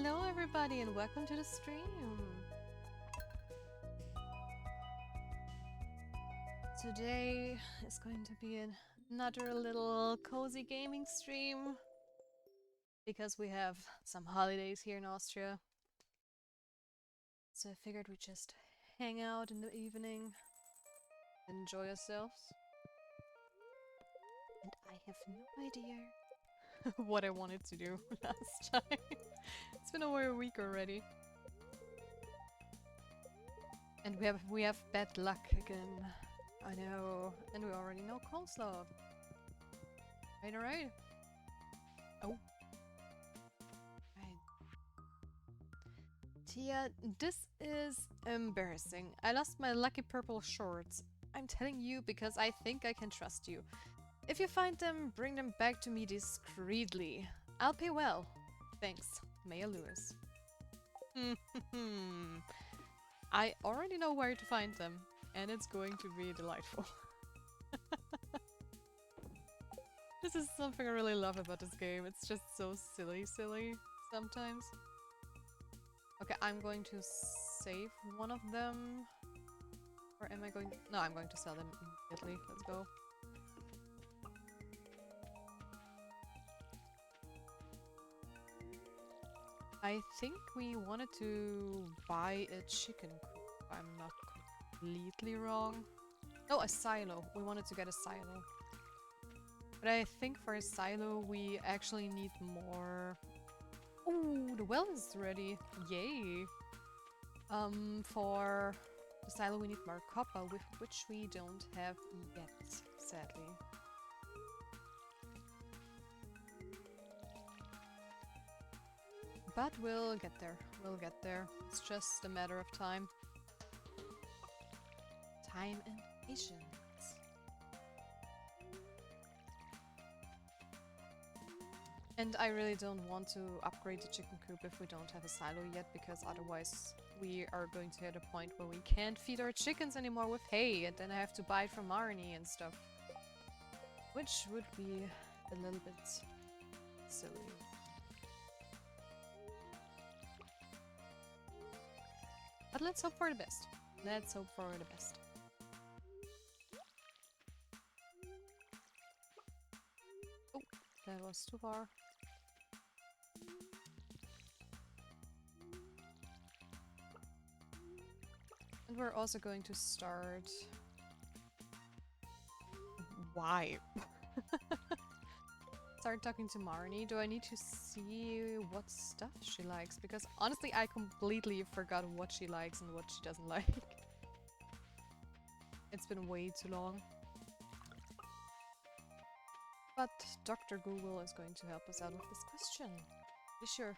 Hello everybody and welcome to the stream. Today is going to be another little cozy gaming stream because we have some holidays here in Austria. So I figured we'd just hang out in the evening, enjoy ourselves. And I have no idea what I wanted to do last time. It's been over a week already. And we have bad luck again. I know. And we already know coleslaw. Right, alright. Oh. Right. Tia, this is embarrassing. I lost my lucky purple shorts. I'm telling you because I think I can trust you. If you find them, bring them back to me discreetly. I'll pay well. Thanks, Maya Lewis. I already know where to find them, and it's going to be delightful. This is something I really love about this game. It's just so silly sometimes. Okay, I'm going to save one of them. Or am I going... No, I'm going to sell them immediately. Let's go. I think we wanted to buy a chicken coop, if I'm not completely wrong. No, a silo. We wanted to get a silo. But I think for a silo we actually need more... Ooh, the well is ready. Yay! For the silo we need more copper, with which we don't have yet, sadly. But we'll get there. We'll get there. It's just a matter of time. Time and patience. And I really don't want to upgrade the chicken coop if we don't have a silo yet, because otherwise we are going to hit a point where we can't feed our chickens anymore with hay, and then I have to buy it from Marnie and stuff. Which would be a little bit silly. But let's hope for the best. Let's hope for the best. Oh, that was too far. And we're also going to start... Why? Start talking to Marnie. Do I need to see what stuff she likes? Because honestly, I completely forgot what she likes and what she doesn't like. It's been way too long. But Dr. Google is going to help us out with this question. Be sure.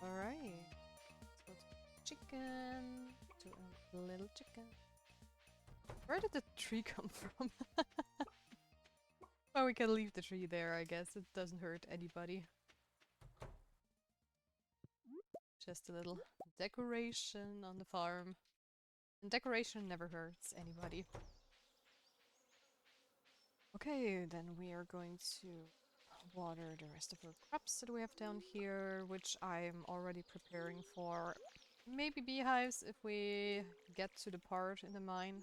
Alright. Let's go to chicken. To a little chicken. Where did the tree come from? Well, we can leave the tree there, I guess. It doesn't hurt anybody. Just a little decoration on the farm. And decoration never hurts anybody. Okay, then we are going to water the rest of our crops that we have down here, which I'm already preparing for maybe beehives if we get to the part in the mine.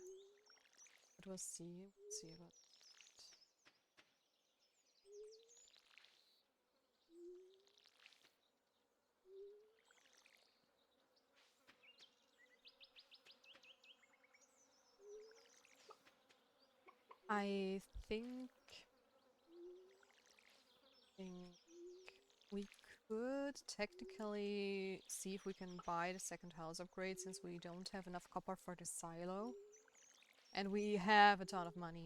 But we'll see. We'll see about that. I think we could technically see if we can buy the second house upgrade since we don't have enough copper for the silo. And we have a ton of money,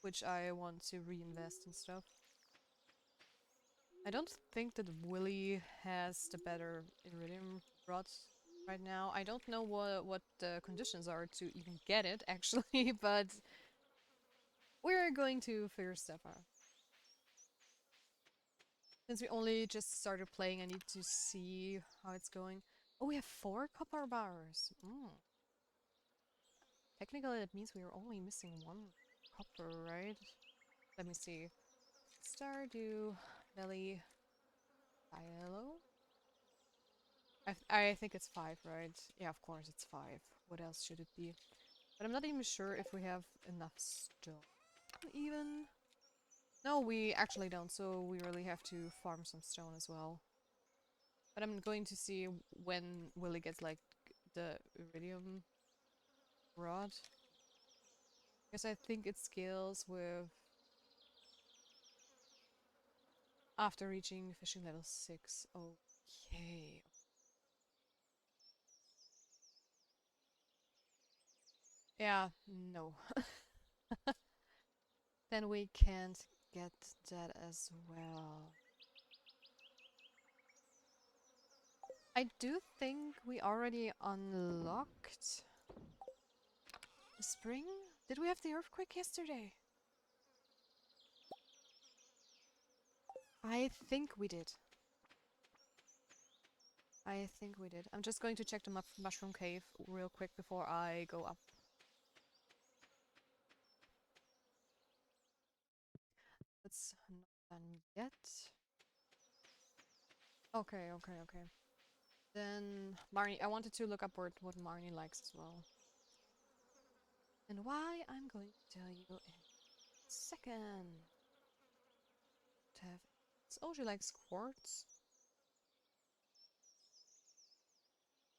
which I want to reinvest in stuff. I don't think that Willy has the better iridium rod right now. I don't know what the conditions are to even get it, actually, but we're going to figure stuff out. Since we only just started playing, I need to see how it's going. Oh, we have 4 copper bars. technically that means we are only missing one copper, right? Let me see. Stardew Valley silo. I think it's 5, right? Yeah, of course it's 5. What else should it be? But I'm not even sure if we have enough stone even. No, we actually don't, so we really have to farm some stone as well. But I'm going to see when Willy gets like the iridium rod. Because I think it scales with after reaching fishing level 6. Okay. Yeah, no. Then we can't get that as well. I do think we already unlocked the spring. Did we have the earthquake yesterday? I think we did. I think we did. I'm just going to check the mushroom cave real quick before I go up. It's not done yet. Okay, okay, okay. Then Marnie, I wanted to look up what Marnie likes as well. And why I'm going to tell you in a second. Oh, she likes quartz.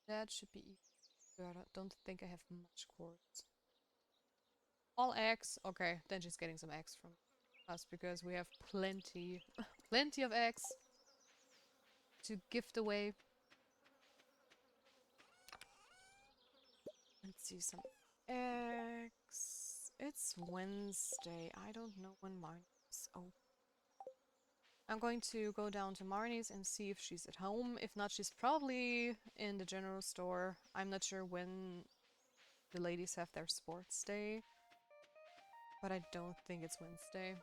That should be easy. I don't think I have much quartz. All eggs? Okay, then she's getting some eggs from us because we have plenty, plenty of eggs to gift away. Let's see some eggs. It's Wednesday. I don't know when mine is. Oh. I'm going to go down to Marnie's and see if she's at home. If not, she's probably in the general store. I'm not sure when the ladies have their sports day, but I don't think it's Wednesday.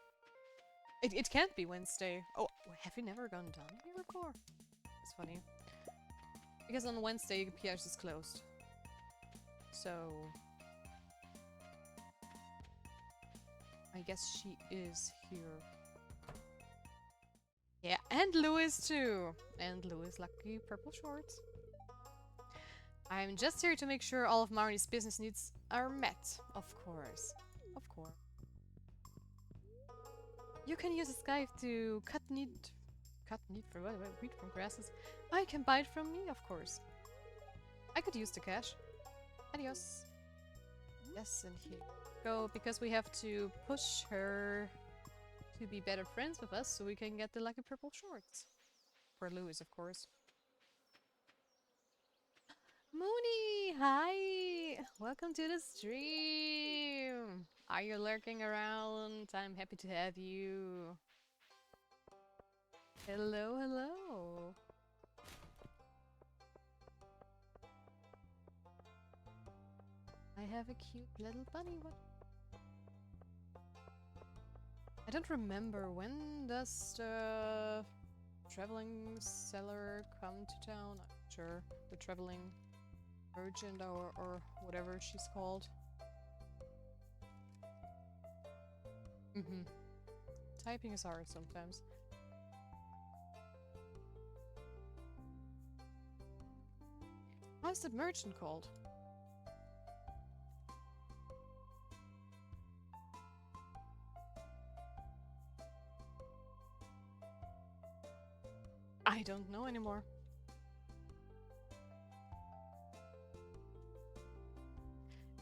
It can't be Wednesday. Oh, have we never gone down here before? That's funny. Because on Wednesday, Pierre's is closed. So I guess she is here. Yeah, and Louis too. And Louis' lucky purple shorts. I'm just here to make sure all of Marnie's business needs are met. Of course. Of course. You can use a scythe to cut meat for what? Wheat from grasses. I can buy it from me, of course. I could use the cash. Adios. Yes, and here we go, because we have to push her to be better friends with us so we can get the lucky purple shorts. For Louis, of course. Mooney! Hi! Welcome to the stream! Are you lurking around? I'm happy to have you. Hello, hello! I have a cute little bunny. What? I don't remember. When does the traveling seller come to town? I'm not sure. The traveling merchant or whatever she's called. Typing is hard sometimes. How's the merchant called? I don't know anymore.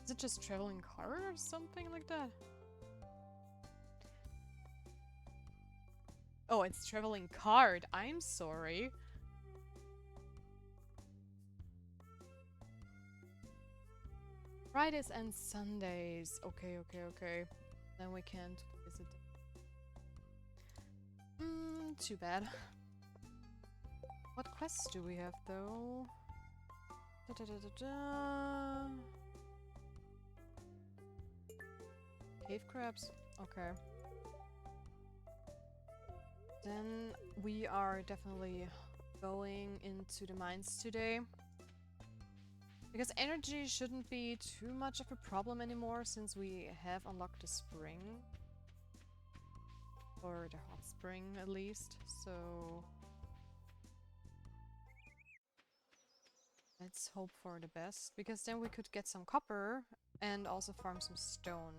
Is it just traveling car or something like that? Oh, it's traveling card. I'm sorry. Fridays and Sundays. Okay, okay, okay. Then we can't visit. Too bad. What quests do we have though? Cave crabs. Okay. Then we are definitely going into the mines today. Because energy shouldn't be too much of a problem anymore since we have unlocked the spring. Or the hot spring at least, so let's hope for the best, because then we could get some copper and also farm some stone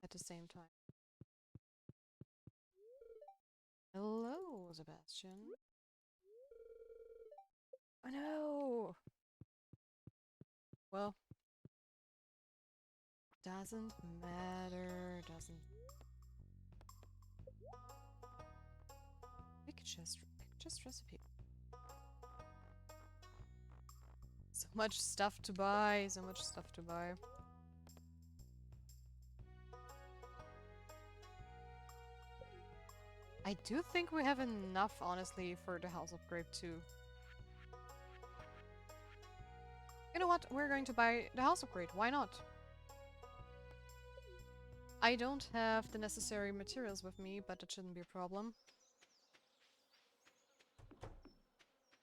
at the same time. Hello, Sebastian. Oh no! Well, doesn't matter, doesn't... Pick chest recipe. So much stuff to buy, so much stuff to buy. I do think we have enough, honestly, for the house upgrade too. You know what? We're going to buy the house upgrade. Why not? I don't have the necessary materials with me, but that shouldn't be a problem.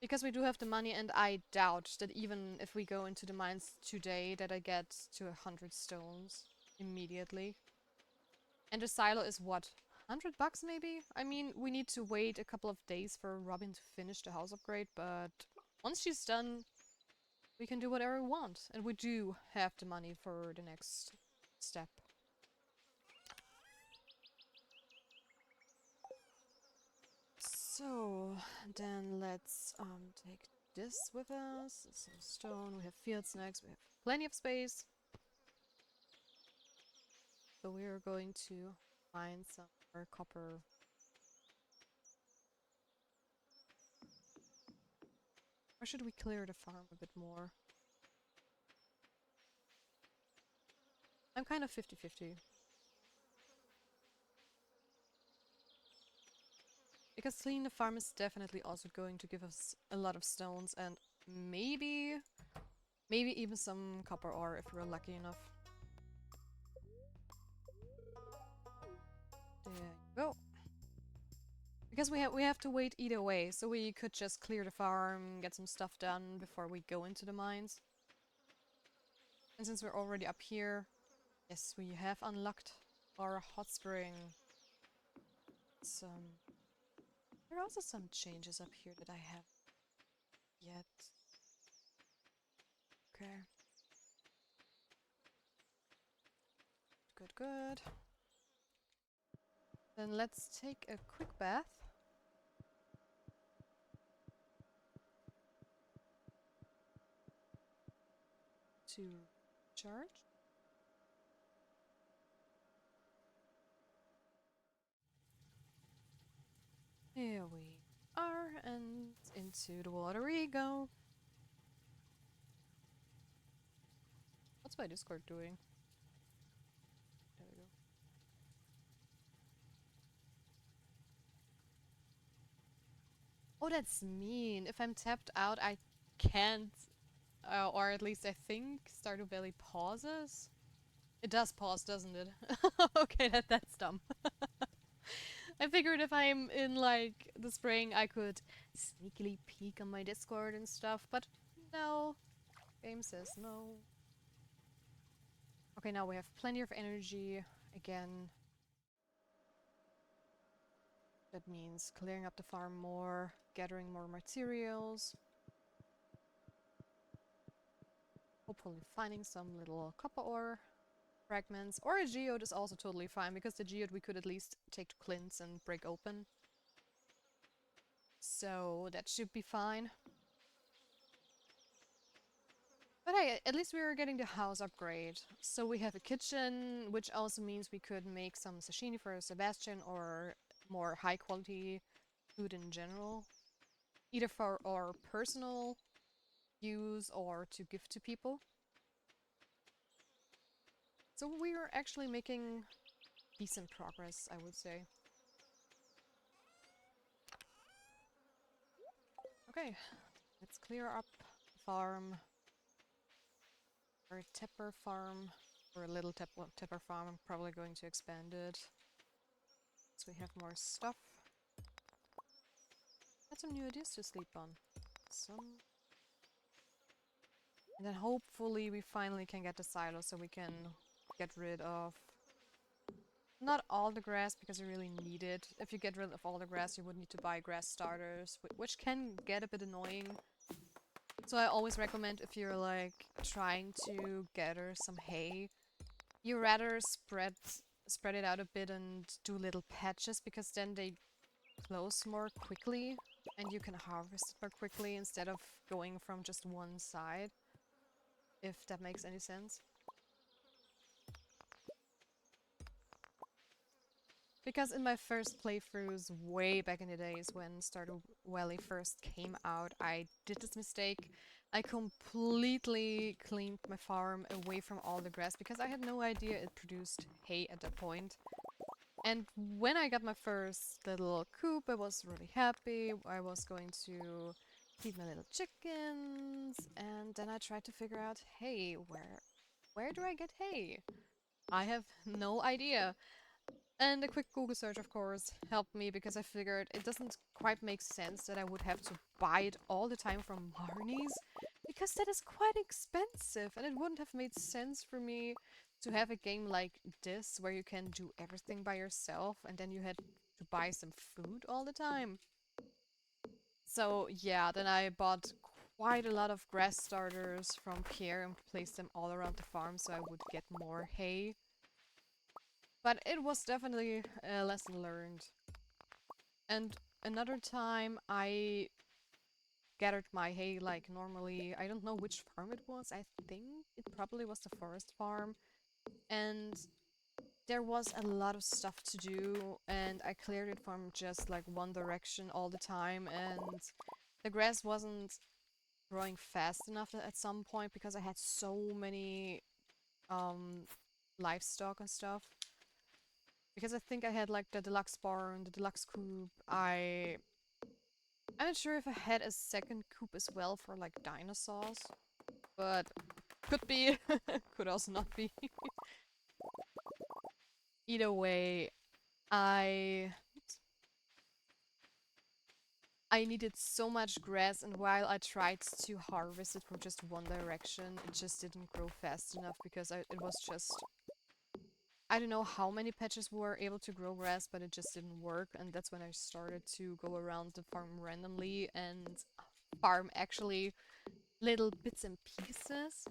Because we do have the money, and I doubt that even if we go into the mines today that I get to 100 stones immediately. And the silo is what? 100 bucks maybe? I mean, we need to wait a couple of days for Robin to finish the house upgrade, but once she's done, we can do whatever we want. And we do have the money for the next step. So, then let's take this with us. Some stone, we have field snacks, we have plenty of space. So we are going to find some more copper. Or should we clear the farm a bit more? I'm kind of 50-50. Because cleaning the farm is definitely also going to give us a lot of stones and maybe even some copper ore if we're lucky enough. There you go. Because we have to wait either way, so we could just clear the farm, get some stuff done before we go into the mines. And since we're already up here, yes, we have unlocked our hot spring. There are also some changes up here that I have yet. Okay. Good, good. Then let's take a quick bath. To charge. Here we are, and into the water we go. What's my Discord doing? There we go. Oh, that's mean. If I'm tapped out, I can't, or at least I think Stardew Valley pauses. It does pause, doesn't it? Okay, that's dumb. I figured if I'm in like the spring, I could sneakily peek on my Discord and stuff, but no. Game says no. Okay, now we have plenty of energy again. That means clearing up the farm more, gathering more materials. Hopefully finding some little copper ore fragments. Or a geode is also totally fine, because the geode we could at least take to Clint's and break open. So that should be fine. But hey, at least we are getting the house upgrade. So we have a kitchen, which also means we could make some sashimi for Sebastian or more high quality food in general. Either for our personal use or to give to people. So we are actually making decent progress, I would say. Okay, let's clear up the farm. Or a Tepper farm. Or a little Tepper farm. I'm probably going to expand it. So we have more stuff. Got some new ideas to sleep on. Some And then hopefully we finally can get the silo so we can get rid of not all the grass because we really need it. If you get rid of all the grass, you would need to buy grass starters, which can get a bit annoying. So I always recommend if you're like trying to gather some hay, you rather spread it out a bit and do little patches because then they close more quickly and you can harvest it more quickly instead of going from just one side, if that makes any sense. Because in my first playthroughs, way back in the days when Stardew Valley first came out, I did this mistake. I completely cleaned my farm away from all the grass because I had no idea it produced hay at that point. And when I got my first little coop, I was really happy. I was going to feed my little chickens, and then I tried to figure out, hey, where do I get hay? I have no idea. And a quick Google search, of course, helped me because I figured it doesn't quite make sense that I would have to buy it all the time from Marnie's, because that is quite expensive, and it wouldn't have made sense for me to have a game like this where you can do everything by yourself and then you had to buy some food all the time. So yeah, then I bought quite a lot of grass starters from Pierre and placed them all around the farm so I would get more hay. But it was definitely a lesson learned. And another time I gathered my hay like normally. I don't know which farm it was. I think it probably was the forest farm. And there was a lot of stuff to do and I cleared it from just like one direction all the time and the grass wasn't growing fast enough at some point because I had so many um livestock and stuff. Because I think I had like the deluxe barn, the deluxe coop. I'm not sure if I had a second coop as well for like dinosaurs, but could be, could also not be. Either way, I I needed so much grass, and while I tried to harvest it from just one direction, it just didn't grow fast enough because it was just I don't know how many patches were able to grow grass, but it just didn't work, and that's when I started to go around the farm randomly and farm actually little bits and pieces.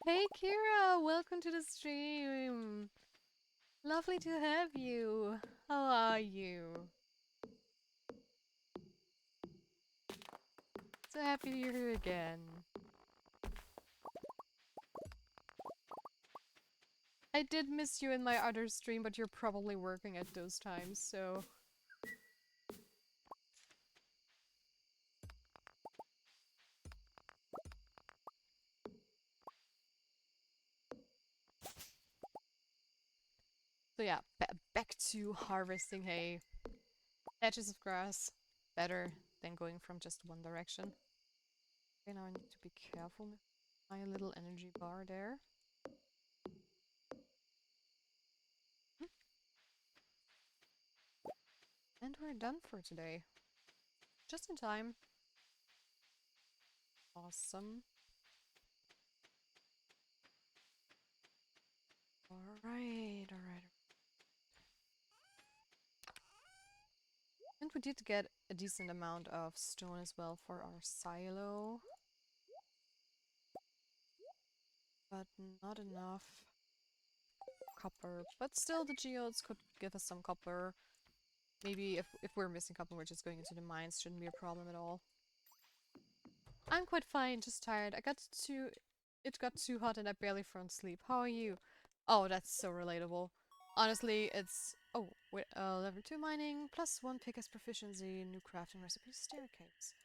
Hey Kira, welcome to the stream. Lovely to have you. How are you? So happy you're here again. I did miss you in my other stream, but you're probably working at those times, so... So yeah, back to harvesting hay. Patches of grass, better than going from just one direction. Okay, now I need to be careful with my little energy bar there. Hmm. And we're done for today. Just in time. Awesome. Alright, alright. And we did get a decent amount of stone as well for our silo. But not enough copper. But still, the geodes could give us some copper. Maybe if we're missing copper, we're just going into the mines. Shouldn't be a problem at all. I'm quite fine, just tired. It got too hot and I barely found sleep. How are you? Oh, that's so relatable. Honestly, it's... Oh, wait, level 2 mining, +1 pickaxe proficiency, new crafting recipe, staircase.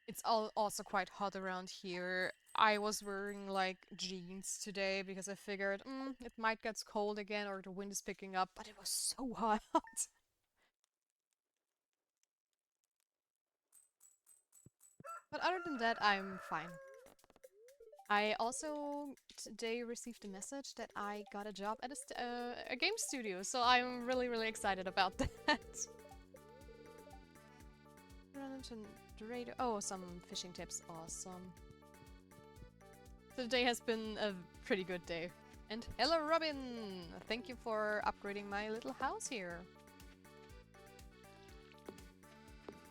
It's also quite hot around here. I was wearing like jeans today because I figured it might get cold again or the wind is picking up, but it was so hot. But other than that, I'm fine. I also today received a message that I got a job at a game studio, so I'm really, really excited about that. the radio. Oh, some fishing tips. Awesome. So the day has been a pretty good day. And hello, Robin! Thank you for upgrading my little house here.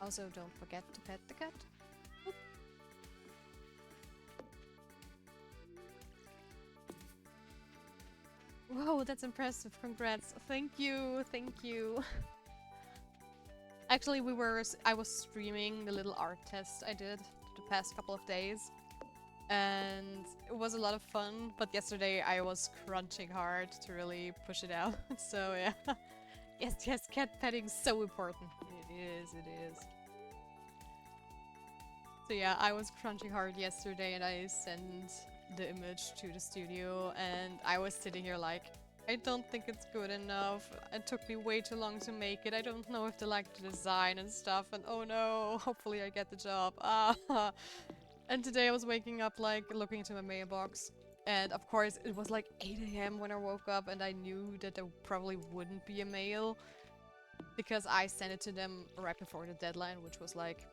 Also, don't forget to pet the cat. Oop. Whoa, that's impressive. Congrats. Thank you. Thank you. Actually, I was streaming the little art test I did the past couple of days. And it was a lot of fun, but yesterday I was crunching hard to really push it out. So yeah. Yes, cat petting so important. It is. So yeah, I was crunching hard yesterday and I sent the image to the studio and I was sitting here like, I don't think it's good enough. It took me way too long to make it. I don't know if they like the design and stuff, and oh no, hopefully I get the job. And today I was waking up like looking into my mailbox, and of course it was like 8 AM when I woke up and I knew that there probably wouldn't be a mail because I sent it to them right before the deadline, which was like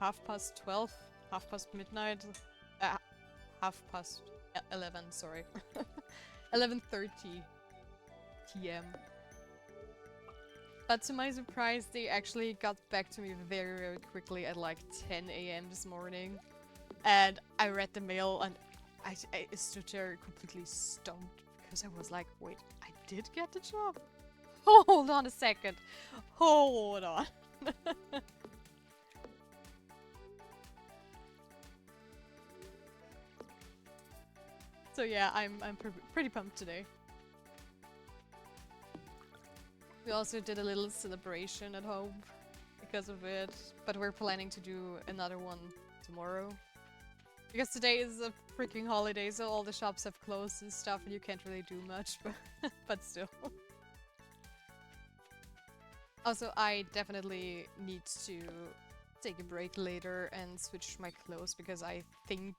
12:30, half past midnight, 11, sorry. 11:30 PM. But to my surprise, they actually got back to me very, very quickly at like 10 AM this morning. And I read the mail and I stood there completely stumped because I was like, wait, I did get the job? Hold on a second. Hold on. So yeah, I'm pretty pumped today. We also did a little celebration at home because of it, but we're planning to do another one tomorrow. Because today is a freaking holiday, so all the shops have closed and stuff and you can't really do much, but still. Also, I definitely need to take a break later and switch my clothes because I think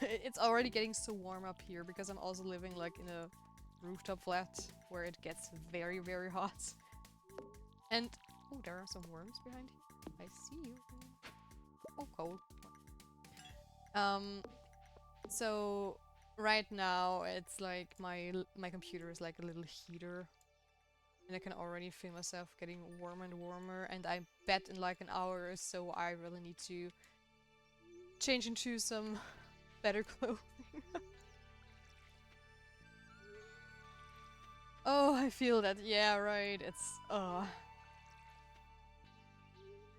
it's already getting so warm up here because I'm also living like in a rooftop flat where it gets very, very hot. And oh, there are some worms behind you. I see you. Oh, cold. So right now it's like my computer is like a little heater. And I can already feel myself getting warmer and warmer, and I bet in like an hour or so I really need to change into some better clothing. Oh, I feel that. Yeah, right. It's I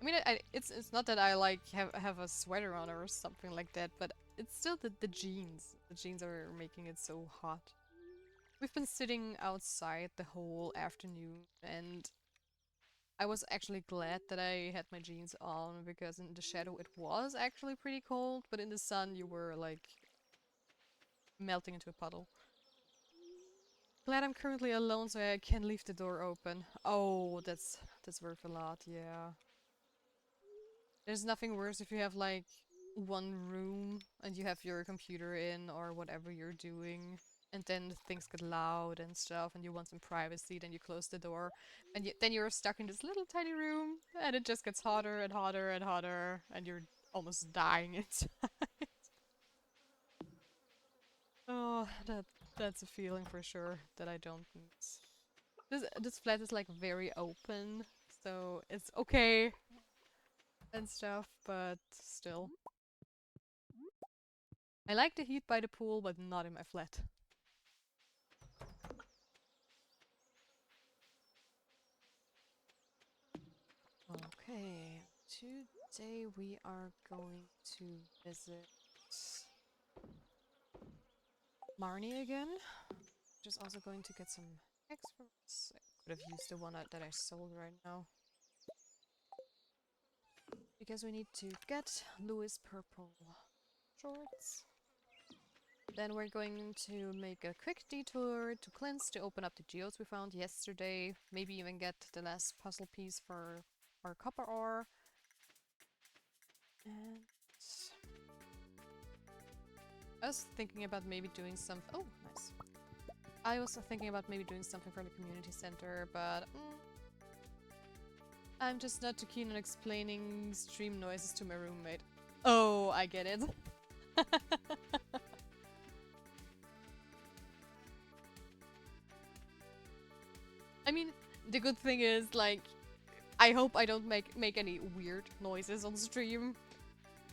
mean, it's not that I like have a sweater on or something like that, but it's still the jeans. The jeans are making it so hot. We've been sitting outside the whole afternoon, and I was actually glad that I had my jeans on because in the shadow it was actually pretty cold, but in the sun you were like melting into a puddle. Glad I'm currently alone so I can leave the door open. Oh, that's worth a lot, yeah. There's nothing worse if you have like one room and you have your computer in or whatever you're doing, and then things get loud and stuff and you want some privacy, then you close the door and then you're stuck in this little tiny room and it just gets hotter and hotter and hotter and you're almost dying inside. Oh, that's a feeling for sure that I don't miss. This flat is like very open, so it's okay and stuff, but still. I like the heat by the pool, but not in my flat. Okay, today we are going to visit Marnie again. Just also going to get some experts. I could have used the one that I sold right now. Because we need to get Louis purple shorts. Then we're going to make a quick detour to Clint's to open up the geodes we found yesterday. Maybe even get the last puzzle piece for our copper ore. And I was thinking about maybe doing some. Oh, nice. I was thinking about maybe doing something for the community center, but I'm just not too keen on explaining stream noises to my roommate. Oh, I get it. I mean, the good thing is, like, I hope I don't make any weird noises on stream,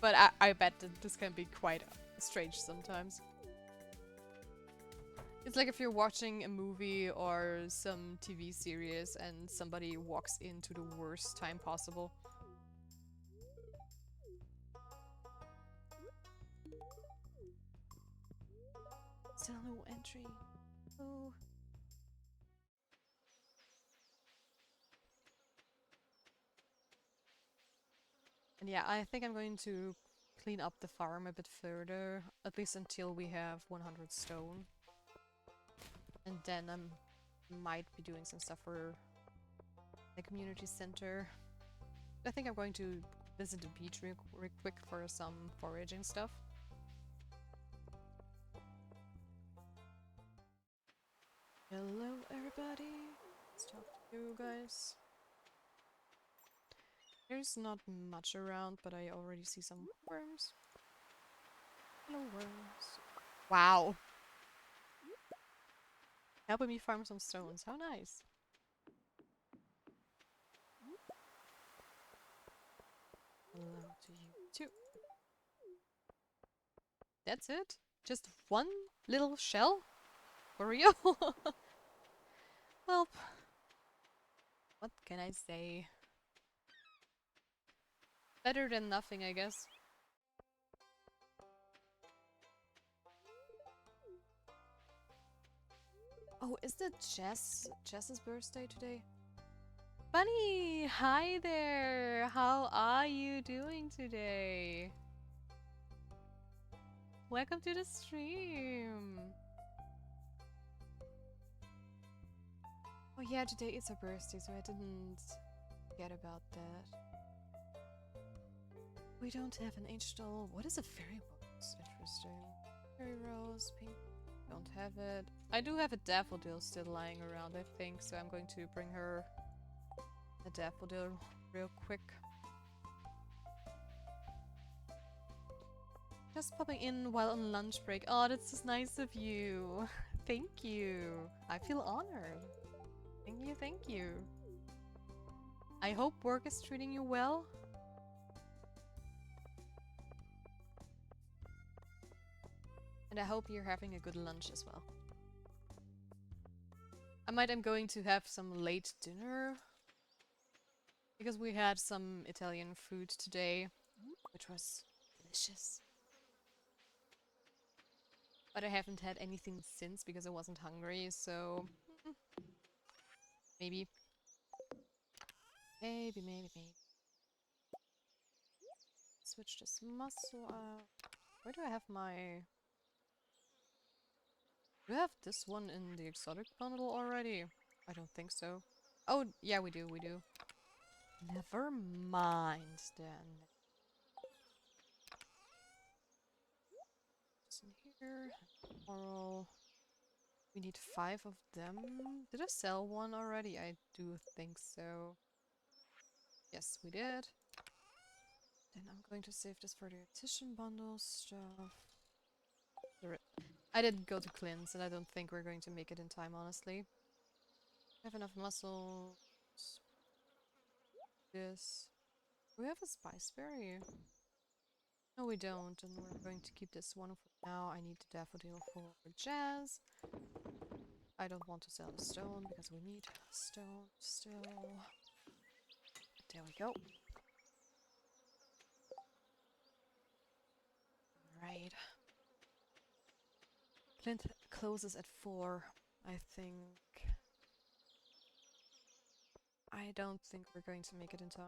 but I bet that this can be quite strange sometimes. It's like if you're watching a movie or some TV series and somebody walks into the worst time possible. Still no entry. Oh. And yeah, I think I'm going to clean up the farm a bit further, at least until we have 100 stone. And then I might be doing some stuff for the community center. I think I'm going to visit the beach real quick for some foraging stuff. Hello everybody, let's talk to you guys. There's not much around, but I already see some worms. Hello worms. Wow! Helping me farm some stones, how nice! Hello to you too. That's it? Just one little shell? For real? Well, what can I say? Better than nothing, I guess. Oh, is it Jess's birthday today? Bunny! Hi there! How are you doing today? Welcome to the stream! Oh yeah, today is her birthday, so I didn't forget about that. We don't have an angel. What is a fairy rose? Interesting. Fairy rose, pink. Don't have it. I do have a daffodil still lying around, I think, so I'm going to bring her a daffodil real quick. Just popping in while on lunch break. Oh, that's just nice of you. Thank you. I feel honored. Thank you, thank you. I hope work is treating you well. And I hope you're having a good lunch as well. I'm going to have some late dinner. Because we had some Italian food today, which was delicious. But I haven't had anything since because I wasn't hungry, so... maybe. Maybe. Switch this muscle up. Where do I have my... do I have this one in the exotic bundle already? I don't think so. Oh, yeah, we do. Never mind, then. What's in here? Coral. We need 5 of them. Did I sell one already? I do think so. Yes, we did. Then I'm going to save this for the optician bundle stuff. I didn't go to cleanse, and I don't think we're going to make it in time, honestly. I have enough muscles. This. Do we have a spice berry? No, we don't, and we're going to keep this one for now. I need the daffodil for Jazz. I don't want to sell the stone because we need stone still. There we go. Right. Clint closes at 4, I think. I don't think we're going to make it in time.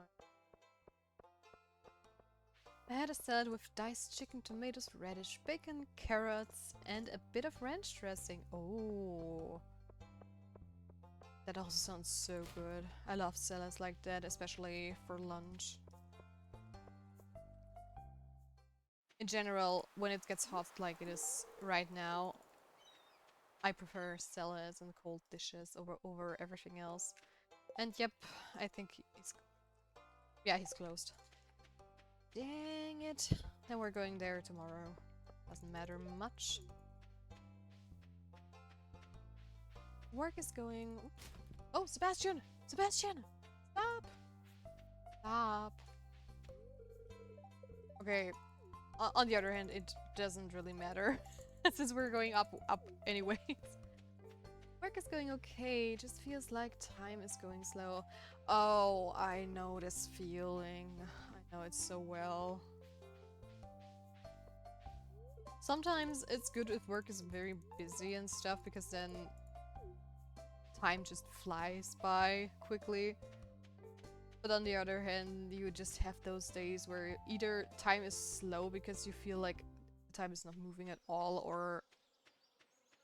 I had a salad with diced chicken, tomatoes, radish, bacon, carrots, and a bit of ranch dressing. Oh. That also sounds so good. I love salads like that, especially for lunch. In general, when it gets hot like it is right now, I prefer salads and cold dishes over everything else. And yep, I think it's Yeah, he's closed. Dang it. Then we're going there tomorrow. Doesn't matter much. Work is going... Oh, Sebastian! Sebastian! Stop! Stop. Okay, on the other hand, it doesn't really matter. Since we're going up anyways. Work is going okay, just feels like time is going slow. Oh, I know this feeling. I know it so well. Sometimes it's good if work is very busy and stuff, because then time just flies by quickly. But on the other hand, you just have those days where either time is slow because you feel like time is not moving at all, or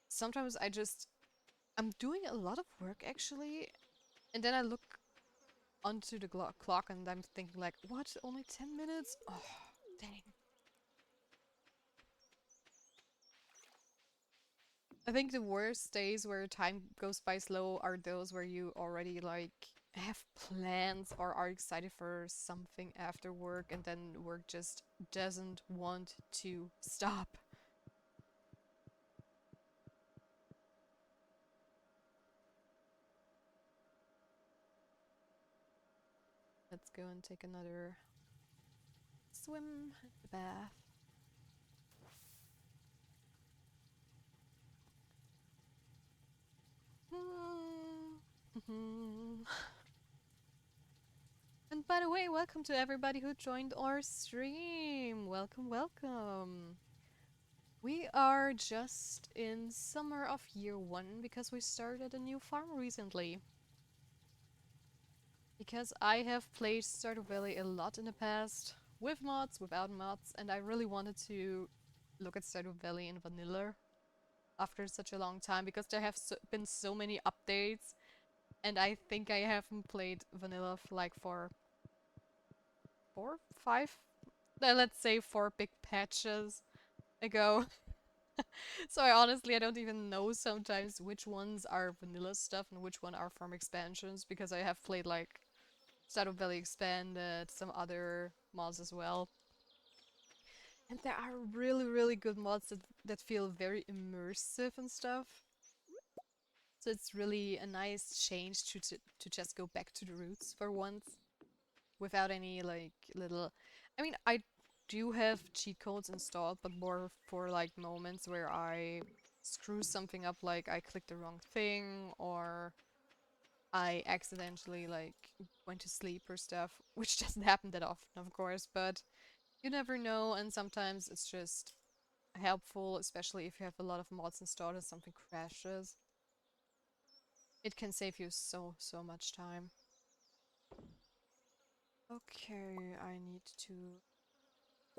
sometimes I'm doing a lot of work actually, and then I look onto the clock and I'm thinking like, what? Only 10 minutes? Oh, dang. I think the worst days where time goes by slow are those where you already like have plans or are excited for something after work, and then work just doesn't want to stop. Let's go and take another swim in the bath. And by the way, welcome to everybody who joined our stream. Welcome, welcome. We are just in summer of year 1 because we started a new farm recently. Because I have played Stardew Valley a lot in the past, with mods, without mods, and I really wanted to look at Stardew Valley in vanilla after such a long time, because there have been so many updates, and I think I haven't played vanilla for 4, 5, let's say 4 big patches ago. So I don't even know sometimes which ones are vanilla stuff and which one are farm expansions, because I have played like Stardew Valley Expanded, some other mods as well. And there are really, really good mods that feel very immersive and stuff. So it's really a nice change to just go back to the roots for once, without any like little... I mean, I do have cheat codes installed, but more for like moments where I screw something up, like I clicked the wrong thing, or I accidentally like went to sleep or stuff, which doesn't happen that often, of course, but you never know, and sometimes it's just helpful, especially if you have a lot of mods installed and something crashes. It can save you so much time. Okay, I need to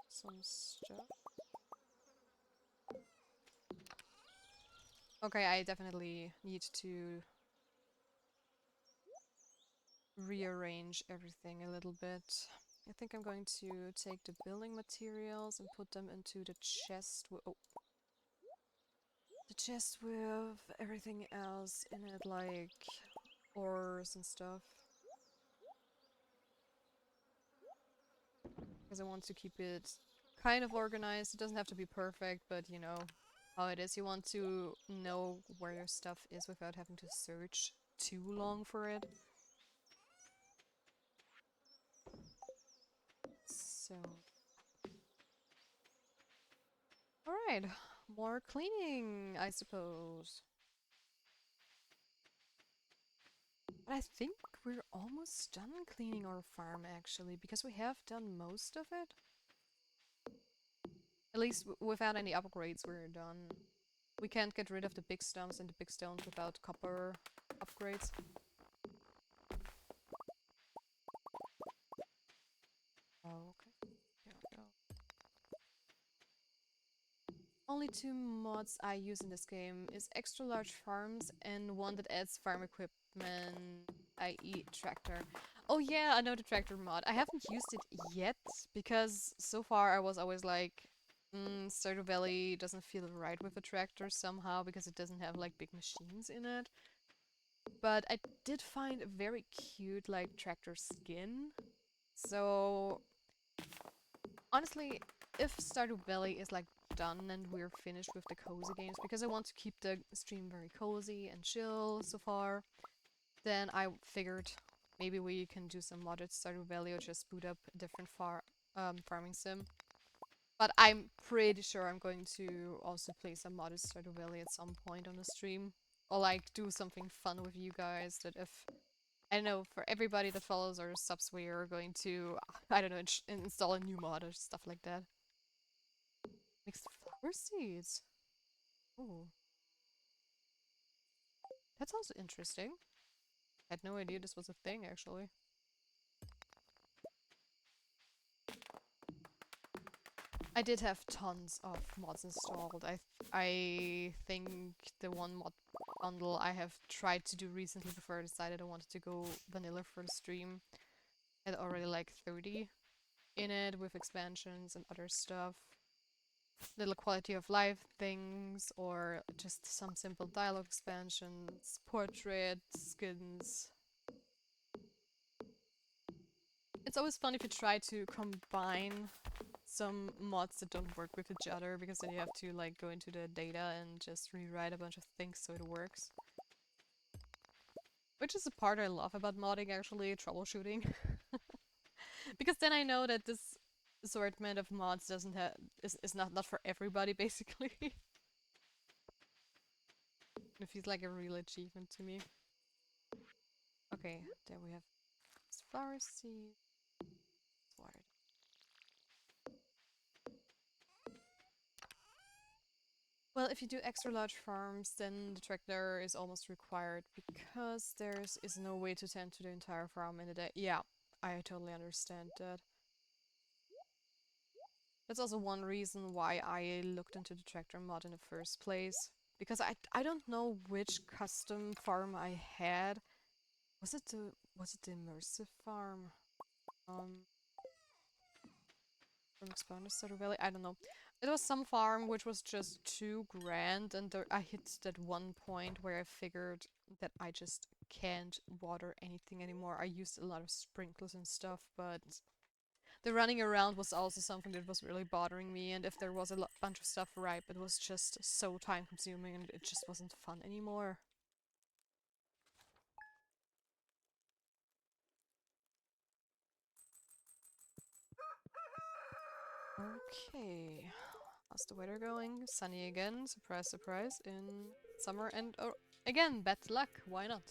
some stuff. Okay, I definitely need to rearrange everything a little bit. I think I'm going to take the building materials and put them into the chest. Oh, the chest with everything else in it, like ores and stuff. Because I want to keep it kind of organized. It doesn't have to be perfect, but you know how it is. You want to know where your stuff is without having to search too long for it. So... Alright, more cleaning, I suppose. But I think we're almost done cleaning our farm, actually, because we have done most of it. At least without any upgrades, we're done. We can't get rid of the big stones and the big stones without copper upgrades. Oh, okay. Here we go. Only 2 mods I use in this game is extra large farms and one that adds farm equipment, i.e. tractor. Oh yeah, I know the tractor mod. I haven't used it yet because so far I was always like, Stardew Valley doesn't feel right with a tractor somehow because it doesn't have like big machines in it. But I did find a very cute like tractor skin So honestly, if Stardew Valley is like done and we're finished with the cozy games, because I want to keep the stream very cozy and chill so far, then I figured maybe we can do some modded Stardew Valley or just boot up a different farming sim. But I'm pretty sure I'm going to also play some modded Stardew Valley at some point on the stream. Or like do something fun with you guys that if I don't know, for everybody that follows our subs we are going to I don't know, install a new mod or stuff like that. Mixed flower seeds. Ooh. That's also interesting. I had no idea this was a thing actually. I did have tons of mods installed. I think the one mod bundle I have tried to do recently before I decided I wanted to go vanilla for the stream had already like 30 in it with expansions and other stuff. Little quality of life things or just some simple dialogue expansions, portraits, skins. It's always fun if you try to combine some mods that don't work with each other because then you have to like go into the data and just rewrite a bunch of things so it works. Which is a part I love about modding actually, troubleshooting. Because then I know that this assortment of mods doesn't have is not for everybody basically. It feels like a real achievement to me. Okay, there we have flower seed, water. Well, if you do extra large farms, then the tractor is almost required because is no way to tend to the entire farm in a day. Yeah, I totally understand that. That's also one reason why I looked into the tractor mod in the first place. Because I don't know which custom farm I had. Was it the immersive farm? Um from Explorer Stardew Valley? I don't know. It was some farm which was just too grand and I hit that one point where I figured that I just can't water anything anymore. I used a lot of sprinklers and stuff, but the running around was also something that was really bothering me, and if there was a bunch of stuff ripe, it was just so time consuming and it just wasn't fun anymore. Okay. How's the weather going? Sunny again, surprise, surprise, in summer and oh, again, bad luck, why not?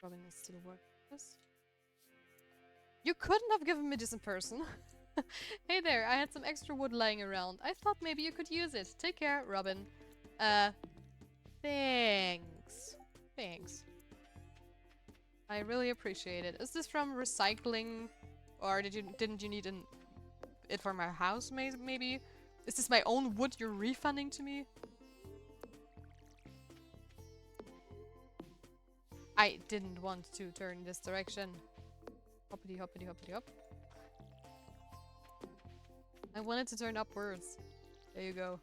Robin is still working this. You couldn't have given me this in person. Hey there, I had some extra wood lying around. I thought maybe you could use it. Take care, Robin. Thanks. Thanks. I really appreciate it. Is this from recycling? Or didn't you need it for my house maybe? Is this my own wood you're refunding to me? I didn't want to turn this direction. Hoppity hoppity hoppity hop. I wanted to turn upwards. There you go.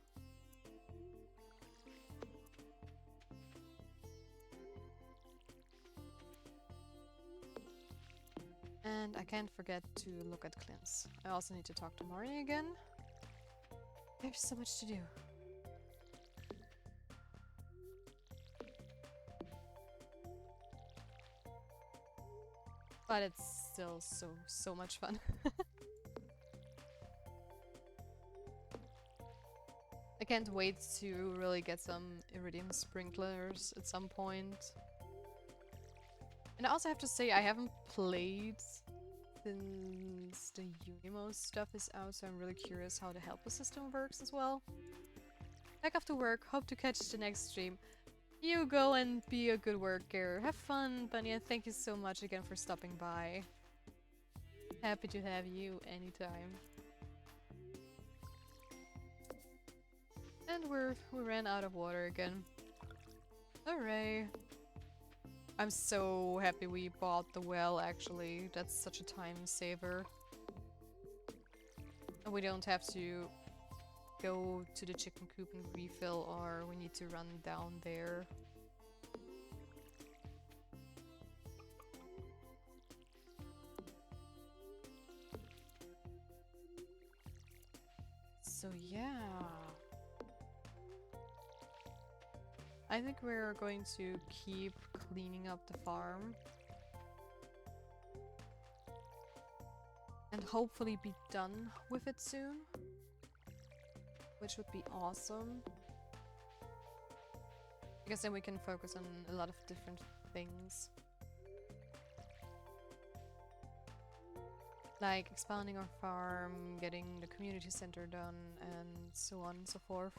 And I can't forget to look at Clint's. I also need to talk to Marnie again. There's so much to do. But it's still so much fun. I can't wait to really get some iridium sprinklers at some point. And I also have to say I haven't played since the Unimo stuff is out, so I'm really curious how the helper system works as well. Back after work, hope to catch the next stream. You go and be a good worker. Have fun, Bunny, and thank you so much again for stopping by. Happy to have you anytime. And we ran out of water again. Hooray! I'm so happy we bought the well, actually. That's such a time saver. And we don't have to go to the chicken coop and refill, or we need to run down there. yeah. I think we're going to keep cleaning up the farm. And hopefully be done with it soon. Which would be awesome. Because then we can focus on a lot of different things. Like expanding our farm, getting the community center done, and so on and so forth.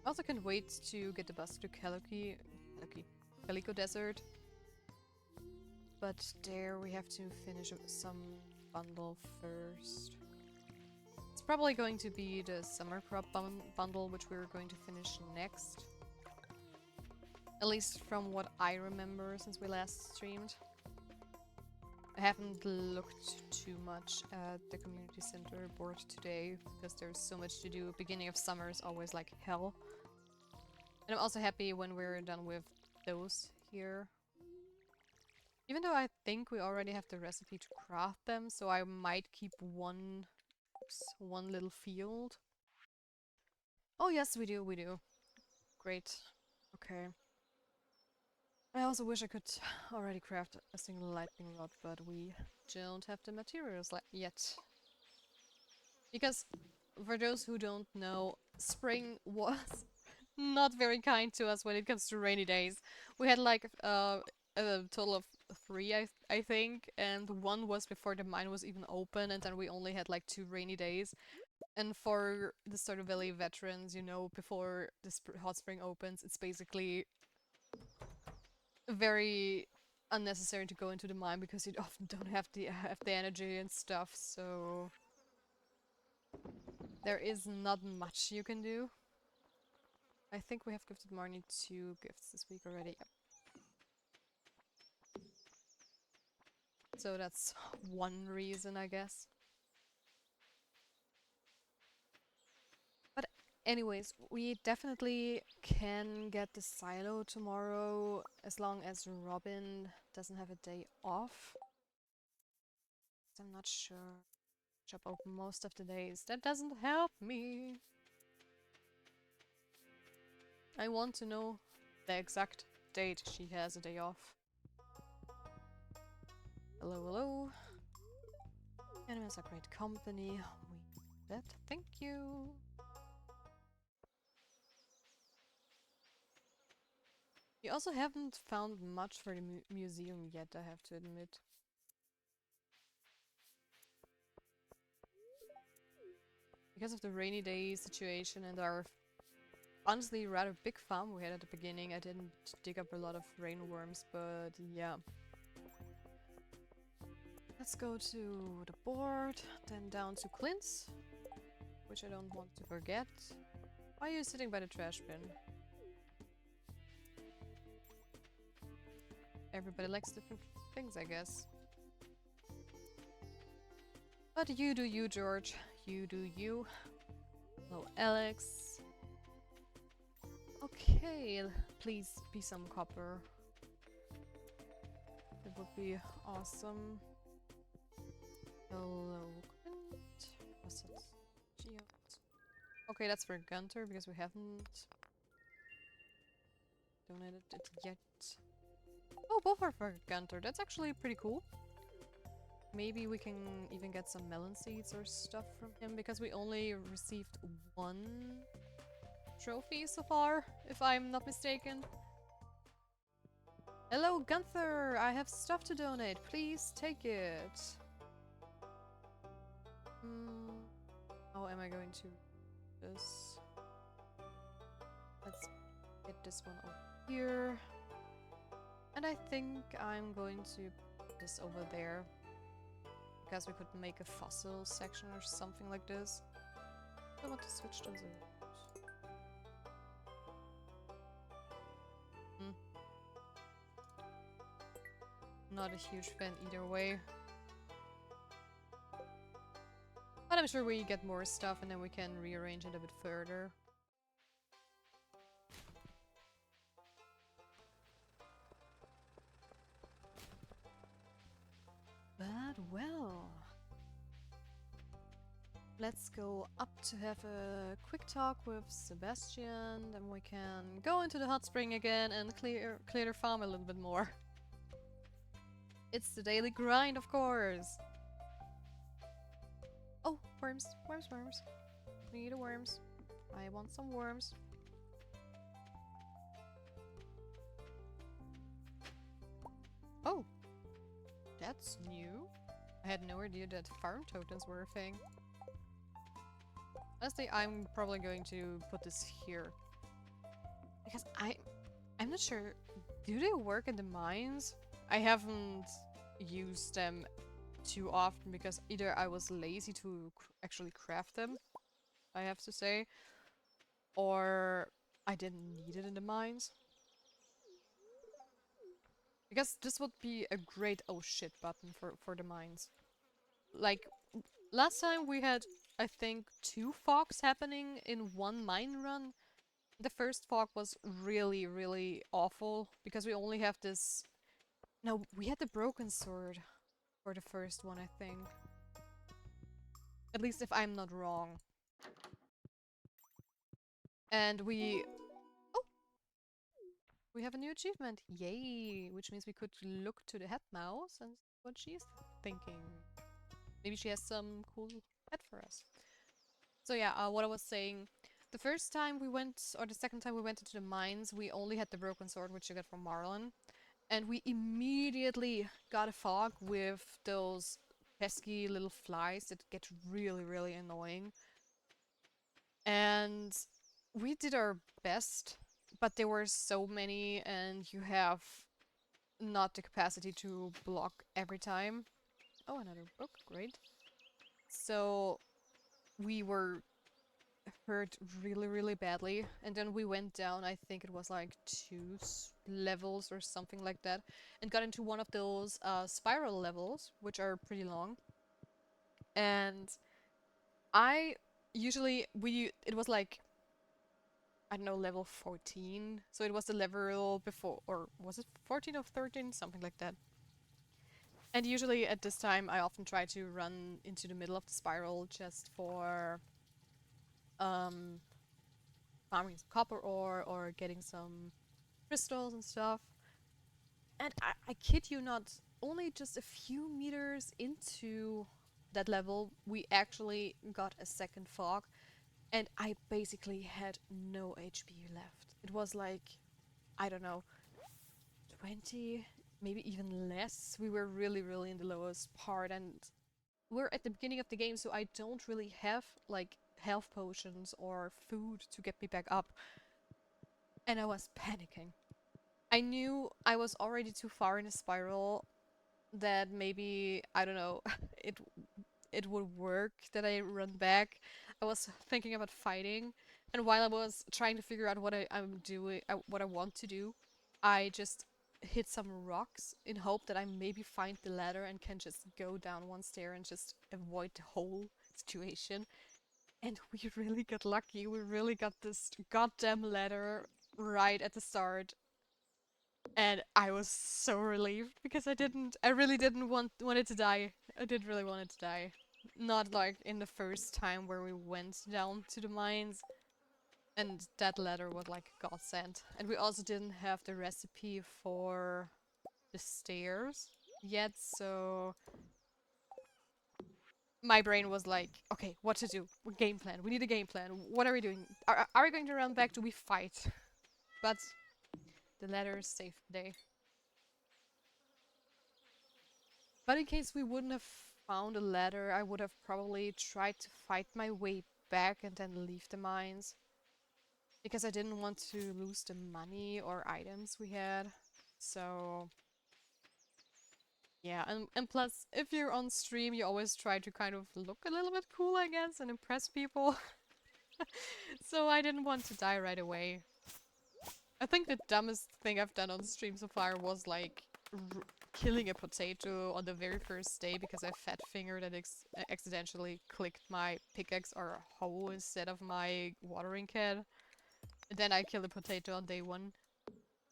I also can't wait to get the bus to Calico Desert. But there we have to finish some bundle first. It's probably going to be the summer crop bundle, which we're going to finish next. At least from what I remember since we last streamed. I haven't looked too much at the community center board today because there's so much to do. Beginning of summer is always like hell. And I'm also happy when we're done with those here. Even though I think we already have the recipe to craft them, so I might keep one little field. Oh yes, we do. Great. Okay. I also wish I could already craft a single lightning rod, but we don't have the materials yet. Because, for those who don't know, spring was not very kind to us when it comes to rainy days. We had like a total of 3, I think, and one was before the mine was even open, and then we only had like 2 rainy days. And for the Stardew Valley veterans, you know, before the hot spring opens, it's basically very unnecessary to go into the mine because you often don't have the energy and stuff, so there is not much you can do. I think we have gifted Marnie 2 gifts this week already. Yep. So that's one reason, I guess. But anyways, we definitely can get the silo tomorrow as long as Robin doesn't have a day off. I'm not sure. Shop open most of the days. That doesn't help me. I want to know the exact date she has a day off. Hello, hello. Animals are great company. We need that. Thank you. You also haven't found much for the museum yet, I have to admit. Because of the rainy day situation and our honestly rather big farm we had at the beginning, I didn't dig up a lot of rainworms, but yeah. Let's go to the board, then down to Clint's, which I don't want to forget. Why are you sitting by the trash bin? Everybody likes different things, I guess. But you do you, George. You do you. Hello, Alex. Okay, please be some copper. That would be awesome. Hello, Clint. What's that? Geode. Okay, that's for Gunter because we haven't donated it yet. Oh, both are for Gunter. That's actually pretty cool. Maybe we can even get some melon seeds or stuff from him because we only received 1 trophy so far, if I'm not mistaken. Hello, Gunther! I have stuff to donate. Please take it. How am I going to do this? Let's get this one over here. And I think I'm going to put this over there. Because we could make a fossil section or something like this. I want to switch those around. Not a huge fan either way. But I'm sure we get more stuff and then we can rearrange it a bit further. But well... Let's go up to have a quick talk with Sebastian, then we can go into the hot spring again and clear the farm a little bit more. It's the daily grind, of course! Oh, worms, worms, worms. We need a worms. I want some worms. Oh, that's new. I had no idea that farm tokens were a thing. Honestly, I'm probably going to put this here. Because I'm not sure. Do they work in the mines? I haven't used them too often because either I was lazy to actually craft them, I have to say, or I didn't need it in the mines. Because this would be a great oh shit button for the mines. Like, last time we had, I think, 2 fogs happening in one mine run. The first fog was really, really awful because we only have this... No, we had the broken sword for the first one, I think. At least if I'm not wrong. And we... Oh! We have a new achievement! Yay! Which means we could look to the head mouse and see what she's thinking. Maybe she has some cool head for us. So yeah, what I was saying, the first time we went, or the second time we went into the mines, we only had the broken sword, which you get from Marlon. And we immediately got a fog with those pesky little flies that get really, really annoying. And we did our best, but there were so many and you have not the capacity to block every time. Oh, another book, great. So we were hurt really, really badly. And then we went down, I think it was like 2 levels or something like that, and got into one of those spiral levels, which are pretty long. And I usually, it was like, I don't know, level 14. So it was the level before, or was it 14 or 13? Something like that. And usually at this time, I often try to run into the middle of the spiral just for um, farming some copper ore or getting some crystals and stuff. And I kid you not, only just a few meters into that level, we actually got a second fog, and I basically had no HP left. It was like, I don't know, 20, maybe even less. We were really, really in the lowest part, and we're at the beginning of the game, so I don't really have like health potions or food to get me back up. And I was panicking. I knew I was already too far in a spiral, that maybe, I don't know, it it would work that I run back. I was thinking about fighting, and while I was trying to figure out what I'm doing, what I want to do, I just hit some rocks in hope that I maybe find the ladder and can just go down one stair and just avoid the whole situation. And we really got lucky. We really got this goddamn ladder right at the start. And I was so relieved because I really didn't want it to die. I did really want it to die. Not like in the first time where we went down to the mines. And that ladder was like a godsend. And we also didn't have the recipe for the stairs yet, so my brain was like, okay, what to do? Game plan. We need a game plan. What are we doing? Are we going to run back? Do we fight? But the ladder is safe today. But in case we wouldn't have found a ladder, I would have probably tried to fight my way back and then leave the mines. Because I didn't want to lose the money or items we had. So... yeah, and plus, if you're on stream, you always try to kind of look a little bit cool, I guess, and impress people. So I didn't want to die right away. I think the dumbest thing I've done on stream so far was like killing a potato on the very first day because I fat fingered and accidentally clicked my pickaxe or hoe instead of my watering can. And then I killed a potato on day 1.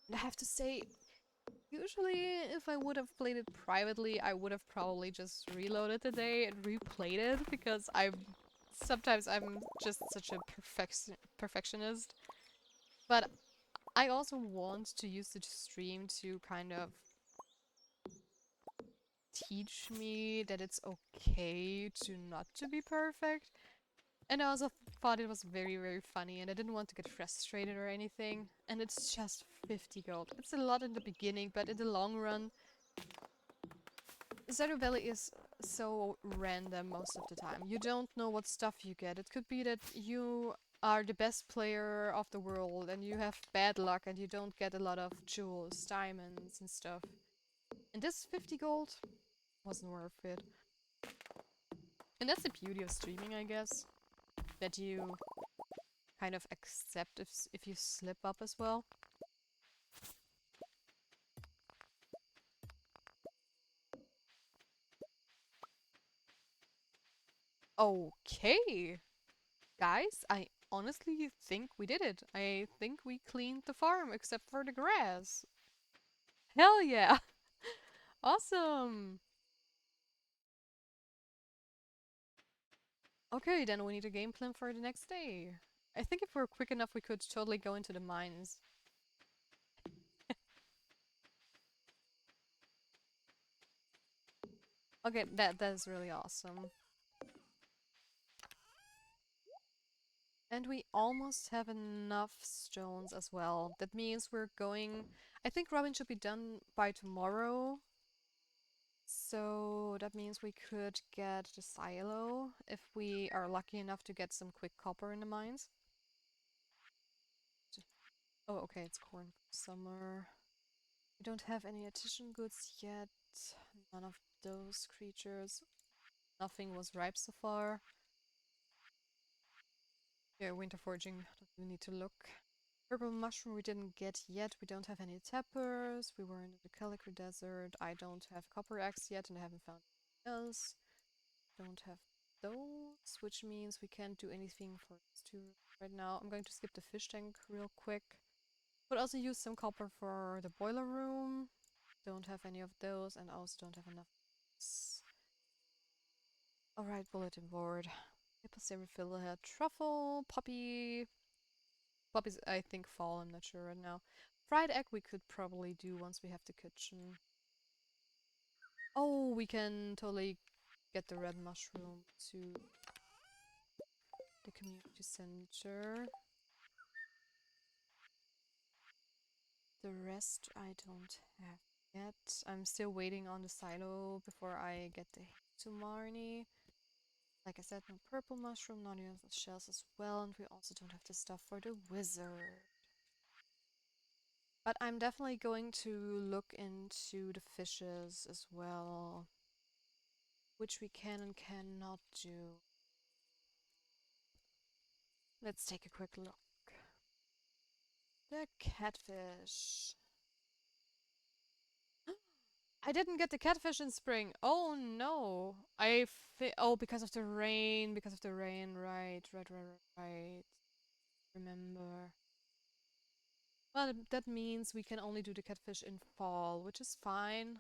And I have to say, usually if I would have played it privately, I would have probably just reloaded the day and replayed it because I'm Sometimes I'm just such a perfectionist. But I also want to use the stream to kind of teach me that it's okay to not to be perfect. And I also thought it was very, very funny, and I didn't want to get frustrated or anything. And it's just 50 gold. It's a lot in the beginning, but in the long run, Stardew Valley is so random most of the time. You don't know what stuff you get. It could be that you are the best player of the world and you have bad luck and you don't get a lot of jewels, diamonds, and stuff. And this 50 gold wasn't worth it. And that's the beauty of streaming, I guess. That you kind of accept if you slip up as well. Okay, guys, I honestly think we did it. I think we cleaned the farm except for the grass. Hell yeah! Awesome! Okay, then we need a game plan for the next day. I think if we're quick enough, we could totally go into the mines. Okay, that is really awesome. And we almost have enough stones as well. That means we're going... I think Robin should be done by tomorrow. So that means we could get the silo if we are lucky enough to get some quick copper in the mines. Oh, okay, it's corn summer. We don't have any addition goods yet. None of those creatures. Nothing was ripe so far. Yeah, winter foraging, we need to look. Purple mushroom we didn't get yet. We don't have any tappers. We were in the Calico Desert. I don't have copper axe yet and I haven't found anything else. Don't have those, which means we can't do anything for these two right now. I'm going to skip the fish tank real quick. But also use some copper for the boiler room. Don't have any of those and also don't have enough. Alright, bulletin board. Maple savory fiddlehead, truffle, poppy. Poppy's, I think, fall, I'm not sure right now. Fried egg we could probably do once we have the kitchen. Oh, we can totally get the red mushroom to the community center. The rest I don't have yet. I'm still waiting on the silo before I get the to Marnie. Like I said, no purple mushroom, not enough shells as well, and we also don't have the stuff for the wizard. But I'm definitely going to look into the fishes as well, which we can and cannot do. Let's take a quick look. The catfish. I didn't get the catfish in spring. Oh no. Oh, because of the rain. Because of the rain. Right. Remember. Well, that means we can only do the catfish in fall, which is fine.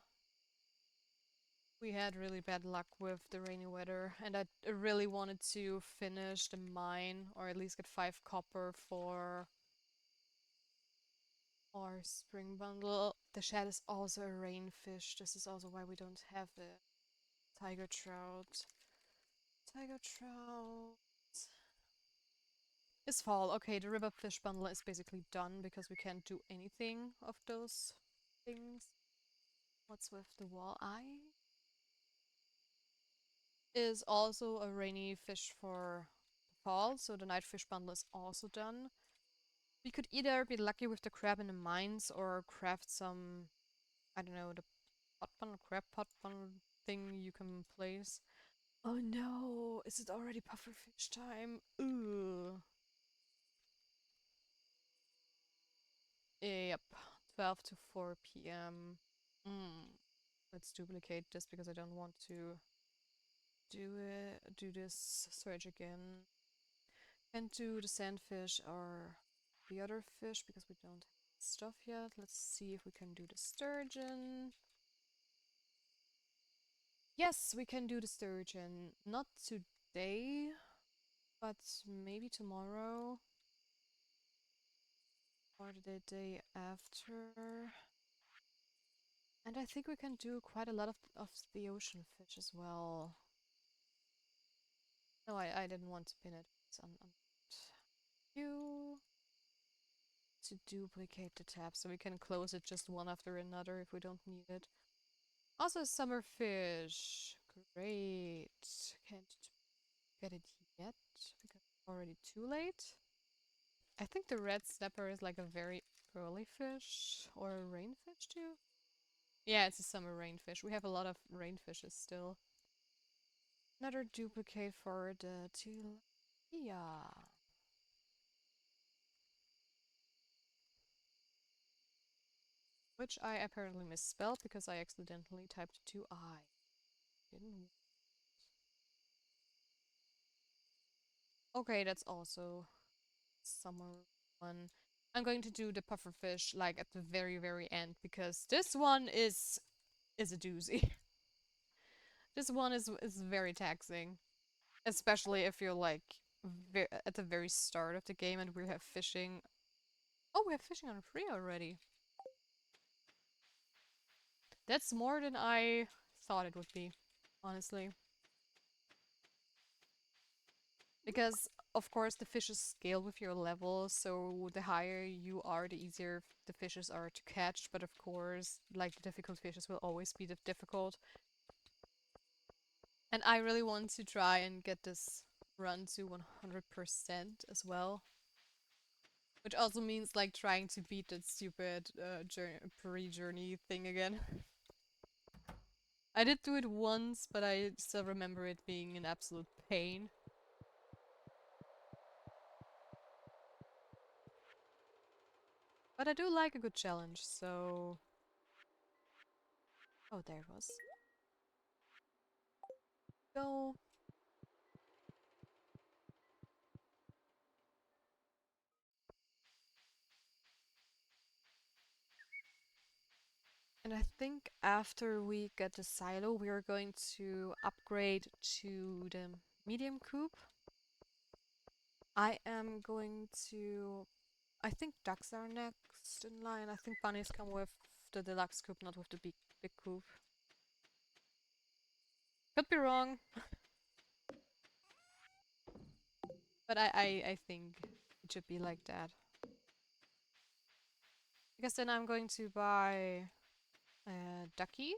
We had really bad luck with the rainy weather, and I really wanted to finish the mine, or at least get 5 copper for our spring bundle. The shad is also a rain fish. This is also why we don't have it. Tiger trout. Tiger trout. It's fall. Okay, the river fish bundle is basically done because we can't do anything of those things. What's with the walleye? Is also a rainy fish for fall, so the night fish bundle is also done. We could either be lucky with the crab in the mines or craft some, I don't know, the pot bundle, crab pot bundle thing you can place. Oh no, is it already pufferfish time? Ugh. Yep, 12 to 4 p.m. Let's duplicate this because I don't want to do this search again. Can't do the sandfish or the other fish because we don't have stuff yet. Let's see if we can do the sturgeon. Yes, we can do the sturgeon. Not today. but maybe tomorrow or the day after. And I think we can do quite a lot of the ocean fish as well. No, I didn't want to pin it. It's on you to duplicate the tab so we can close it just one after another if we don't need it. Also, summer fish. Great. Can't get it yet because it's already too late. I think the red snapper is like a very early fish or a rainfish too. Yeah, it's a summer rainfish. We have a lot of rainfishes still. Another duplicate for the tilapia. Which I apparently misspelled because I accidentally typed 2i. Didn't. Okay, that's also summer one. I'm going to do the pufferfish like at the very, very end because this one is a doozy. This one is very taxing, especially if you're like at the very start of the game and we have fishing. Oh, we have fishing on free already. That's more than I thought it would be, honestly. Because, of course, the fishes scale with your level, so the higher you are, the easier the fishes are to catch. But of course, like the difficult fishes will always be difficult. And I really want to try and get this run to 100% as well. Which also means like trying to beat that stupid pre-journey thing again. I did do it once, but I still remember it being an absolute pain. But I do like a good challenge, so... Oh, there it was. Go. And I think after we get the silo, we are going to upgrade to the medium coop. I am going to... I think ducks are next in line. I think bunnies come with the deluxe coop, not with the big coop. Could be wrong. But I think it should be like that. Because then I'm going to buy a ducky.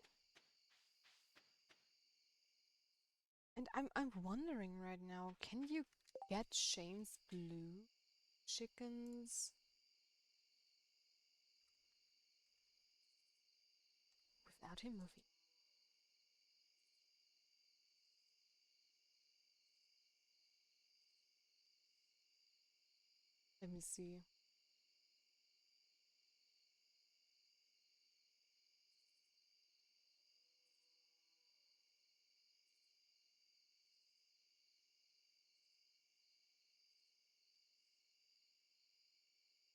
And I'm wondering right now, can you get Shane's blue chickens without him moving? Let me see.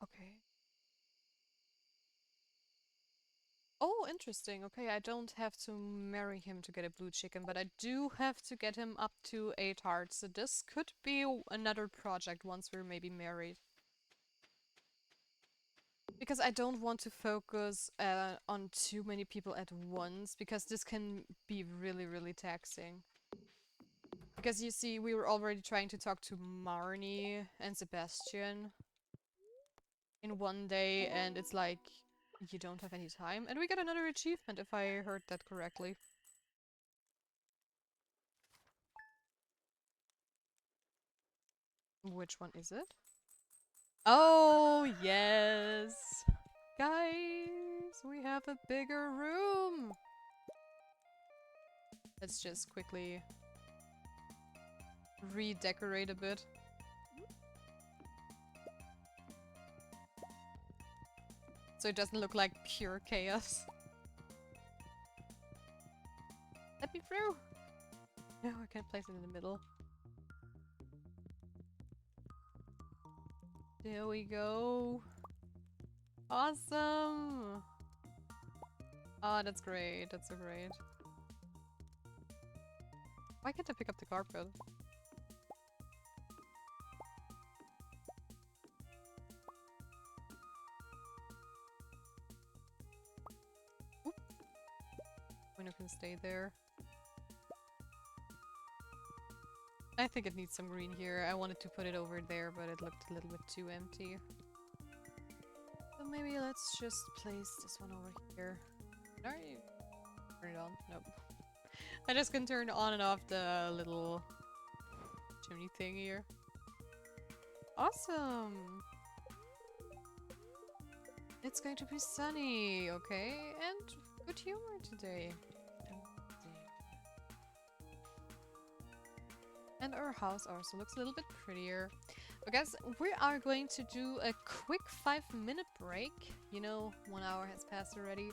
Okay. Oh, interesting. Okay, I don't have to marry him to get a blue chicken, but I do have to get him up to 8 hearts. So this could be another project once we're maybe married. Because I don't want to focus on too many people at once, because this can be really, really taxing. Because you see, we were already trying to talk to Marnie and Sebastian in one day, and it's like, you don't have any time. And we got another achievement, if I heard that correctly. Which one is it? Oh, yes! Guys, we have a bigger room! Let's just quickly redecorate a bit. So it doesn't look like pure chaos. Let me through! No, I can't place it in the middle. There we go. Awesome! Oh, that's great. That's so great. Why can't I pick up the carpet? Articuno can stay there. I think it needs some green here. I wanted to put it over there, but it looked a little bit too empty. So maybe let's just place this one over here. Can I turn it on? Nope. I just can turn on and off the little chimney thing here. Awesome! It's going to be sunny, okay? And good humor today. And our house also looks a little bit prettier. But guys, we are going to do a quick 5-minute break. You know, 1 hour has passed already.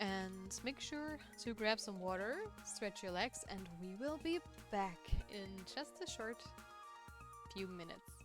And make sure to grab some water, stretch your legs, and we will be back in just a short few minutes.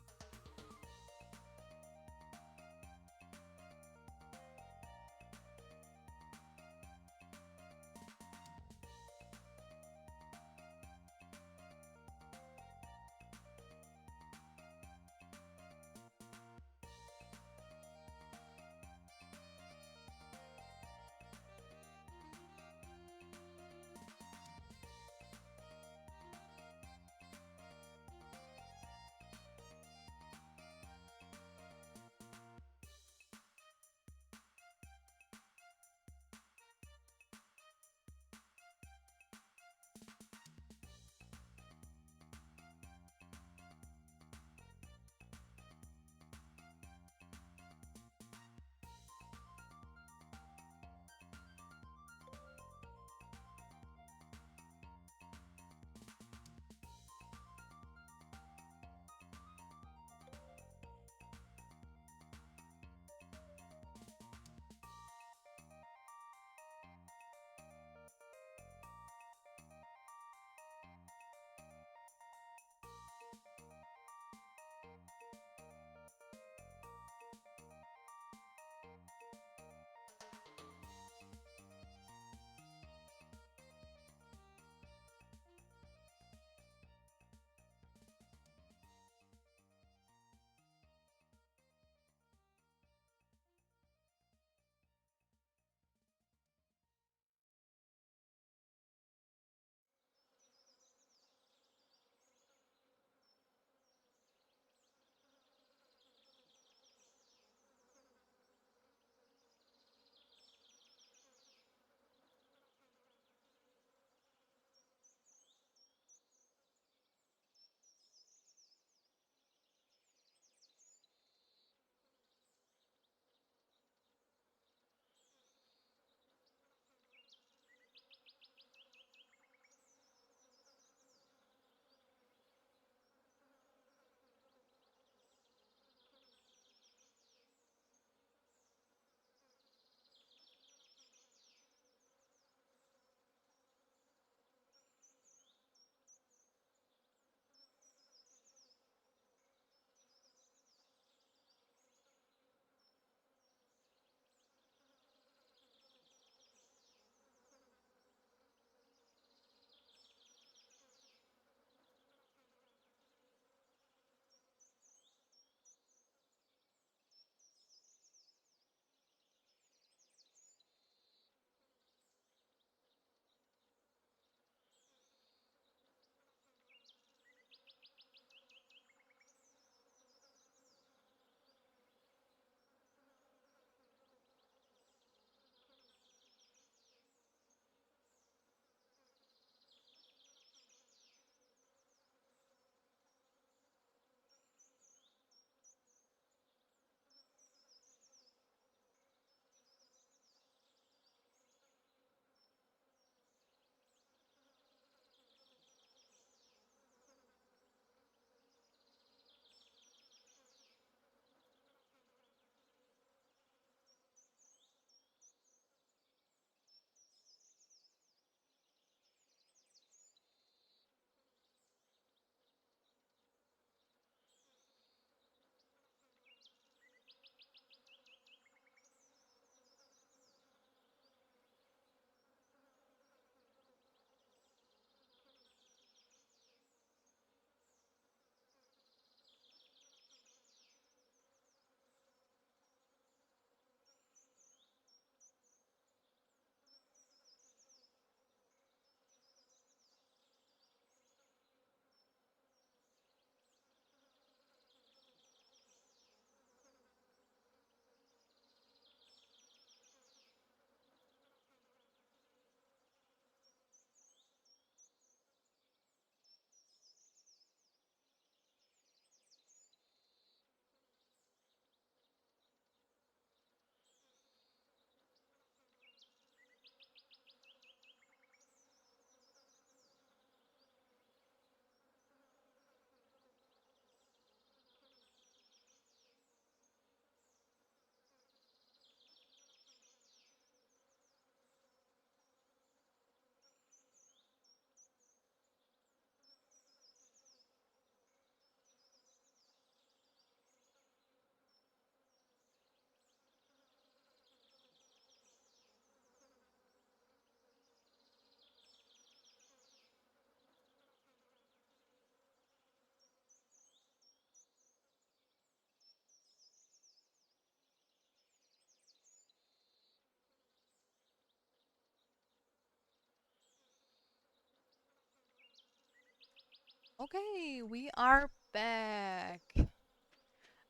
Okay, we are back. I'm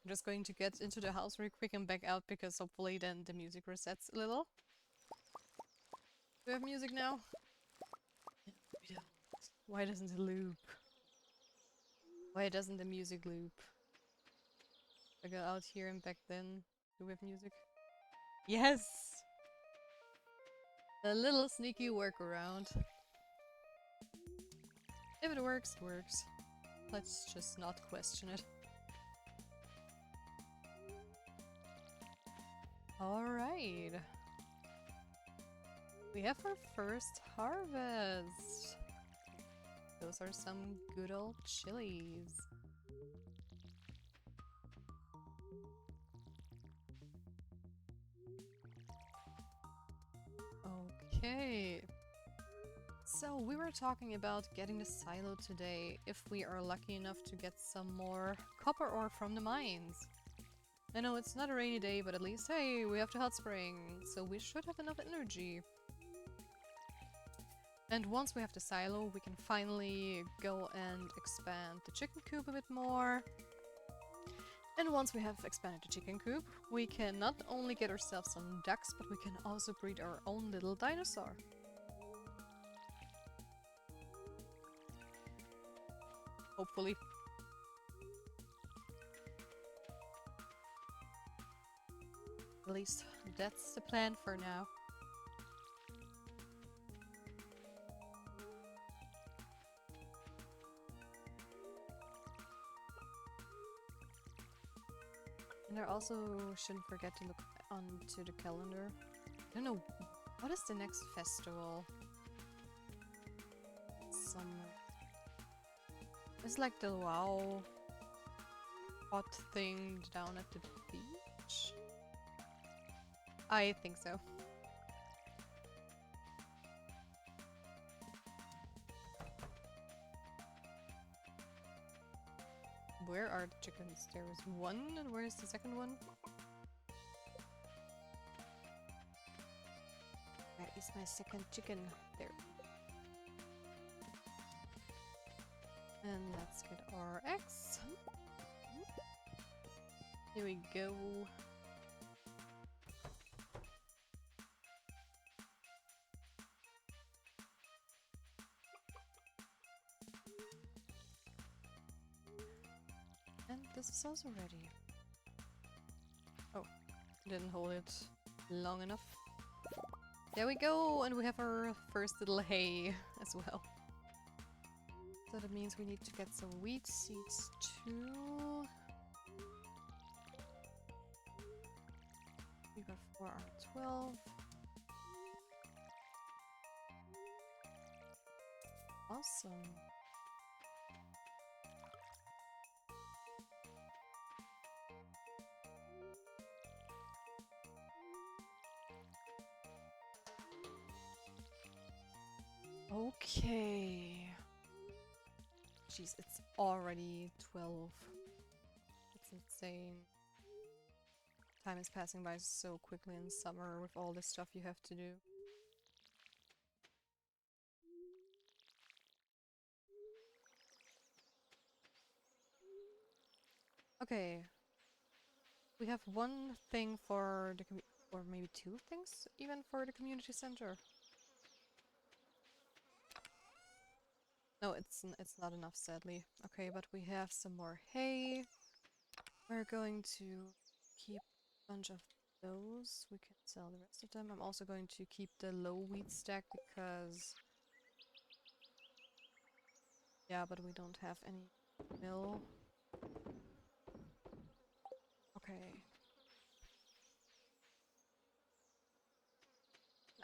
just going to get into the house real quick and back out because hopefully then the music resets a little. Do we have music now? Yeah, we don't. Why doesn't it loop? Why doesn't the music loop? I go out here and back then. Do we have music? Yes! A little sneaky workaround. If it works, it works. Let's just not question it. Alright. We have our first harvest. Those are some good old chilies. Okay. So we were talking about getting the silo today if we are lucky enough to get some more copper ore from the mines. I know it's not a rainy day, but at least, hey, we have the hot spring, so we should have enough energy. And once we have the silo, we can finally go and expand the chicken coop a bit more. And once we have expanded the chicken coop, we can not only get ourselves some ducks, but we can also breed our own little dinosaur. Hopefully. At least that's the plan for now. And I also shouldn't forget to look onto the calendar. I don't know, what is the next festival? Summer. It's like the WoW hot thing down at the beach? I think so. Where are the chickens? There is one, and where is the second one? Where is my second chicken? There. And let's get our eggs. Here we go. And this is also ready. Oh, didn't hold it long enough. There we go, and we have our first little hay as well. So that means we need to get some wheat seeds too. We got 4 out of 12. Awesome. Okay. Jeez, it's already 12. It's insane. Time is passing by so quickly in summer with all this stuff you have to do. Okay. We have one thing for the or maybe 2 things even for the community center. No, it's not enough, sadly. Okay, but we have some more hay. We're going to keep a bunch of those. We can sell the rest of them. I'm also going to keep the low wheat stack because... yeah, but we don't have any mill. Okay.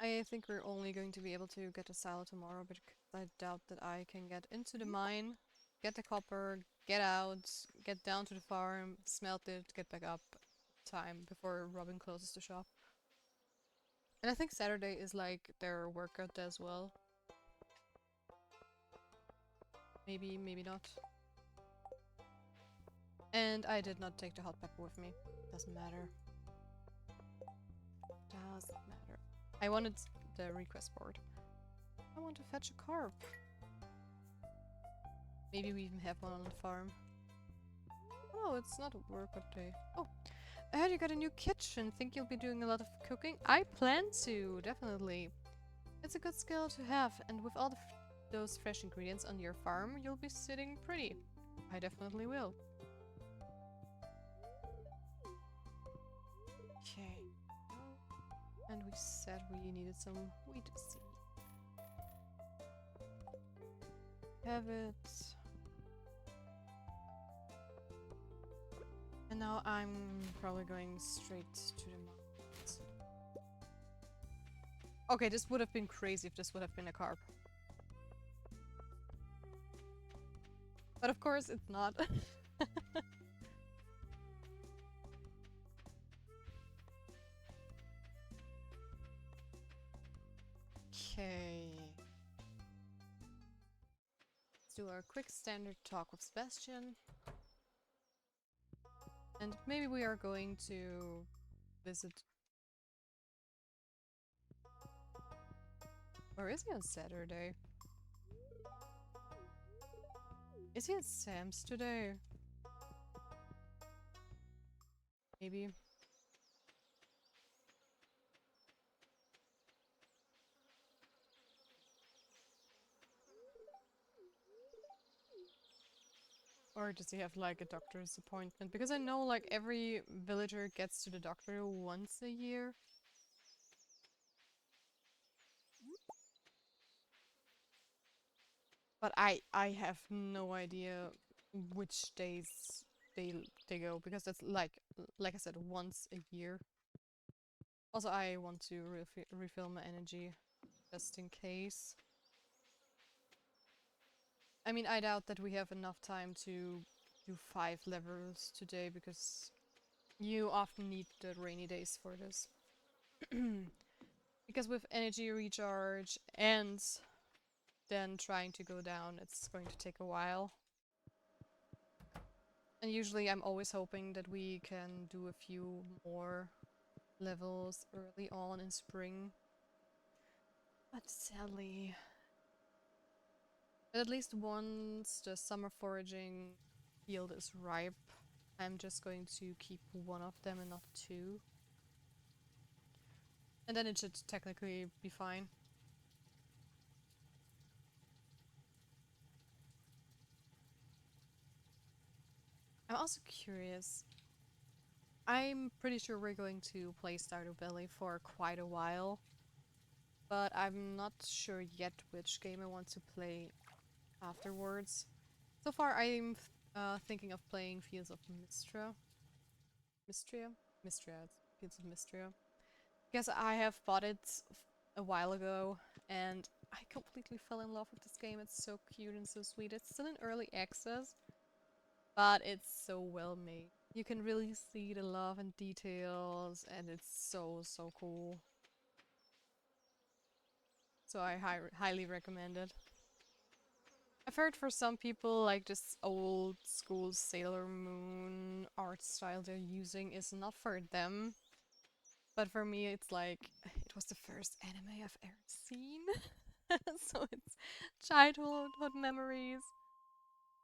I think we're only going to be able to get a silo tomorrow, but I doubt that I can get into the mine, get the copper, get out, get down to the farm, smelt it, get back up time before Robin closes the shop. And I think Saturday is like their workout day as well. Maybe, maybe not. And I did not take the hot pepper with me. Doesn't matter. Doesn't matter. I wanted the request board. I want to fetch a carp. Maybe we even have one on the farm. Oh, it's not a workout day. Oh, I heard you got a new kitchen. Think you'll be doing a lot of cooking? I plan to, definitely. It's a good skill to have, and with all those fresh ingredients on your farm, you'll be sitting pretty. I definitely will. Okay. And we said we needed some wheat seed. Have it. And now I'm probably going straight to the market. Okay, this would have been crazy if this would have been a carp. But of course it's not. Okay. Let's do our quick standard talk with Sebastian. And maybe we are going to visit... Where is he on Saturday? Is he at Sam's today? Maybe. Or does he have like a doctor's appointment? Because I know like every villager gets to the doctor once a year. But I have no idea which days they go, because that's like I said, once a year. Also, I want to refill my energy just in case. I mean, I doubt that we have enough time to do 5 levels today, because you often need the rainy days for this. Because with energy recharge and then trying to go down, it's going to take a while. And usually I'm always hoping that we can do a few more levels early on in spring. But sadly... But at least once the summer foraging field is ripe, I'm just going to keep one of them and not 2. And then it should technically be fine. I'm also curious. I'm pretty sure we're going to play Stardew Valley for quite a while. But I'm not sure yet which game I want to play afterwards. So far I'm thinking of playing Fields of Mistria. Mistria? Mistria. Fields of Mistria. Because I have bought it a while ago and I completely fell in love with this game. It's so cute and so sweet. It's still in early access, but it's so well made. You can really see the love and details, and it's so cool. So I highly recommend it. I've heard for some people like this old school Sailor Moon art style they're using is not for them. But for me it's like, it was the first anime I've ever seen. So it's childhood memories.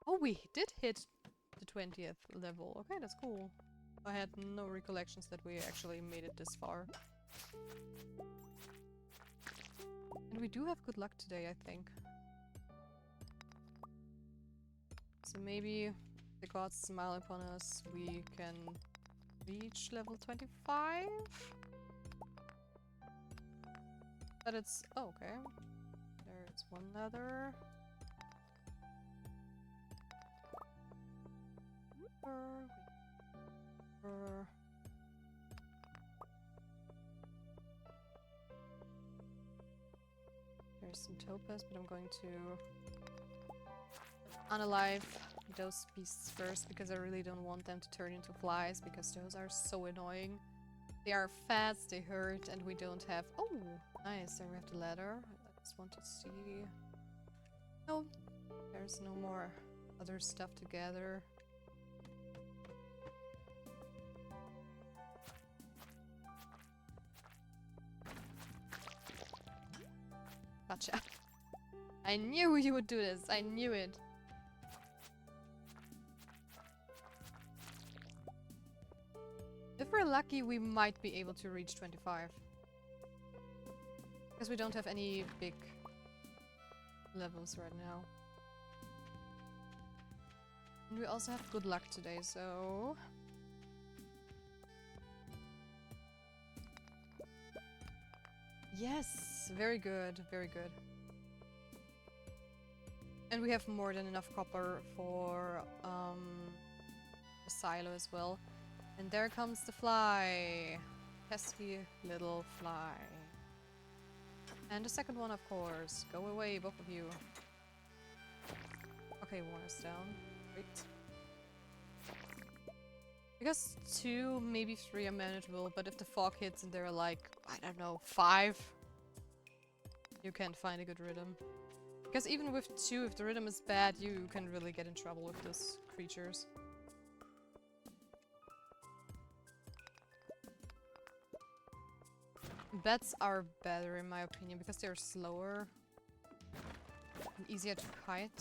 Oh, we did hit the 20th level. Okay, that's cool. I had no recollections that we actually made it this far. And we do have good luck today, I think. So maybe the gods smile upon us, we can reach level 25? But it's... oh, okay. There's one leather. There's some topaz, but I'm going to unalive those beasts first, because I really don't want them to turn into flies, because those are so annoying. They are fast, they hurt, and we don't have... oh, nice, there we have the ladder. I just want to see... no, there's no more other stuff to gather. Gotcha. I knew you would do this, I knew it. If we're lucky, we might be able to reach 25. Because we don't have any big levels right now. And we also have good luck today, so... Yes! Very good, very good. And we have more than enough copper for a silo as well. And there comes the fly! Pesky little fly. And the second one, of course. Go away, both of you. Okay, one is down. Great. I guess 2, maybe 3 are manageable, but if the fog hits and there are like, I don't know, 5, you can't find a good rhythm. Because even with 2, if the rhythm is bad, you can really get in trouble with these creatures. Bats are better in my opinion, because they're slower and easier to kite.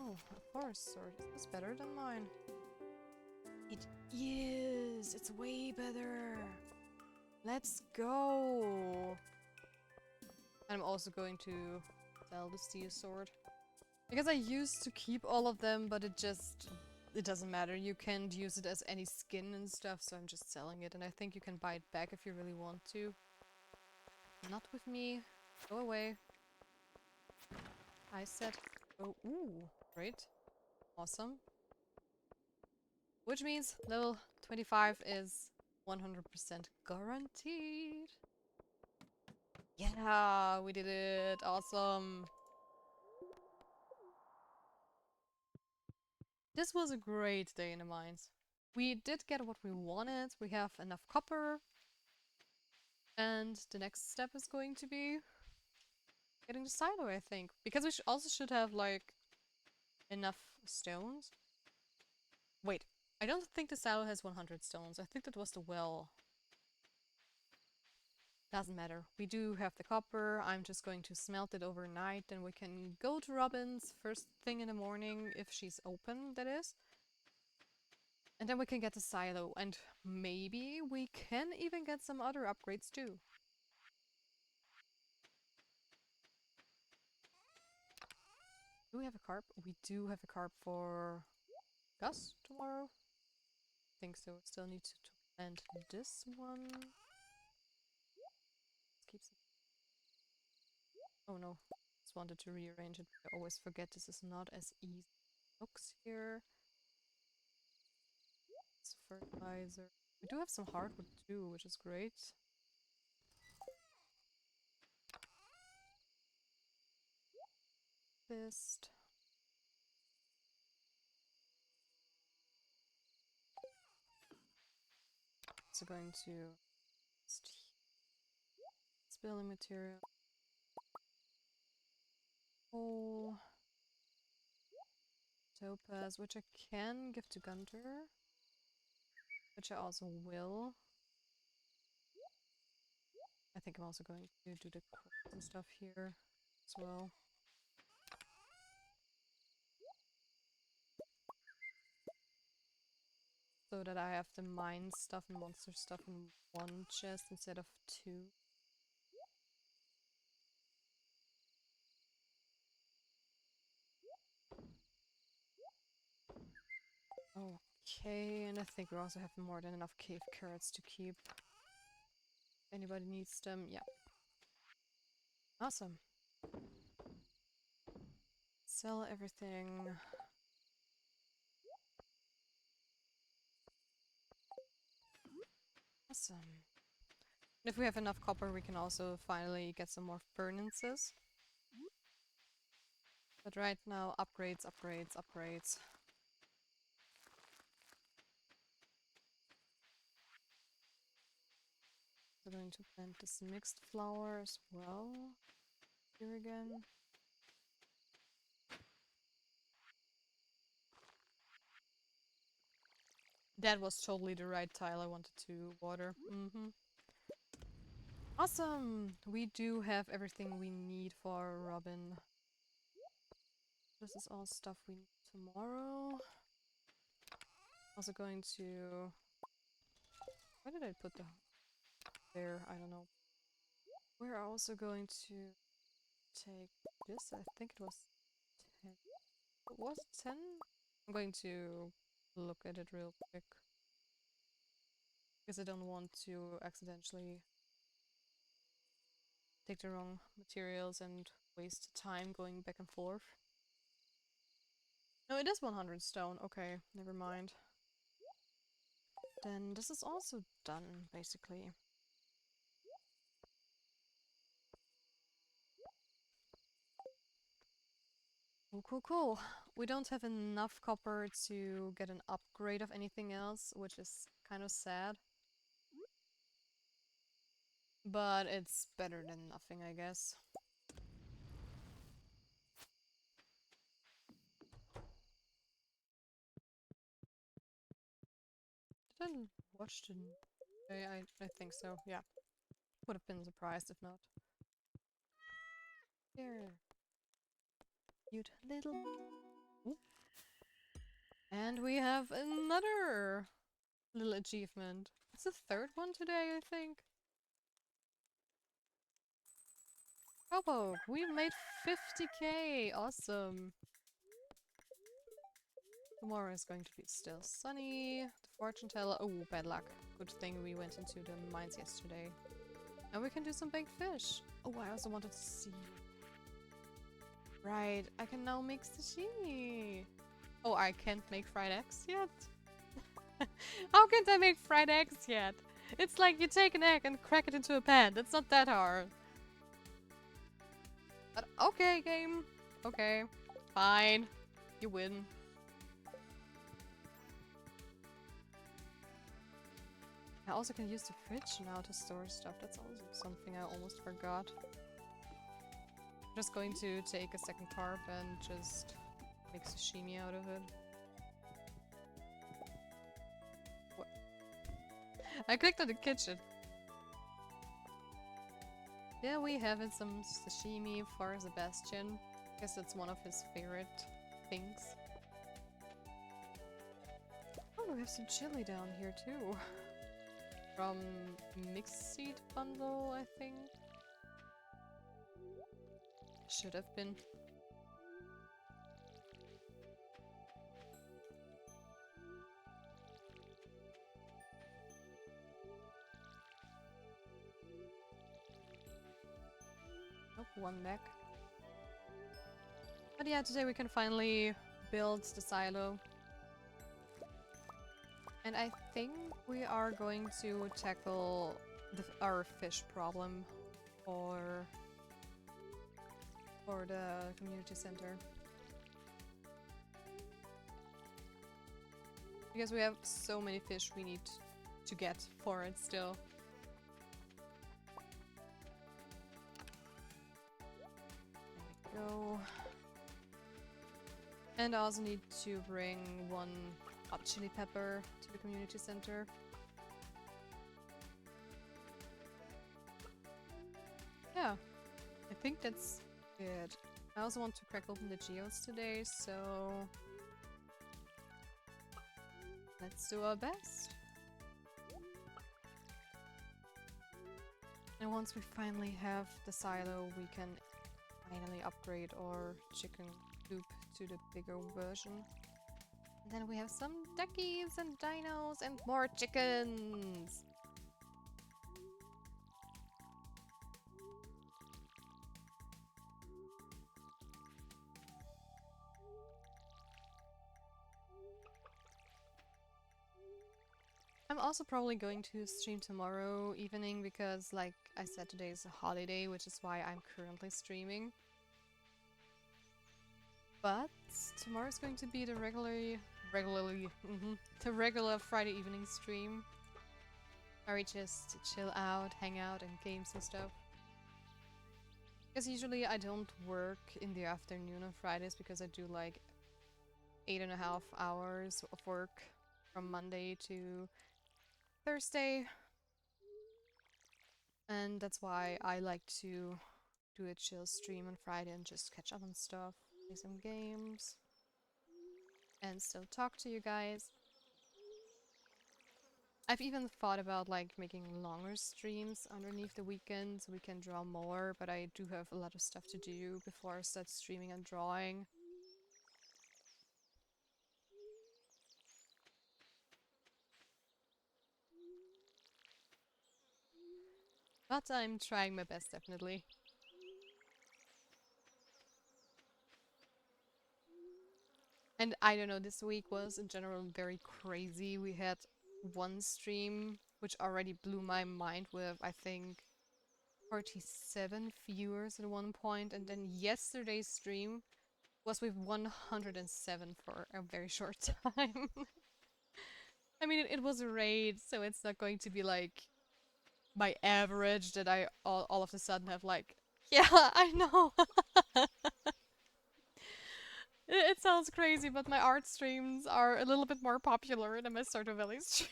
Oh, a forest sword. Is this better than mine? It is! It's way better! Let's go! And I'm also going to sell the steel sword. Because I used to keep all of them, but it doesn't matter. You can't use it as any skin and stuff, so I'm just selling it. And I think you can buy it back if you really want to. Not with me. Go away. I said, oh, ooh, great. Awesome. Which means level 25 is 100% guaranteed. Yeah, we did it. Awesome. This was a great day in the mines. We did get what we wanted. We have enough copper. And the next step is going to be getting the silo, I think. Because we also should have, like, enough stones. Wait, I don't think the silo has 100 stones. I think that was the well. Doesn't matter. We do have the copper. I'm just going to smelt it overnight. Then we can go to Robin's first thing in the morning, if she's open, that is. And then we can get the silo. And maybe we can even get some other upgrades too. Do we have a carp? We do have a carp for Gus tomorrow. I think so. Still need to plant this one. Keeps. Oh no. Just wanted to rearrange it. I always forget this is not as easy as it looks here. It's fertilizer. We do have some hardwood too, which is great. Fist. So going to building material. Oh, topaz, which I can give to Gunter, which I also will. I think I'm also going to do the crops and stuff here as well. So that I have the mine stuff and monster stuff in one chest instead of 2. Okay, and I think we also have more than enough cave carrots to keep. If anybody needs them, yeah. Awesome. Sell everything. Awesome. If we have enough copper, we can also finally get some more furnaces. But right now, upgrades, upgrades, upgrades. We're going to plant this mixed flower as well. Here again. That was totally the right tile I wanted to water. Awesome! We do have everything we need for Robin. This is all stuff we need tomorrow. Also going to... Why did I put the... There, I don't know. We're also going to take this. I think it was 10. Was it 10? I'm going to look at it real quick. Because I don't want to accidentally take the wrong materials and waste time going back and forth. No, it is 100 stone. Okay, never mind. Then this is also done, basically. Cool, cool, cool. We don't have enough copper to get an upgrade of anything else, which is kind of sad. But it's better than nothing, I guess. Did I watch the... I think so, yeah. Would have been surprised if not. Here. Cute little... Ooh. And we have another little achievement. It's the third one today, I think. Cowpoke, we made 50k! Awesome! Tomorrow is going to be still sunny. The fortune teller... Oh, bad luck. Good thing we went into the mines yesterday. And we can do some baked fish. Oh, I also wanted to see... Right, I can now make sashimi! Oh, I can't make fried eggs yet? How can't I make fried eggs yet? It's like you take an egg and crack it into a pan. It's not that hard. But okay, game. Okay. Fine. You win. I also can use the fridge now to store stuff. That's also something I almost forgot. I'm just going to take a second carp and just make sashimi out of it. What? I clicked on the kitchen. Yeah, we have it, some sashimi for Sebastian. Guess it's one of his favorite things. Oh, we have some chili down here too. From Mixed Seed Bundle, I think. Should have been. Nope, one back. But yeah, today we can finally build the silo. And I think we are going to tackle our fish problem for the community center. Because we have so many fish we need to get for it still. There we go. And I also need to bring one hot chili pepper to the community center. Yeah, I think that's it. I also want to crack open the geodes today, so let's do our best. And once we finally have the silo, we can finally upgrade our chicken coop to the bigger version. And then we have some duckies and dinos and more chickens! I'm also probably going to stream tomorrow evening because, like I said, today is a holiday, which is why I'm currently streaming. But tomorrow's going to be the the regular Friday evening stream, where we just chill out, hang out, and games and stuff. Because usually I don't work in the afternoon on Fridays because I do like 8.5 hours of work from Monday to Thursday. And that's why I like to do a chill stream on Friday and just catch up on stuff, play some games, and still talk to you guys. I've even thought about like making longer streams underneath the weekend so we can draw more, but I do have a lot of stuff to do before I start streaming and drawing. But I'm trying my best, definitely. And I don't know, this week was in general very crazy. We had one stream which already blew my mind with, I think, 47 viewers at one point, and then yesterday's stream was with 107 for a very short time. I mean, it was a raid, so it's not going to be like my average that I all of a sudden have like, yeah, I know. It sounds crazy, but my art streams are a little bit more popular than my Stardew Valley stream.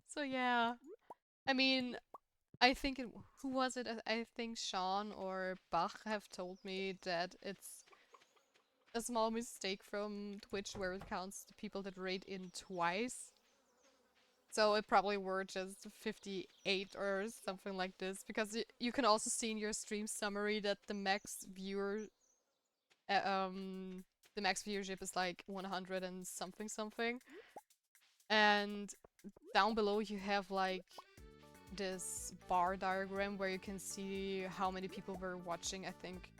So yeah, I mean, I think who was it? I think Sean or Bach have told me that it's a small mistake from Twitch where it counts the people that raid in twice. So it probably were just 58 or something like this, because you can also see in your stream summary that uh, um, the max viewership is like 100 and something something. And down below you have like this bar diagram where you can see how many people were watching, I think.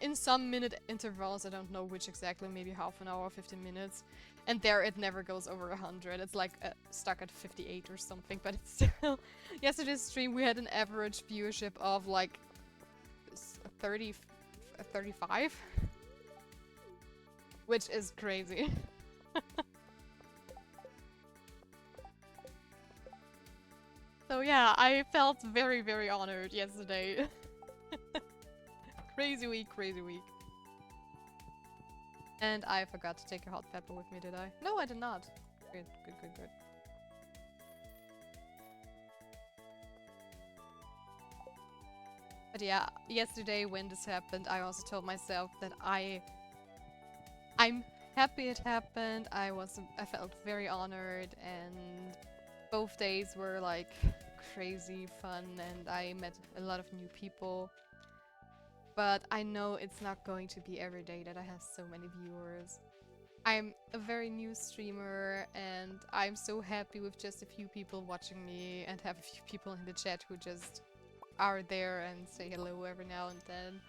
In some minute intervals, I don't know which exactly, maybe half an hour, 15 minutes. And there it never goes over 100. It's like stuck at 58 or something, but it's still... Yesterday's stream we had an average viewership of like 30, 35, which is crazy. So yeah, I felt very, very honored yesterday. Crazy week, crazy week. And I forgot to take a hot pepper with me, did I? No, I did not. Good, good, good, good. But yeah, yesterday when this happened, I also told myself that I'm happy it happened. I felt very honored, and both days were like crazy fun, and I met a lot of new people. But I know it's not going to be every day that I have so many viewers. I'm a very new streamer, and I'm so happy with just a few people watching me and have a few people in the chat who just are there and say hello every now and then.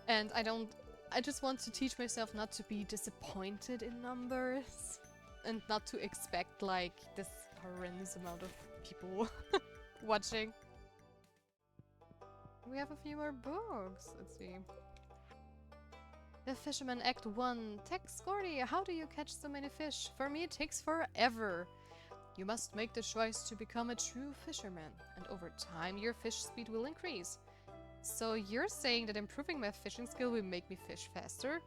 And I just want to teach myself not to be disappointed in numbers and not to expect like this horrendous amount of people watching. We have a few more books. Let's see. The Fisherman Act 1. Tex Gordy, how do you catch so many fish? For me it takes forever. You must make the choice to become a true fisherman, and over time your fish speed will increase. So you're saying that improving my fishing skill will make me fish faster?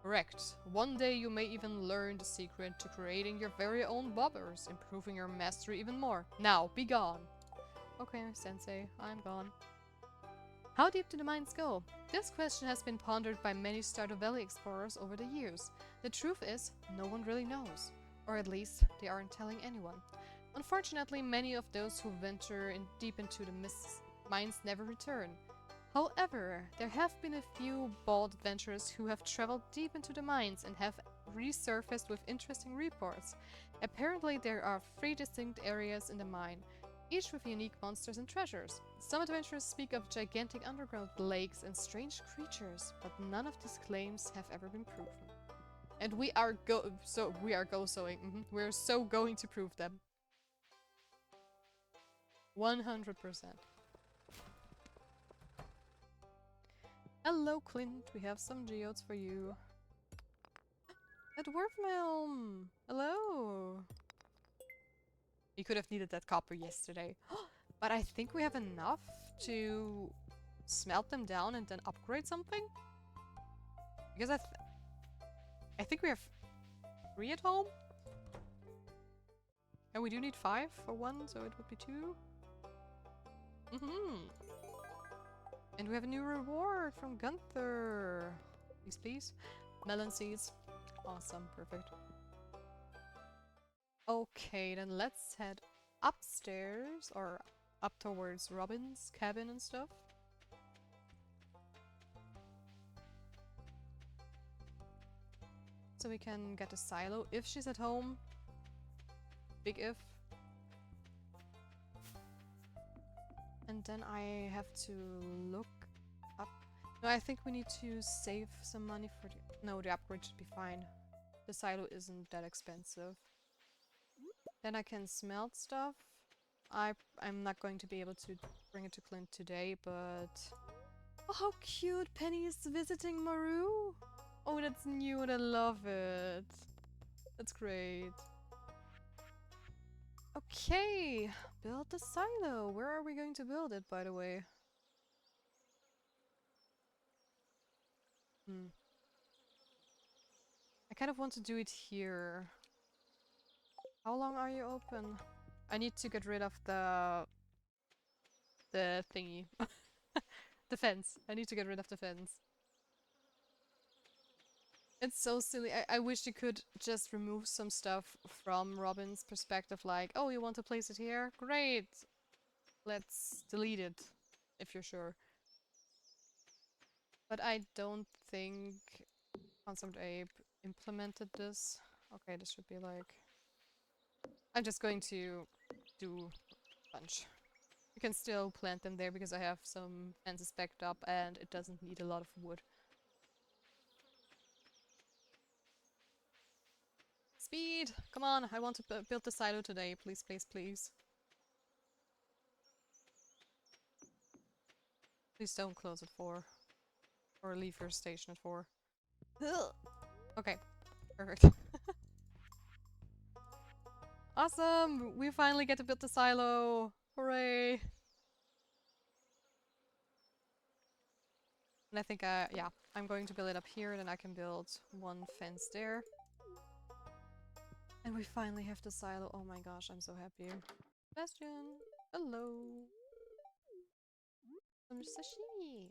Correct. One day you may even learn the secret to creating your very own bobbers, improving your mastery even more. Now, be gone. Okay, sensei, I'm gone. How deep do the mines go? This question has been pondered by many Stardew Valley explorers over the years. The truth is, no one really knows. Or at least, they aren't telling anyone. Unfortunately, many of those who venture deep into the mines never return. However, there have been a few bold adventurers who have traveled deep into the mines and have resurfaced with interesting reports. Apparently, there are 3 distinct areas in the mine, each with unique monsters and treasures. Some adventurers speak of gigantic underground lakes and strange creatures, but none of these claims have ever been proven. And we are we're so going to prove them. 100%. Hello, Clint. We have some geodes for you. At Worthmelm! Hello! You could have needed that copper yesterday. But I think we have enough to smelt them down and then upgrade something? Because I think we have 3 at home? And we do need 5 for 1, so it would be 2. And we have a new reward from Gunther. Please, please. Melon seeds. Awesome, perfect. Okay, then let's head upstairs or up towards Robin's cabin and stuff. So we can get a silo if she's at home. Big if. And then I have to look up. No, I think we need to save some money for the... No, the upgrade should be fine. The silo isn't that expensive. Then I can smelt stuff. I'm not going to be able to bring it to Clint today, but... Oh, how cute! Penny is visiting Maru! Oh, that's new and I love it. That's great. Okay, build the silo. Where are we going to build it, by the way? I kind of want to do it here. How long are you open? I need to get rid of the thingy. The fence. I need to get rid of the fence. It's so silly. I wish you could just remove some stuff from Robin's perspective, like, oh, you want to place it here? Great! Let's delete it, if you're sure. But I don't think Concept Ape implemented this. Okay, this should be like... I'm just going to do a bunch. You can still plant them there because I have some fences backed up and it doesn't need a lot of wood. Speed! Come on, I want to build the silo today. Please, please, please. Please don't close at 4. Or leave your station at 4. Ugh. Okay, perfect. Awesome! We finally get to build the silo! Hooray! And I think, yeah, I'm going to build it up here, then I can build one fence there. And we finally have the silo. Oh my gosh, I'm so happy. Bastion! Hello! Some sashimi!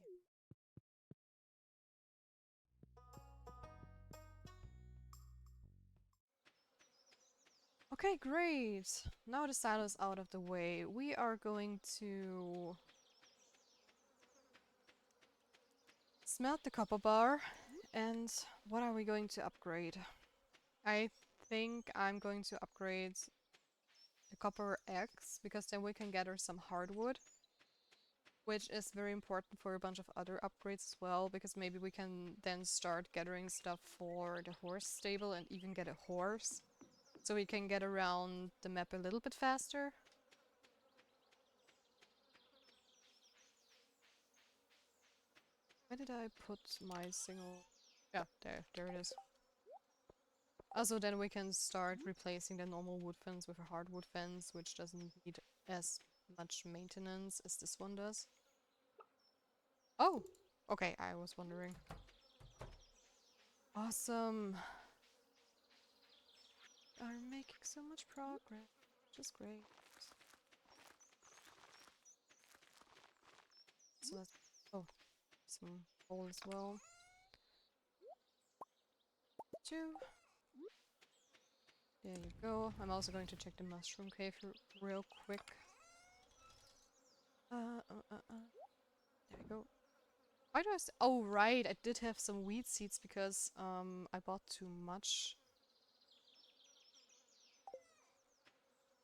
Okay, great! Now the silo is out of the way. We are going to smelt the copper bar. And what are we going to upgrade? I think I'm going to upgrade the copper X, because then we can gather some hardwood. Which is very important for a bunch of other upgrades as well, because maybe we can then start gathering stuff for the horse stable and even get a horse. So we can get around the map a little bit faster. Where did I put my single... Yeah, there it is. Also, then we can start replacing the normal wood fence with a hardwood fence, which doesn't need as much maintenance as this one does. Oh! Okay, I was wondering. Awesome! We are making so much progress, which is great. So let's... Oh, some coal as well. 2. There you go. I'm also going to check the mushroom cave real quick. There we go. Why do I oh, right, I did have some wheat seeds because I bought too much.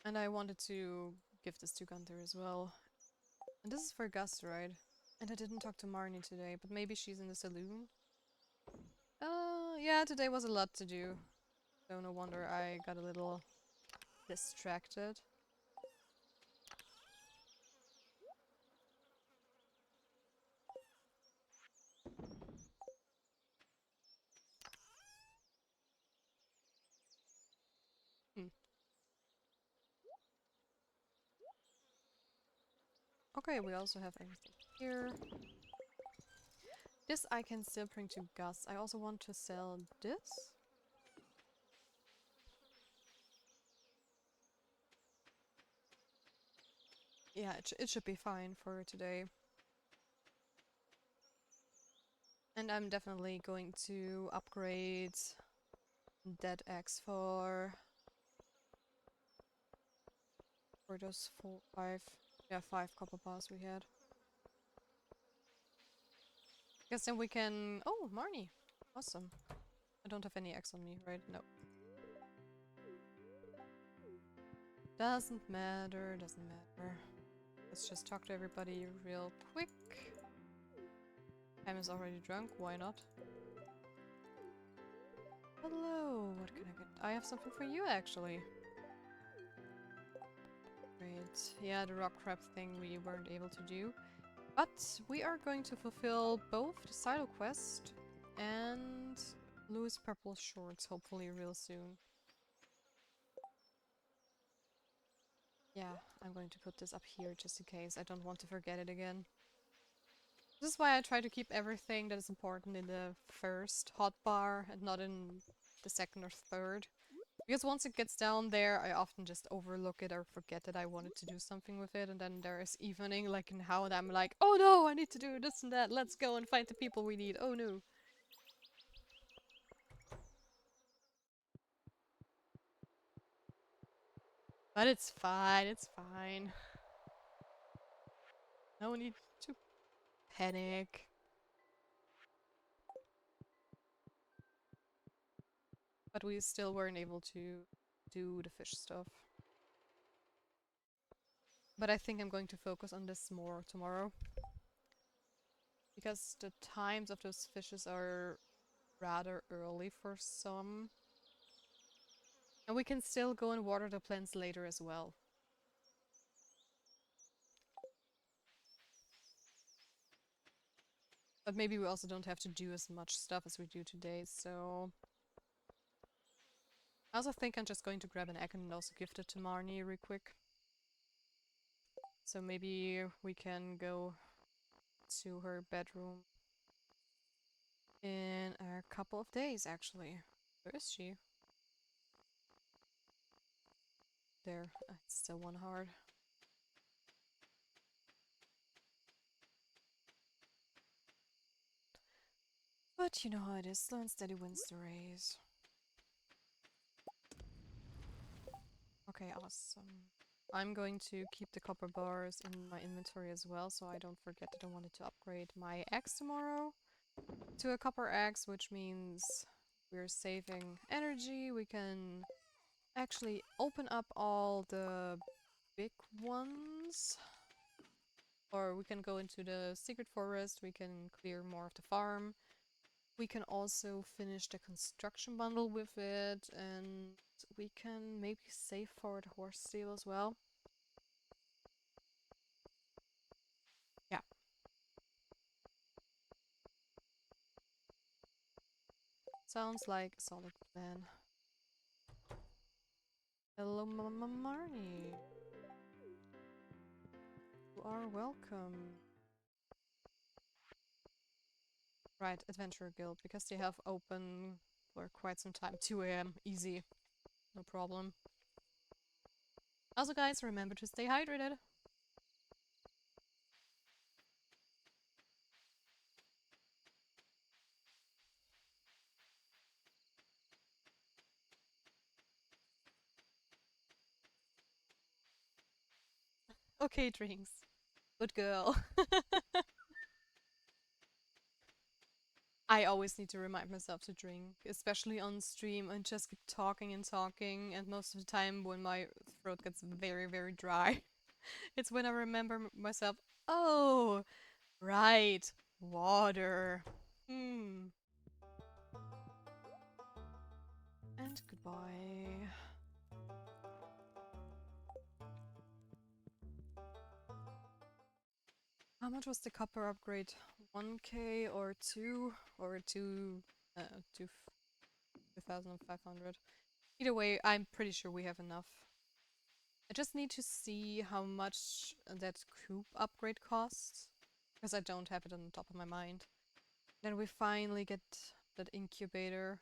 And I wanted to give this to Gunther as well. And this is for Gus, right? And I didn't talk to Marnie today, but maybe she's in the saloon? Yeah, today was a lot to do. So no wonder I got a little distracted. Okay, we also have everything here. This I can still bring to Gus. I also want to sell this. Yeah, it should be fine for today. And I'm definitely going to upgrade that X for those five copper bars we had. Guess then we can. Oh, Marnie, awesome. I don't have any X on me, right? No. Doesn't matter. Doesn't matter. Let's just talk to everybody real quick. Pam is already drunk. Why not? Hello. What can I get? I have something for you, actually. Great. Yeah, the rock crab thing we weren't able to do. But we are going to fulfill both the silo quest and Louis Purple Shorts, hopefully real soon. Yeah, I'm going to put this up here just in case. I don't want to forget it again. This is why I try to keep everything that is important in the first hotbar and not in the second or third. Because once it gets down there, I often just overlook it or forget that I wanted to do something with it, and then there is evening, like in how I'm like, oh no, I need to do this and that, let's go and find the people we need, oh no. But it's fine, it's fine. No need to panic. But we still weren't able to do the fish stuff. But I think I'm going to focus on this more tomorrow. Because the times of those fishes are rather early for some. And we can still go and water the plants later as well. But maybe we also don't have to do as much stuff as we do today, so... I also think I'm just going to grab an egg and also gift it to Marnie real quick. So maybe we can go to her bedroom in a couple of days, actually. Where is she? There. It's still one heart. But you know how it is, slow and steady wins the race. Okay, awesome. I'm going to keep the copper bars in my inventory as well, so I don't forget that I wanted to upgrade my axe tomorrow to a copper axe, which means we're saving energy. We can actually open up all the big ones. Or we can go into the secret forest, we can clear more of the farm. We can also finish the construction bundle with it, and we can maybe save for the horse stable as well. Yeah. Sounds like a solid plan. Hello, Mama Marnie. You are welcome. Right, Adventure Guild, because they have open for quite some time. 2 AM, easy. No problem. Also guys, remember to stay hydrated. Okay, drinks. Good girl. I always need to remind myself to drink, especially on stream, and just keep talking and talking, and most of the time when my throat gets very, very dry, it's when I remember myself, oh, right, water. Hmm. And goodbye. How much was the copper upgrade? 1k or 2? Or 2,500? Either way, I'm pretty sure we have enough. I just need to see how much that coop upgrade costs, because I don't have it on the top of my mind. Then we finally get that incubator.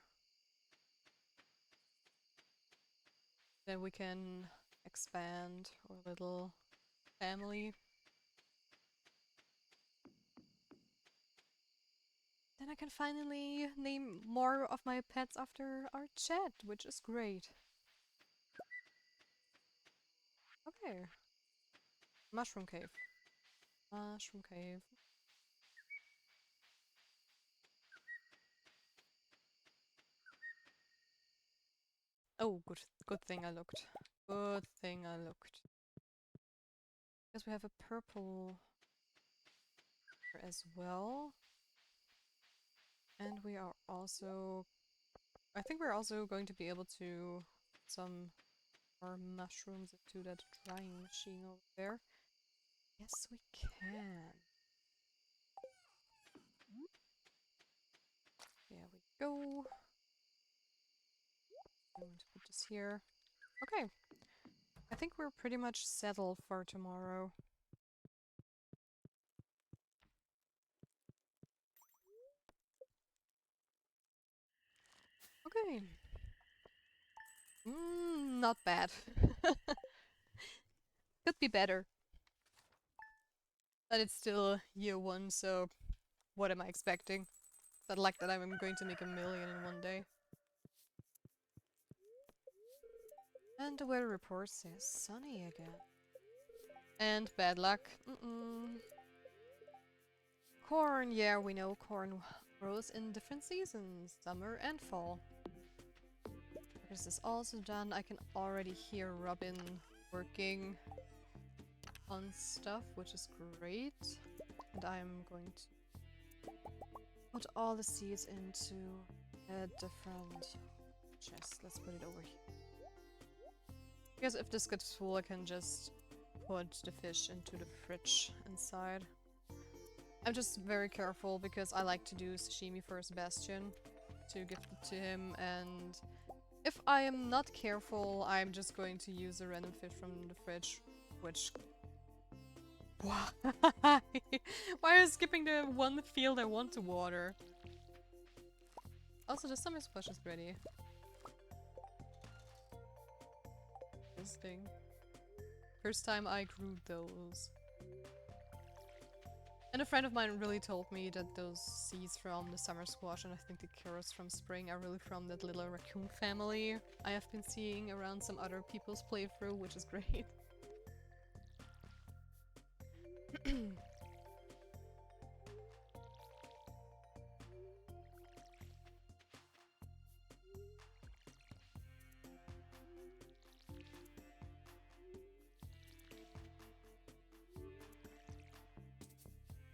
Then we can expand our little family. And I can finally name more of my pets after our chat, which is great. Okay. Mushroom cave. Mushroom cave. Oh, good thing I looked. Good thing I looked. Because we have a purple here as well. And we are also... I think we're also going to be able to some more mushrooms into that drying machine over there. Yes, we can. There we go. I'm going to put this here. Okay. I think we're pretty much settled for tomorrow. Okay. Not bad. Could be better. But it's still year one, so what am I expecting? Not like that I'm going to make 1,000,000 in one day. And the weather report says sunny again. And bad luck. Corn, yeah, we know corn grows in different seasons, summer and fall. This is also done. I can already hear Robin working on stuff, which is great. And I'm going to put all the seeds into a different chest. Let's put it over here. Because if this gets full, I can just put the fish into the fridge inside. I'm just very careful because I like to do sashimi for Sebastian to gift it to him, and if I am not careful, I'm just going to use a random fish from the fridge, which... Why? Why are you skipping the one field I want to water? Also, the summer squash is ready. This thing. First time I grew those. And a friend of mine really told me that those seeds from the summer squash and I think the carrots from spring are really from that little raccoon family I have been seeing around some other people's playthrough, which is great.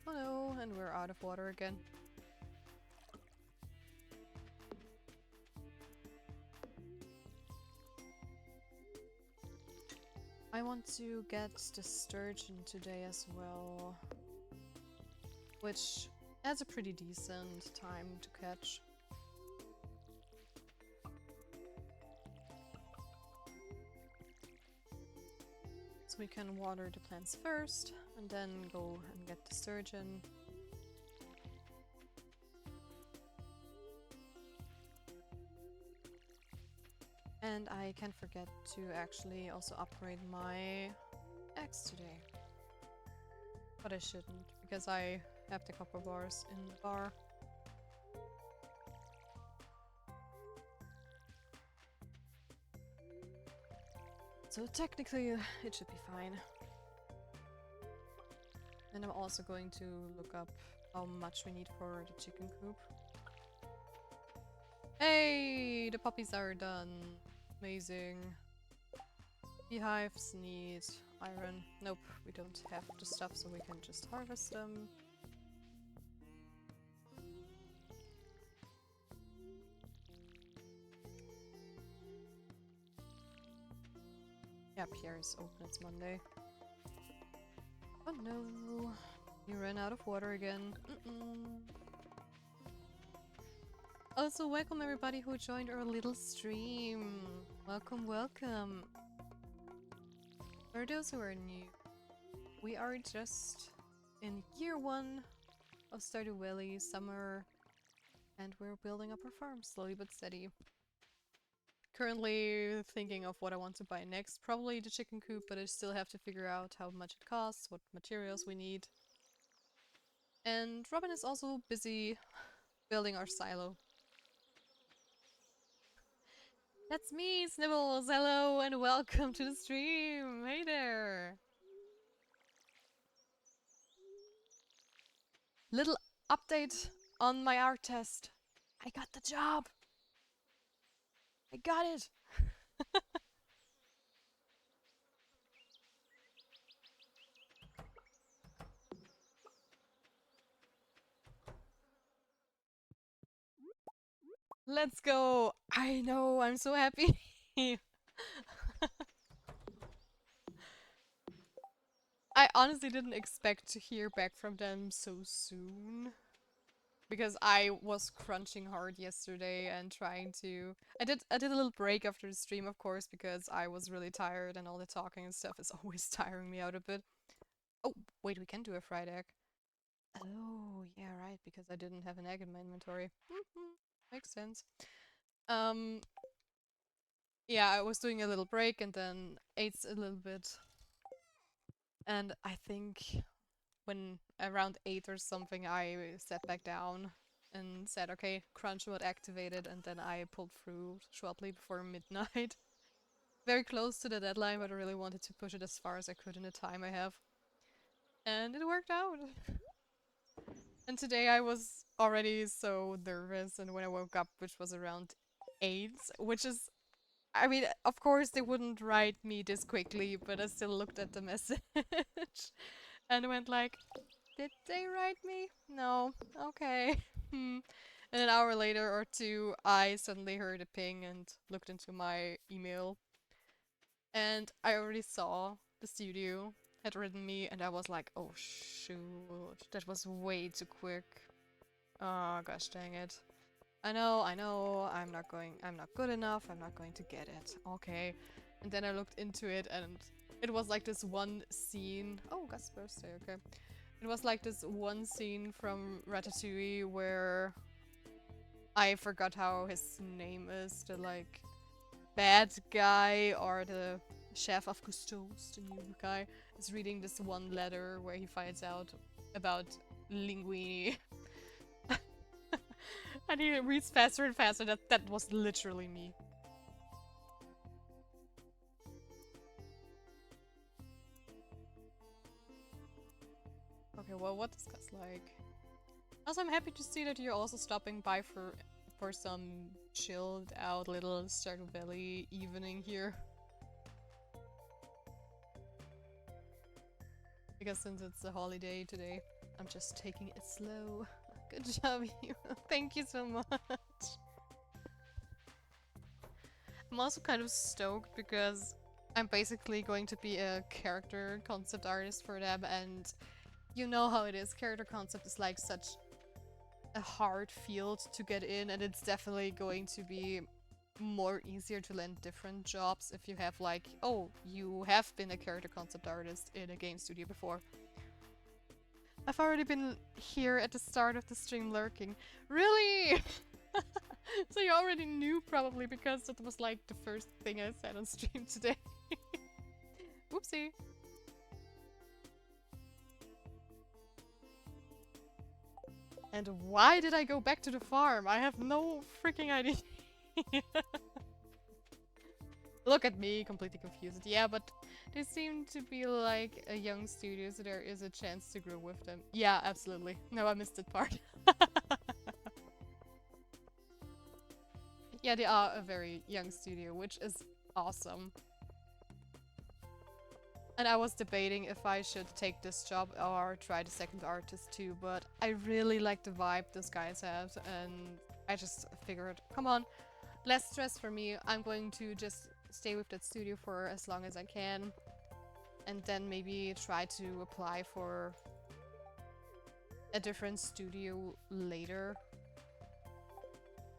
Oh no, and we're out of water again. I want to get the sturgeon today as well, which has a pretty decent time to catch. So we can water the plants first, and then go and get the sturgeon. And I can't forget to actually also upgrade my axe today. But I shouldn't, because I have the copper bars in the bar. So technically it should be fine. And I'm also going to look up how much we need for the chicken coop. Hey! The puppies are done. Amazing. Beehives need iron. Nope, we don't have the stuff, so we can just harvest them. Yeah, Pierre is open, it's Monday. Oh no, you ran out of water again. Also, welcome everybody who joined our little stream. Welcome, welcome. For those who are new, we are just in year one of Stardew Valley summer, and we're building up our farm slowly but steady. Currently thinking of what I want to buy next. Probably the chicken coop, but I still have to figure out how much it costs, what materials we need. And Robin is also busy building our silo. That's me, Snibbles! Hello and welcome to the stream! Hey there! Little update on my art test. I got the job! I got it! Let's go! I know, I'm so happy! I honestly didn't expect to hear back from them so soon. Because I was crunching hard yesterday and trying to... I did a little break after the stream, of course, because I was really tired and all the talking and stuff is always tiring me out a bit. Oh, wait, we can do a fried egg. Oh, yeah, right, because I didn't have an egg in my inventory. Makes sense. Yeah, I was doing a little break and then ate a little bit. And I think when around 8 or something, I sat back down and said, okay, crunch mode activated, and then I pulled through shortly before midnight. Very close to the deadline, but I really wanted to push it as far as I could in the time I have. And it worked out! And today I was already so nervous, and when I woke up, which was around 8, which is... I mean, of course they wouldn't write me this quickly, but I still looked at the message and went like, did they write me? No. Okay. And an hour later or two, I suddenly heard a ping and looked into my email. And I already saw the studio had written me, and I was like, oh shoot, that was way too quick. Oh gosh dang it. I know, I'm not good enough, I'm not going to get it. Okay. And then I looked into it and it was like this one scene. Oh, Gus's birthday, okay. It was like this one scene from Ratatouille where I forgot how his name is, the like bad guy or the chef of Cousteau's, the new guy, is reading this one letter where he finds out about linguine. And he reads faster and faster. That was literally me. Okay, well, what does Gus like? Also, I'm happy to see that you're also stopping by for some chilled out little Stardew Valley evening here. Because since it's a holiday today, I'm just taking it slow. Good job, you. Thank you so much. I'm also kind of stoked because I'm basically going to be a character concept artist for them, and you know how it is. Character concept is like such a hard field to get in, and it's definitely going to be more easier to land different jobs if you have like, oh, you have been a character concept artist in a game studio before. I've already been here at the start of the stream lurking. Really? So you already knew probably because that was like the first thing I said on stream today. Oopsie. And why did I go back to the farm? I have no freaking idea. Look at me, completely confused. Yeah, but they seem to be like a young studio, so there is a chance to grow with them. Yeah, absolutely. No, I missed that part. Yeah, they are a very young studio, which is awesome. And I was debating if I should take this job or try the second artist too, but I really like the vibe those guys have, and I just figured, come on, less stress for me. I'm going to just stay with that studio for as long as I can, and then maybe try to apply for a different studio later.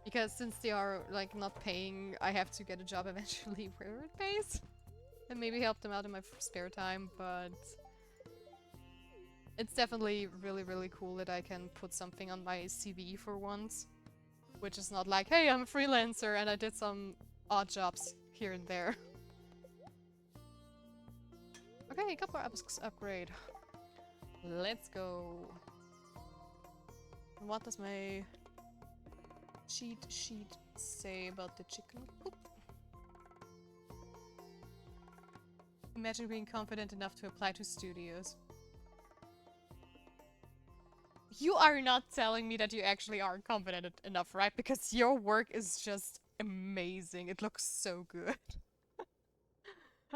Because since they are like not paying, I have to get a job eventually where it pays. And maybe help them out in my spare time, but it's definitely really, really cool that I can put something on my CV for once. Which is not like, hey, I'm a freelancer and I did some odd jobs here and there. Okay, couple upgrade. Let's go. What does my cheat sheet say about the chicken coop? Imagine being confident enough to apply to studios. You are not telling me that you actually are confident enough, right? Because your work is just amazing. It looks so good.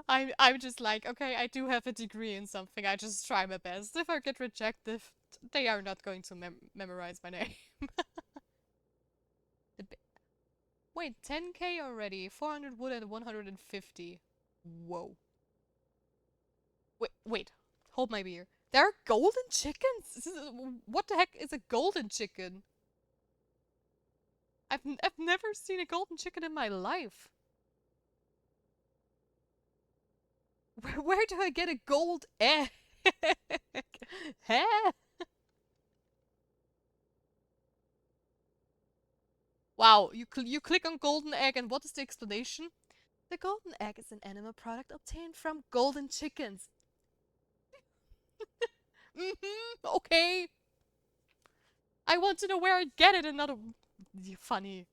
I'm just like, okay, I do have a degree in something. I just try my best. If I get rejected, they are not going to memorize my name. Wait, 10k already? 400 wood and 150. Whoa. Wait. Hold my beer. There are golden chickens? What the heck is a golden chicken? I've never seen a golden chicken in my life. Where do I get a gold egg? Huh? Wow, you click on golden egg and what is the explanation? The golden egg is an animal product obtained from golden chickens. Okay. I want to know where I get it and not funny.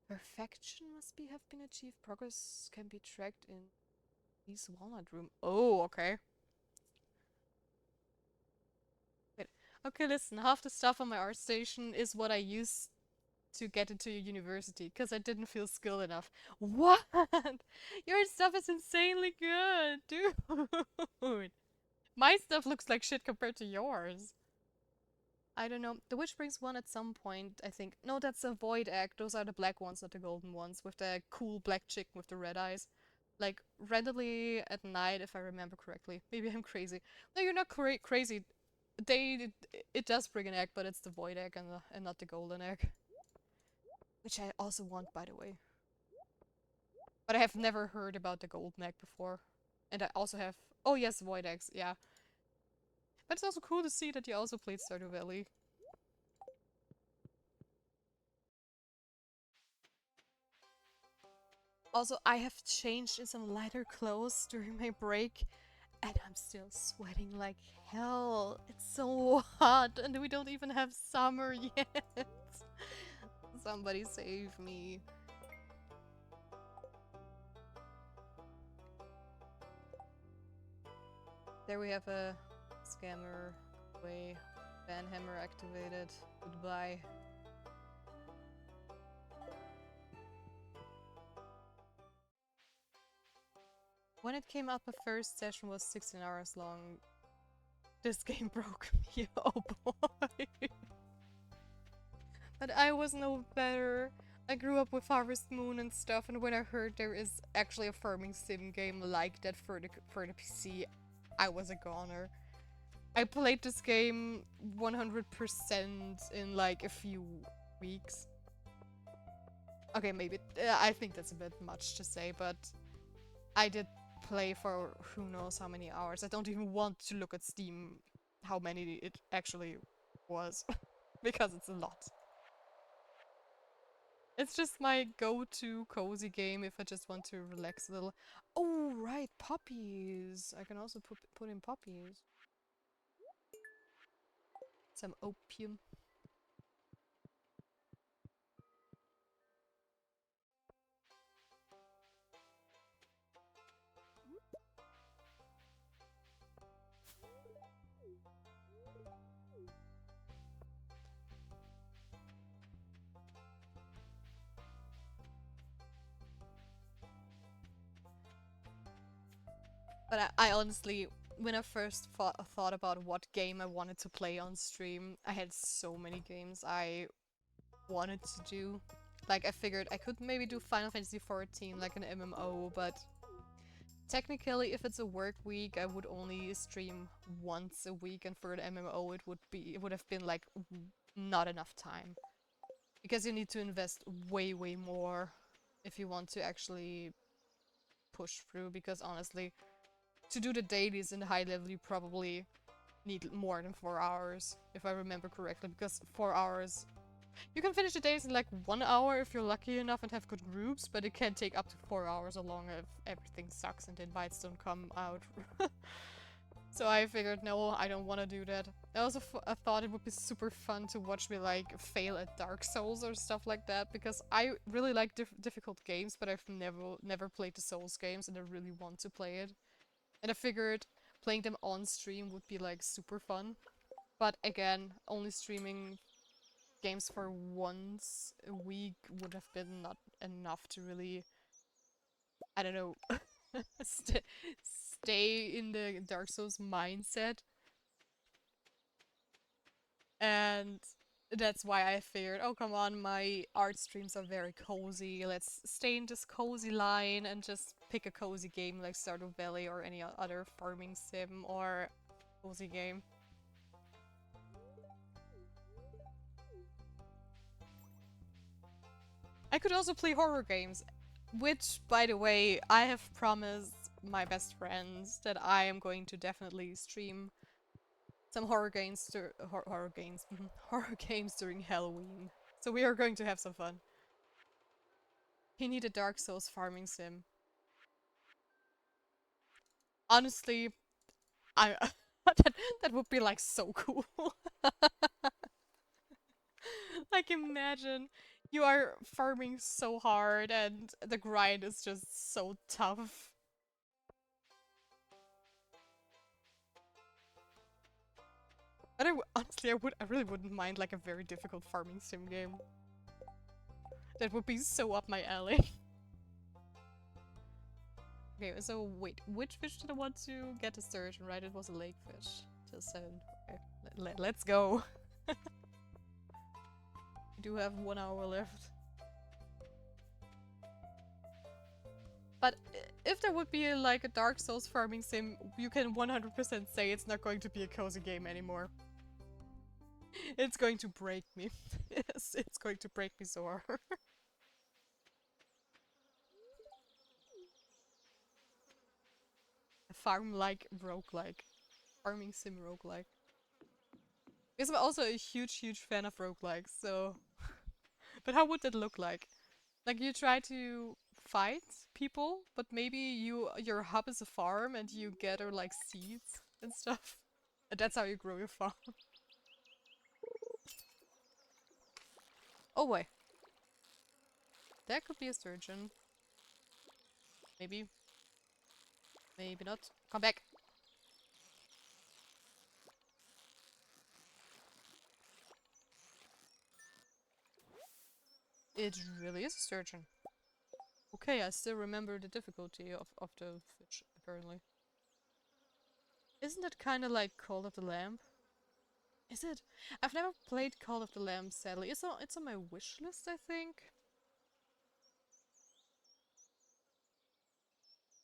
Perfection must have been achieved. Progress can be tracked in this walnut room. Oh, okay. Wait. Okay, listen, half the stuff on my art station is what I used to get into a university because I didn't feel skilled enough. What? Your stuff is insanely good, dude. My stuff looks like shit compared to yours. I don't know. The witch brings one at some point, I think. No, that's a void egg. Those are the black ones, not the golden ones, with the cool black chicken with the red eyes. Like, randomly at night, if I remember correctly. Maybe I'm crazy. No, you're not crazy. It does bring an egg, but it's the void egg and not the golden egg. Which I also want, by the way. But I have never heard about the golden egg before. And I also have... Oh yes, void eggs, yeah. But it's also cool to see that you also played Stardew Valley. Also, I have changed in some lighter clothes during my break. And I'm still sweating like hell. It's so hot and we don't even have summer yet. Somebody save me. There we have a scammer way. Banhammer activated. Goodbye. When it came up, the first session was 16 hours long. This game broke me, oh boy. But I was no better. I grew up with Harvest Moon and stuff, and when I heard there is actually a farming sim game like that for the PC, I was a goner. I played this game 100% in like a few weeks. Okay, maybe. I think that's a bit much to say, but I did play for who knows how many hours. I don't even want to look at Steam how many it actually was, because it's a lot. It's just my go-to cozy game if I just want to relax a little. Oh, right, poppies. I can also put in poppies. Some opium. But I honestly, when I first thought about what game I wanted to play on stream, I had so many games I wanted to do. Like, I figured I could maybe do Final Fantasy XIV, like an MMO, but technically, if it's a work week, I would only stream once a week, and for an MMO, it would have been like not enough time, because you need to invest way more if you want to actually push through. Because honestly, to do the dailies in the high level, you probably need more than 4 hours, if I remember correctly, because 4 hours... You can finish the days in like 1 hour if you're lucky enough and have good groups, but it can take up to 4 hours or longer if everything sucks and the invites don't come out. So I figured, no, I don't want to do that. I also I thought it would be super fun to watch me like fail at Dark Souls or stuff like that, because I really like difficult games, but I've never played the Souls games and I really want to play it. And I figured playing them on stream would be like super fun. But again, only streaming games for once a week would have been not enough to really, I don't know, st stay in the Dark Souls mindset. And that's why I figured, oh come on, my art streams are very cozy. Let's stay in this cozy line and just pick a cozy game like Stardew Valley or any other farming sim or cozy game. I could also play horror games, which, by the way, I have promised my best friends that I am going to definitely stream some horror games, horror games during Halloween. So we are going to have some fun. He needed Dark Souls farming sim. Honestly, I that would be like so cool. Like imagine you are farming so hard and the grind is just so tough. But honestly, I really wouldn't mind like a very difficult farming sim game. That would be so up my alley. Okay, so wait, which fish did I want to get a sturgeon, right? It was a lake fish. Just 7. Okay, let's go. We do have 1 hour left. But if there would be like a Dark Souls farming sim, you can 100% say it's not going to be a cozy game anymore. It's going to break me. Yes, it's going to break me so hard. A farm-like roguelike. Farming sim roguelike. Because I'm also a huge fan of roguelikes, so... But how would that look like? Like you try to fight people, but maybe your hub is a farm and you gather like seeds and stuff. And that's how you grow your farm. Oh wait. That could be a sturgeon. Maybe. Maybe not. Come back. It really is a sturgeon. Okay, I still remember the difficulty of the fish, apparently. Isn't it kind of like Call of the Lamb? Is it? I've never played Call of the Lamb, sadly. It's on my wish list, I think.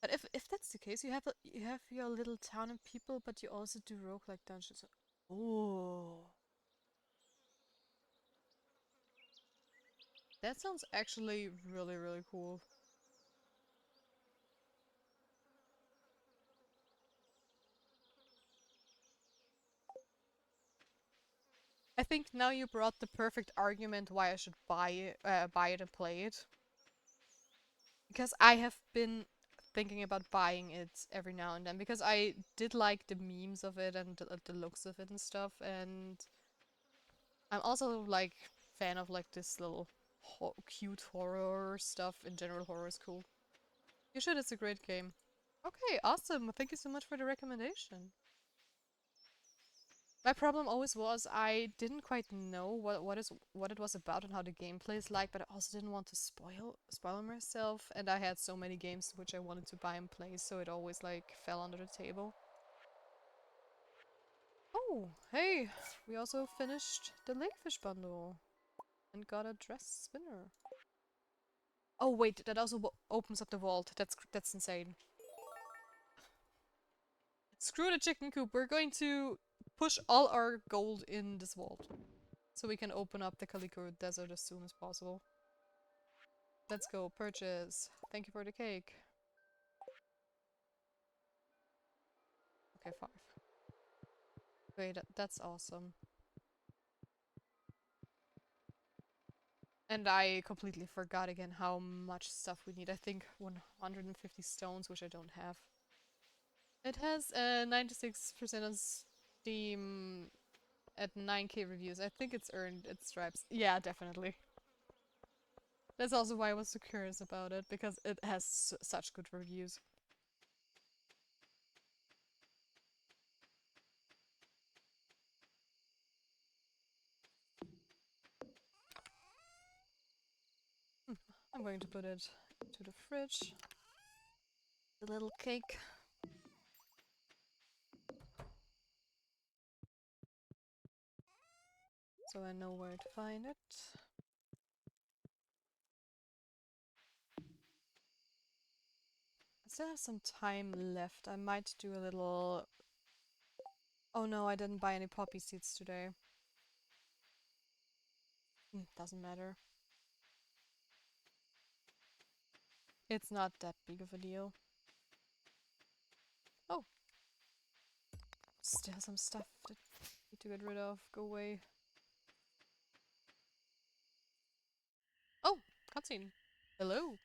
But if that's the case, you have your little town and people, but you also do roguelike dungeons. Oh, that sounds actually really cool. I think now you brought the perfect argument why I should buy it and play it. Because I have been thinking about buying it every now and then because I did like the memes of it and the looks of it and stuff, and I'm also like fan of like this little cute horror stuff. In general, horror is cool. You should, it's a great game. Okay, awesome. Thank you so much for the recommendation. My problem always was I didn't quite know what it was about and how the gameplay is like, but I also didn't want to spoil myself, and I had so many games which I wanted to buy and play, so it always like fell under the table. Oh, hey, we also finished the Lakefish bundle and got a dress spinner. Oh wait, that also opens up the vault. That's insane. Screw the chicken coop. We're going to push all our gold in this vault so we can open up the Calico Desert as soon as possible. Let's go, purchase. Thank you for the cake. Okay, 5. Wait, that's awesome. And I completely forgot again how much stuff we need. I think 150 stones, which I don't have. It has 96% on Steam at 9K reviews. I think it's earned its stripes. Yeah, definitely. That's also why I was so curious about it, because it has such good reviews. I'm going to put it into the fridge. The little cake. So I know where to find it. I still have some time left. I might do a little... Oh no, I didn't buy any poppy seeds today. Doesn't matter. It's not that big of a deal. Oh! Still some stuff that I need to get rid of. Go away. Oh! Cutscene. Hello!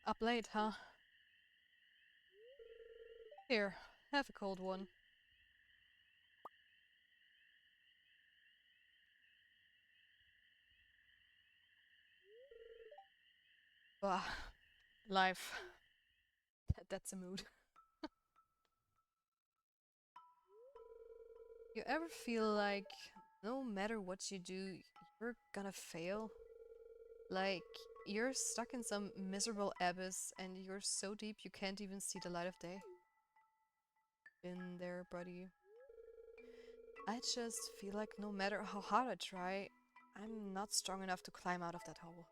Up late, huh? Here, have a cold one. Bah. Life. That's a mood. You ever feel like no matter what you do, you're gonna fail? Like, you're stuck in some miserable abyss and you're so deep you can't even see the light of day? Been there, buddy. I just feel like no matter how hard I try, I'm not strong enough to climb out of that hole.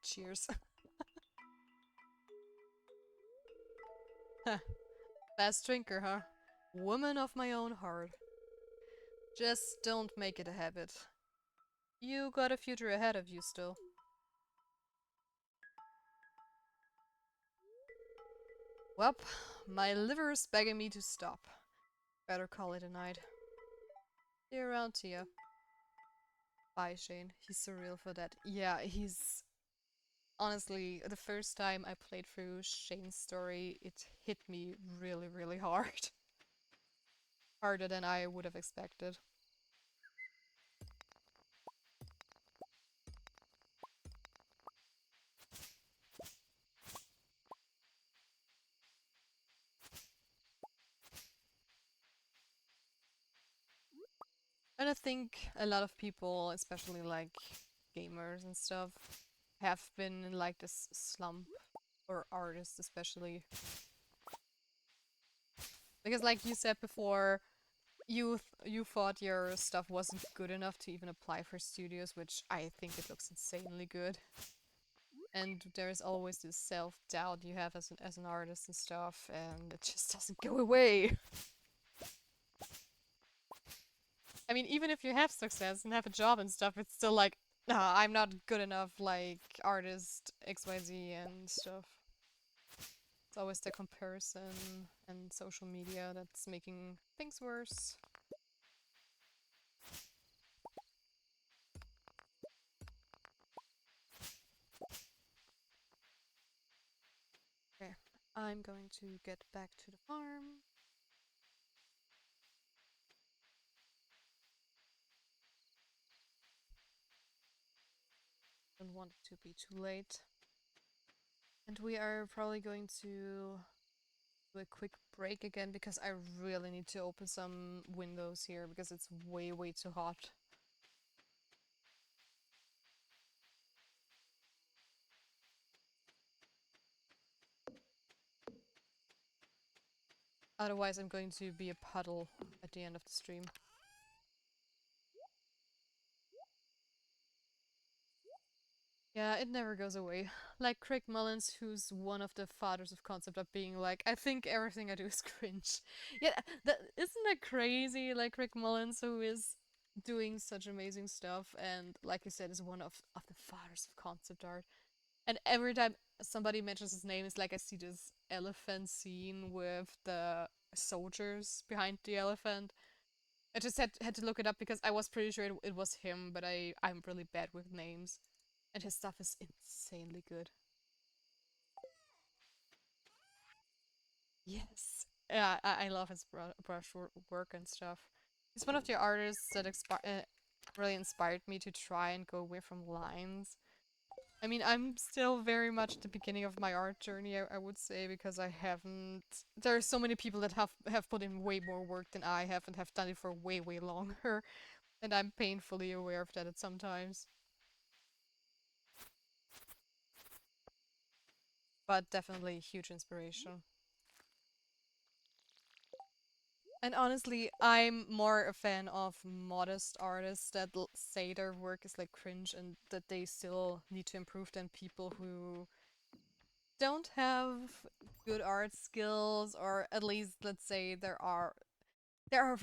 Cheers. Fast drinker, huh? Woman of my own heart. Just don't make it a habit. You got a future ahead of you still. Well, my liver's begging me to stop. Better call it a night. See you around, Tia. Bye, Shane. He's surreal for that. Yeah, he's... Honestly, the first time I played through Shane's story, it hit me really, really hard. Harder than I would have expected. And I think a lot of people, especially like gamers and stuff, have been in like this slump, or artists especially. Because like you said before, you thought your stuff wasn't good enough to even apply for studios, which I think it looks insanely good. And there's always this self-doubt you have as an artist and stuff, and it just doesn't go away. I mean, even if you have success and have a job and stuff, it's still like, nah, I'm not good enough like artist XYZ and stuff. It's always the comparison and social media that's making things worse. Okay, I'm going to get back to the farm. Don't want it to be too late. And we are probably going to do a quick break again because I really need to open some windows here because it's way, way too hot. Otherwise, I'm going to be a puddle at the end of the stream. Yeah, it never goes away. Like Craig Mullins, who's one of the fathers of concept art, being like, I think everything I do is cringe. Yeah, isn't that crazy? Like Craig Mullins, who is doing such amazing stuff, and like you said, is one of the fathers of concept art. And every time somebody mentions his name, it's like I see this elephant scene with the soldiers behind the elephant. I just had to look it up because I was pretty sure it was him, but I'm really bad with names, and his stuff is insanely good. Yes. Yeah, I love his brush work and stuff. He's one of the artists that really inspired me to try and go away from lines. I mean, I'm still very much at the beginning of my art journey, I would say, because I haven't. There are so many people that have put in way more work than I have and have done it for way, way longer, and I'm painfully aware of that at sometimes. But definitely a huge inspiration. And honestly, I'm more a fan of modest artists that say their work is like cringe and that they still need to improve than people who don't have good art skills, or at least let's say there are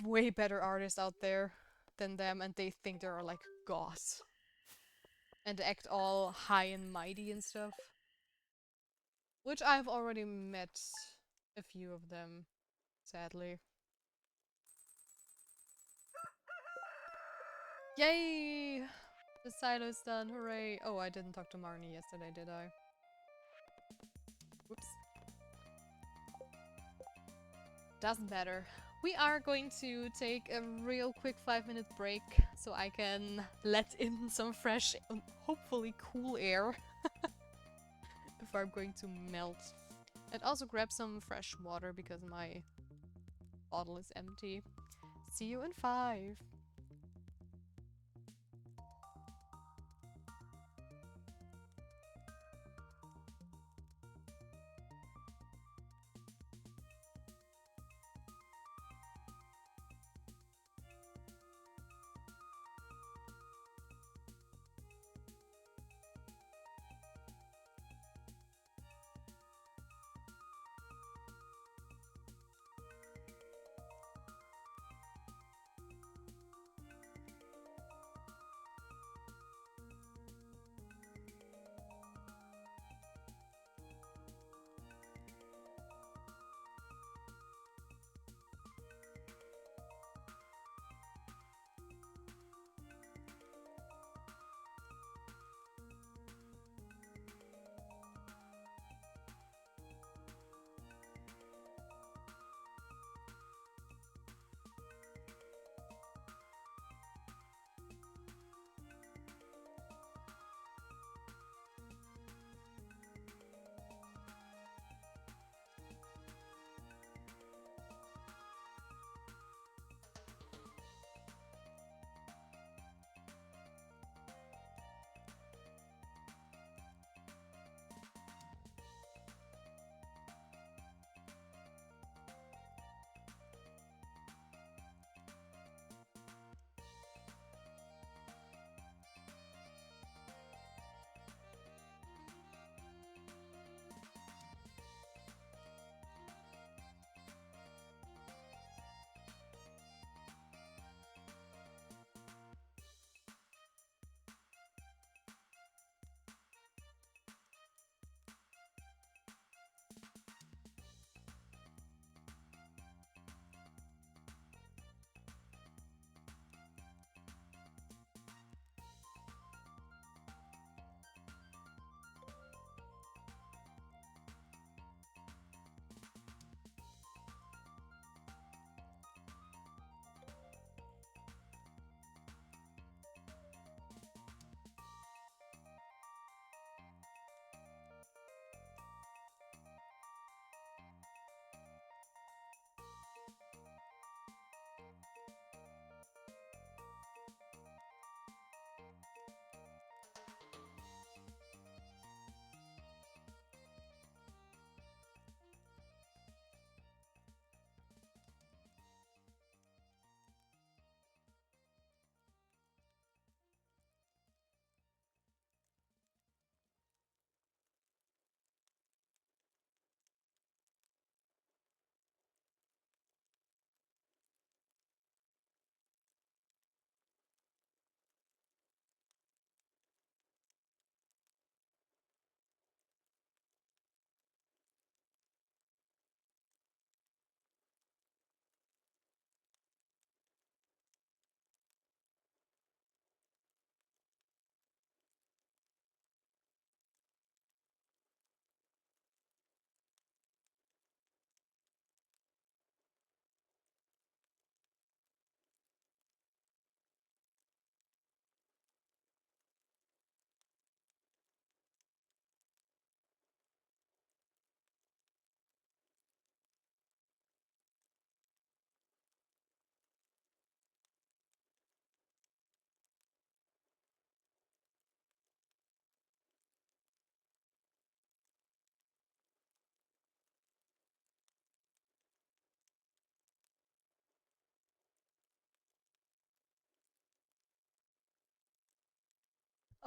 way better artists out there than them and they think they're like gods and act all high and mighty and stuff. Which I've already met a few of them, sadly. Yay! The silo's done, hooray! Oh, I didn't talk to Marnie yesterday, did I? Whoops. Doesn't matter. We are going to take a real quick 5-minute break so I can let in some fresh, hopefully cool air before I'm going to melt. And also grab some fresh water because my bottle is empty. See you in 5.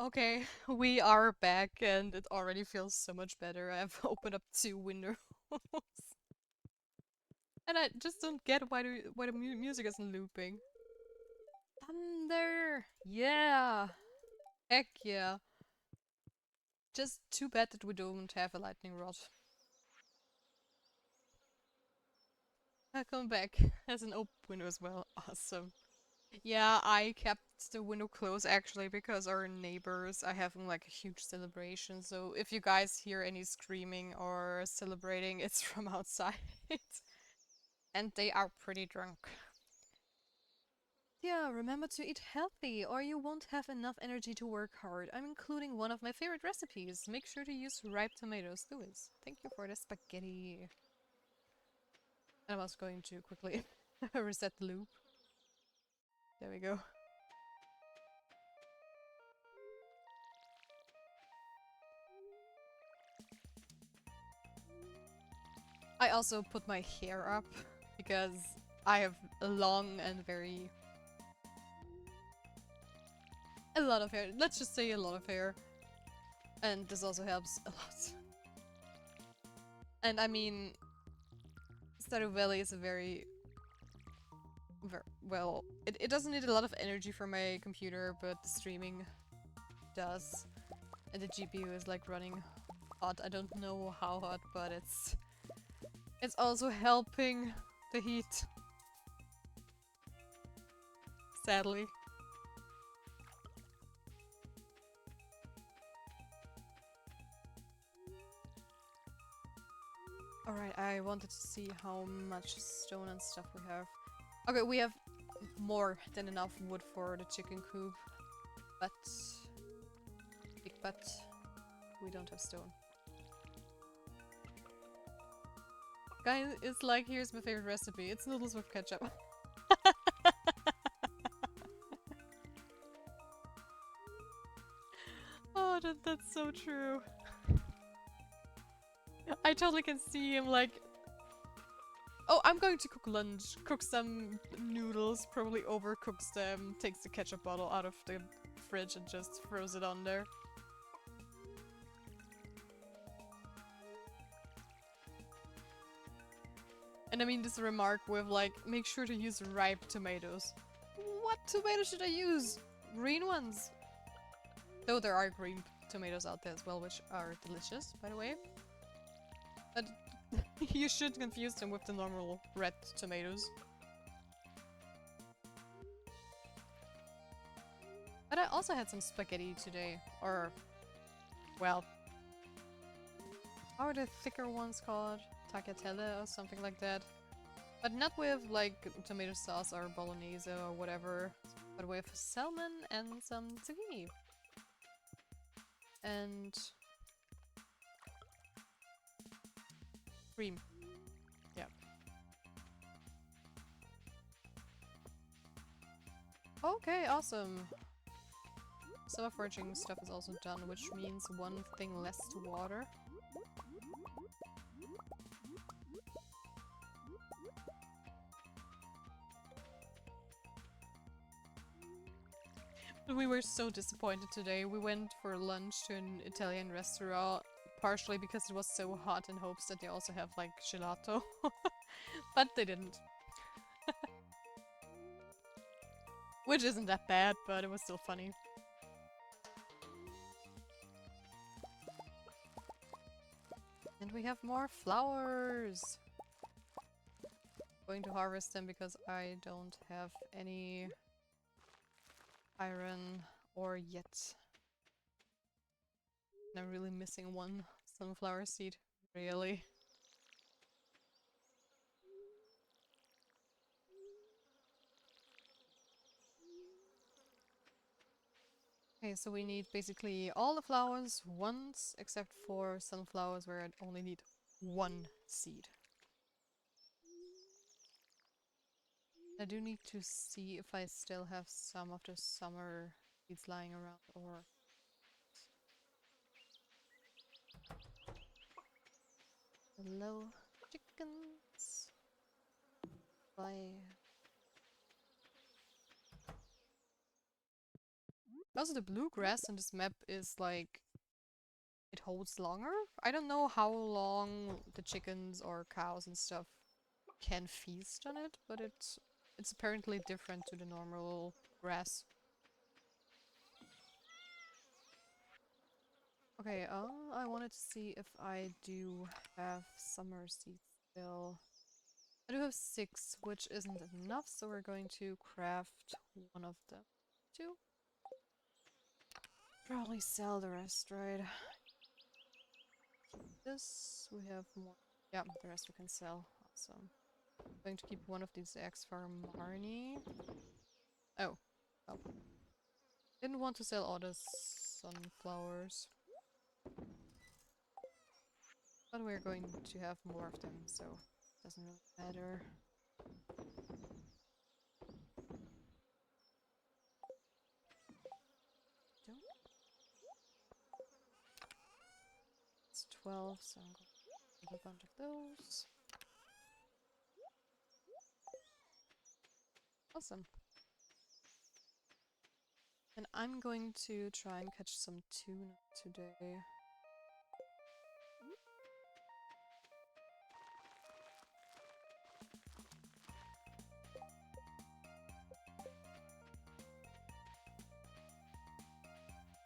Okay, we are back and it already feels so much better. I've opened up 2 windows. And I just don't get why the music isn't looping. Thunder! Yeah! Heck yeah. Just too bad that we don't have a lightning rod. I come back as an open window as well. Awesome. Yeah, I kept the window closed actually because our neighbors are having like a huge celebration. So if you guys hear any screaming or celebrating, it's from outside. And they are pretty drunk. Yeah, remember to eat healthy or you won't have enough energy to work hard. I'm including one of my favorite recipes. Make sure to use ripe tomatoes. Louis, thank you for the spaghetti. And I was going to quickly reset the loop. There we go. I also put my hair up because I have a long and a lot of hair. Let's just say a lot of hair. And this also helps a lot. And I mean, Stardew Valley is a very well, it doesn't need a lot of energy for my computer, but the streaming does. And the GPU is like running hot. I don't know how hot, but it's also helping the heat. Sadly. Alright, I wanted to see how much stone and stuff we have. Okay, we have more than enough wood for the chicken coop, but we don't have stone. Guys, it's like, here's my favorite recipe. It's noodles with ketchup. Oh, that's so true. I totally can see him like, oh, I'm going to cook lunch, cook some noodles, probably overcooks them, takes the ketchup bottle out of the fridge and just throws it on there. And I mean this remark with like, make sure to use ripe tomatoes. What tomatoes should I use? Green ones. Though there are green tomatoes out there as well, which are delicious, by the way. But you should confuse them with the normal red tomatoes. But I also had some spaghetti today. Or, well, how are the thicker ones called? Tagliatelle or something like that. But not with like tomato sauce or bolognese or whatever, but with salmon and some zucchini. And cream. Yeah. Okay, awesome. Some of foraging stuff is also done, which means one thing less to water. We were so disappointed today. We went for lunch to an Italian restaurant, partially because it was so hot in hopes that they also have like gelato. But they didn't. Which isn't that bad, but it was still funny. And we have more flowers! Going to harvest them because I don't have any iron ore yet. And I'm really missing one sunflower seed. Really. Okay, so we need basically all the flowers once, except for sunflowers where I only need one seed. I do need to see if I still have some of the summer seeds lying around or... Hello, chickens. Bye. Also, the blue grass in this map is like, it holds longer. I don't know how long the chickens or cows and stuff can feast on it, but it's apparently different to the normal grass. Okay, I wanted to see if I do have summer seeds still. I do have 6, which isn't enough, so we're going to craft one of them. 2. Probably sell the rest, right? This, we have more. Yeah, the rest we can sell. Awesome. Going to keep one of these eggs for Marnie. Oh. Oh. Didn't want to sell all the sunflowers. But we're going to have more of them, so it doesn't really matter. It's 12, so I'm going to make a bunch of those. Awesome. And I'm going to try and catch some tuna today.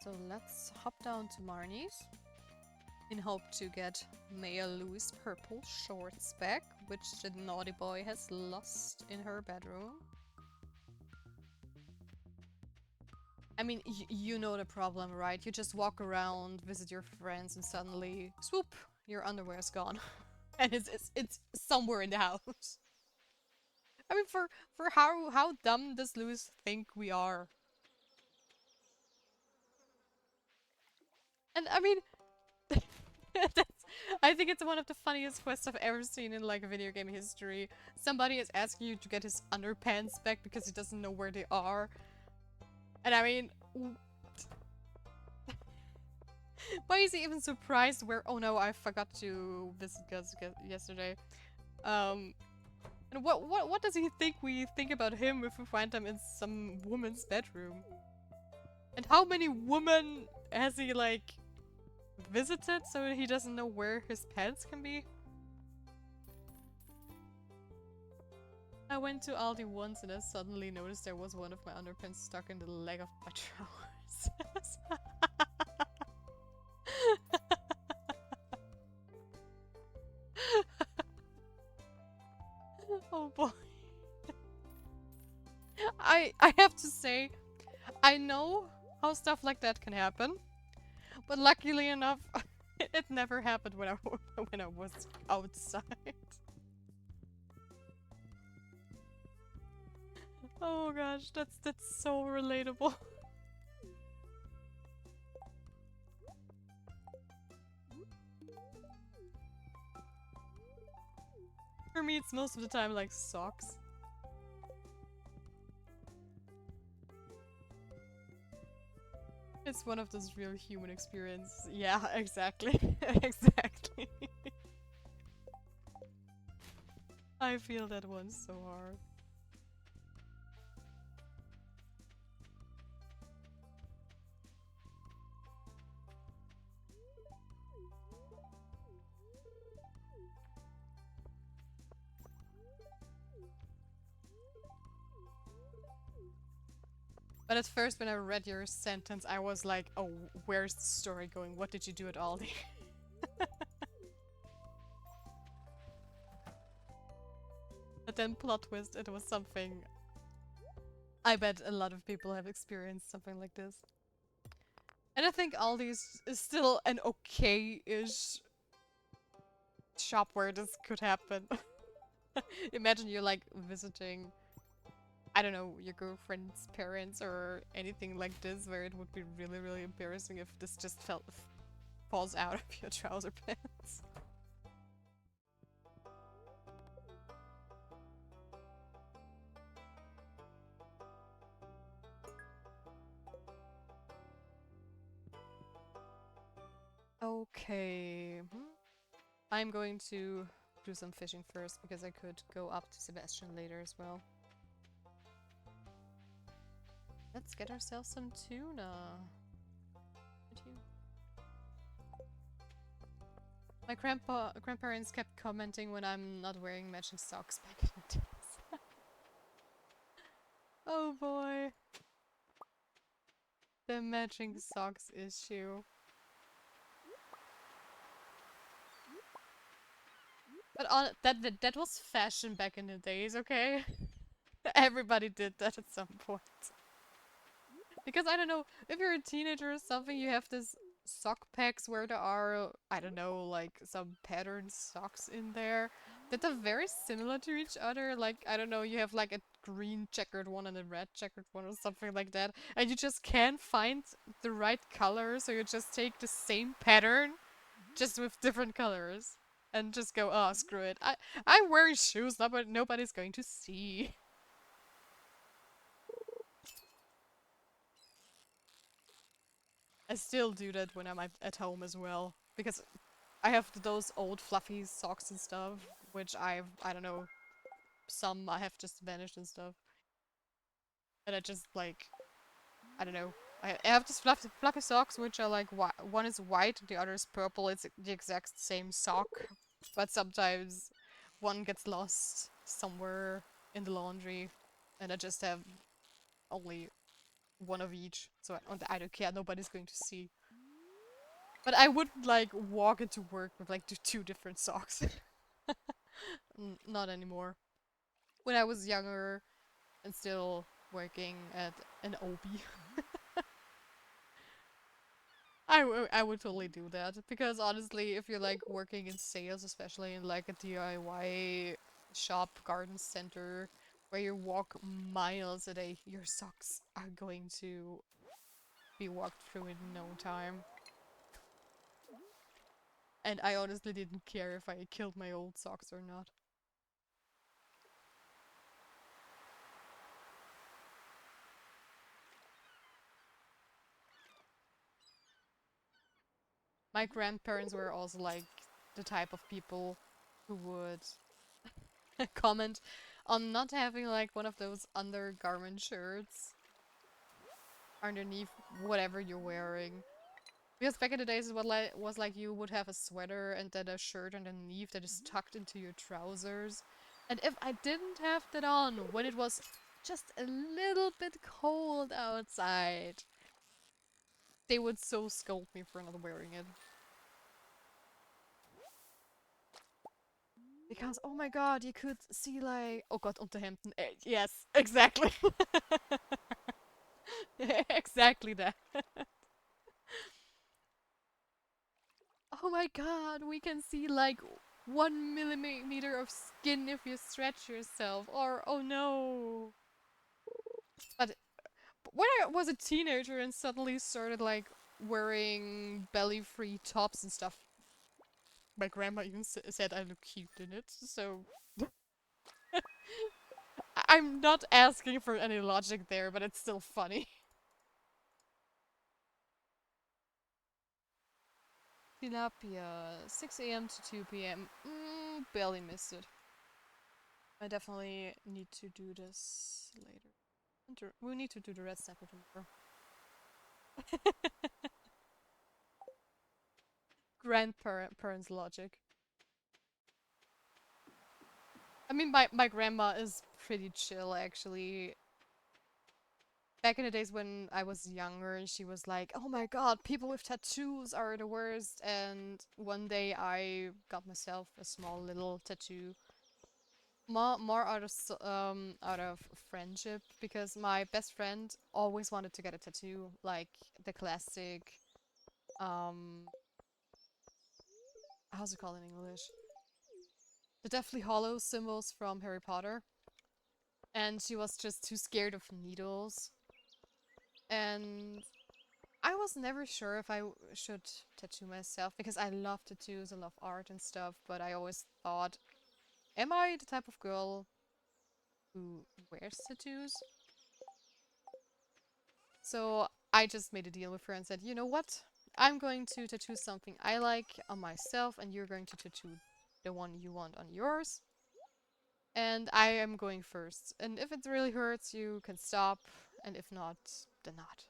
So let's hop down to Marnie's in hope to get Maya Lou's purple shorts back, which the naughty boy has lost in her bedroom. I mean, you know the problem, right? You just walk around, visit your friends, and suddenly, swoop, your underwear's gone. And it's somewhere in the house. I mean, for how dumb does Louis think we are? And I mean, I think it's one of the funniest quests I've ever seen in like video game history. Somebody is asking you to get his underpants back because he doesn't know where they are. And I mean, why is he even surprised where— oh no, I forgot to visit Gus yesterday. And what does he think we think about him if we find him in some woman's bedroom? And how many women has he like visited so he doesn't know where his pants can be? I went to Aldi once and I suddenly noticed there was one of my underpants stuck in the leg of my trousers. Oh boy. I have to say, I know how stuff like that can happen, but luckily enough, it never happened when I was outside. Oh gosh, that's so relatable. For me, it's most of the time like socks. It's one of those real human experiences. Yeah, exactly. Exactly. I feel that one so hard. But at first, when I read your sentence, I was like, oh, where's the story going? What did you do at Aldi? But then plot twist, it was something I bet a lot of people have experienced something like this. And I think Aldi is still an okay-ish shop where this could happen. Imagine you're like visiting, I don't know, your girlfriend's parents or anything like this, where it would be really, really embarrassing if this just falls out of your trouser pants. Okay. I'm going to do some fishing first because I could go up to Sebastian later as well. Let's get ourselves some tuna. My grandparents kept commenting when I'm not wearing matching socks back in the days. Oh boy. The matching socks issue. But that was fashion back in the days, okay? Everybody did that at some point. Because I don't know, if you're a teenager or something, you have this sock packs where there are, I don't know, like some patterned socks in there that are very similar to each other. Like, I don't know, you have like a green checkered one and a red checkered one or something like that. And you just can't find the right color, so you just take the same pattern, just with different colors. And just go, oh, screw it. I'm wearing shoes, nobody's going to see. I still do that when I'm at home as well. Because I have those old fluffy socks and stuff, which I don't know, some I have just vanished and stuff. And I just like, I don't know. I have these fluffy socks, which are like, one is white, the other is purple. It's the exact same sock. But sometimes one gets lost somewhere in the laundry. And I just have only one of each. So I don't care, nobody's going to see. But I wouldn't like walk into work with like two different socks. Not anymore. When I was younger and still working at an OB, I would totally do that. Because honestly, if you're like working in sales, especially in like a DIY shop, garden center, where you walk miles a day, your socks are going to be walked through in no time. And I honestly didn't care if I killed my old socks or not. My grandparents were also like the type of people who would comment on not having like one of those undergarment shirts underneath whatever you're wearing. Because back in the days, it was like you would have a sweater and then a shirt underneath that is tucked into your trousers. And if I didn't have that on when it was just a little bit cold outside, they would so scold me for not wearing it. Because, oh my god, you could see like... Oh god, Unterhemden. Yes, exactly. Exactly that. Oh my god, we can see like 1 millimeter of skin if you stretch yourself. Or, oh no. But when I was a teenager and suddenly started like wearing belly-free tops and stuff, my grandma even said I look cute in it, so... I'm not asking for any logic there, but it's still funny. Tilapia, 6 a.m. to 2 p.m. Barely missed it. I definitely need to do this later. We need to do the red snapper tomorrow. Grandparents' logic. I mean, my grandma is pretty chill, actually. Back in the days when I was younger, she was like, oh my god, people with tattoos are the worst. And one day I got myself a small little tattoo. More out of friendship, because my best friend always wanted to get a tattoo, like the classic, um, how's it called in English? The Deathly Hollow symbols from Harry Potter. And she was just too scared of needles. And I was never sure if I should tattoo myself, because I love tattoos, I love art and stuff, but I always thought, am I the type of girl who wears tattoos? So I just made a deal with her and said, you know what? I'm going to tattoo something I like on myself, and you're going to tattoo the one you want on yours. And I am going first. And if it really hurts, you can stop. and if not, then not.